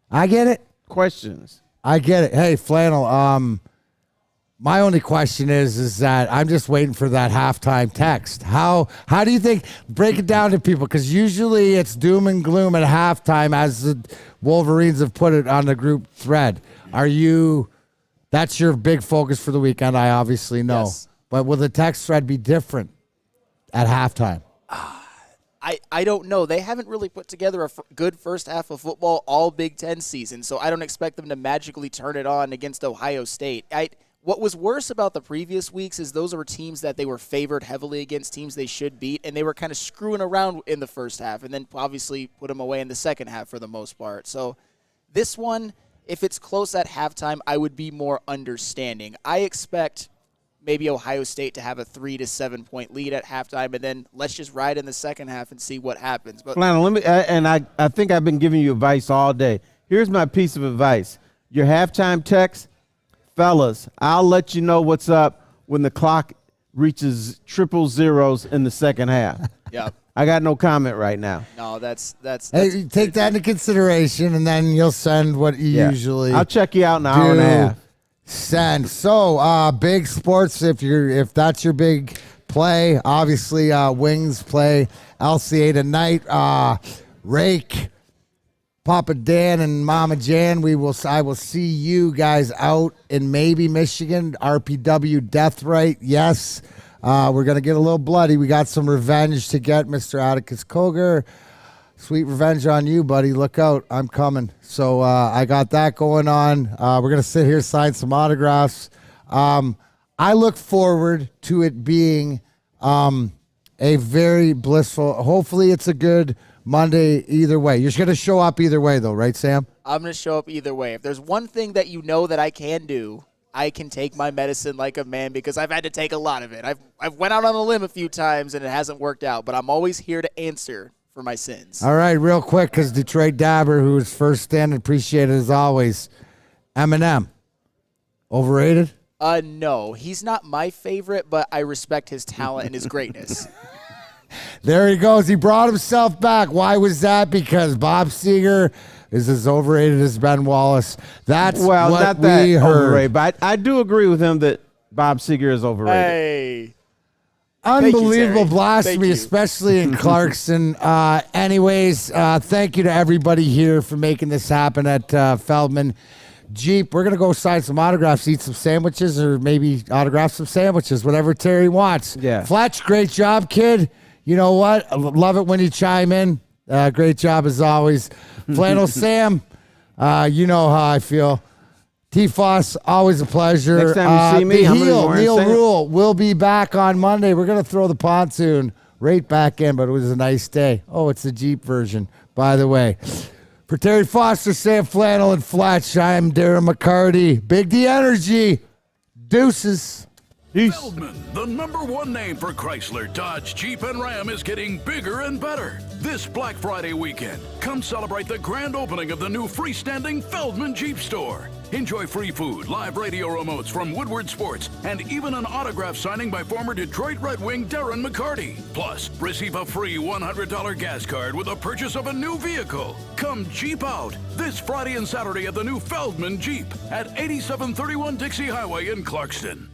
S2: I get it.
S1: Questions.
S2: I get it. Hey, Flannel, my only question is that I'm just waiting for that halftime text. How do you think, break it down to people, because usually it's doom and gloom at halftime, as the Wolverines have put it on the group thread. That's your big focus for the weekend, I obviously know.
S3: Yes.
S2: But will the text thread be different at halftime?
S3: I don't know. They haven't really put together a good first half of football all Big Ten season, so I don't expect them to magically turn it on against Ohio State. What was worse about the previous weeks is those were teams that they were favored heavily against, teams they should beat, and they were kind of screwing around in the first half and then obviously put them away in the second half for the most part. So this one, if it's close at halftime, I would be more understanding. I expect maybe Ohio State to have a 3 to 7 point lead at halftime, and then let's just ride in the second half and see what happens. But
S1: Flannel, let me, and I think I've been giving you advice all day. Here's my piece of advice. Your halftime text, fellas, I'll let you know what's up when the clock reaches triple zeros in the second half.
S3: Yeah.
S1: I got no comment right now.
S3: No, that's
S2: Hey, take that into consideration, and then you'll send what you usually.
S1: I'll check you out in an hour and a half.
S2: Send. So, big sports. If that's your big play, obviously Wings play LCA tonight. Rake, Papa Dan, and Mama Jan. I will see you guys out in maybe Michigan. RPW Death Right. Yes. We're going to get a little bloody. We got some revenge to get, Mr. Atticus Koger. Sweet revenge on you, buddy. Look out. I'm coming. So I got that going on. We're going to sit here, sign some autographs. I look forward to it being a very blissful, hopefully it's a good Monday either way. You're going to show up either way, though, right, Sam?
S3: I'm going to show up either way. If there's one thing that you know that I can do, I can take my medicine like a man because I've had to take a lot of it. I've went out on a limb a few times and it hasn't worked out, but I'm always here to answer for my sins.
S2: All right, real quick, because Detroit Dabber, who was first standing, appreciated as always. Eminem, overrated?
S3: No, he's not my favorite, but I respect his talent and his greatness.
S2: There he goes. He brought himself back. Why was that? Because Bob Seger is as overrated as Ben Wallace. That's what
S1: not
S2: we
S1: that
S2: heard.
S1: overrated, but I do agree with him that Bob Seger is overrated.
S3: Hey.
S2: Unbelievable blasphemy, especially in Clarkston. Anyways, thank you to everybody here for making this happen at Feldman Jeep. We're going to go sign some autographs, eat some sandwiches, or maybe autograph some sandwiches, whatever Terry wants.
S1: Yeah.
S2: Fletch, great job, kid. You know what? I love it when you chime in. Great job as always. Flannel Sam, you know how I feel. T-Foss, always a pleasure.
S1: Next time you see me, I'm going to
S2: Neil Rule will be back on Monday. We're going to throw the pontoon right back in, but it was a nice day. Oh, it's the Jeep version, by the way. For Terry Foster, Sam Flannel, and Fletch, I'm Darren McCarty. Big D Energy. Deuces.
S7: Feldman, the #1 name for Chrysler, Dodge, Jeep, and Ram, is getting bigger and better. This Black Friday weekend, come celebrate the grand opening of the new freestanding Feldman Jeep store. Enjoy free food, live radio remotes from Woodward Sports, and even an autograph signing by former Detroit Red Wing Darren McCarty. Plus, receive a free $100 gas card with the purchase of a new vehicle. Come Jeep out this Friday and Saturday at the new Feldman Jeep at 8731 Dixie Highway in Clarkston.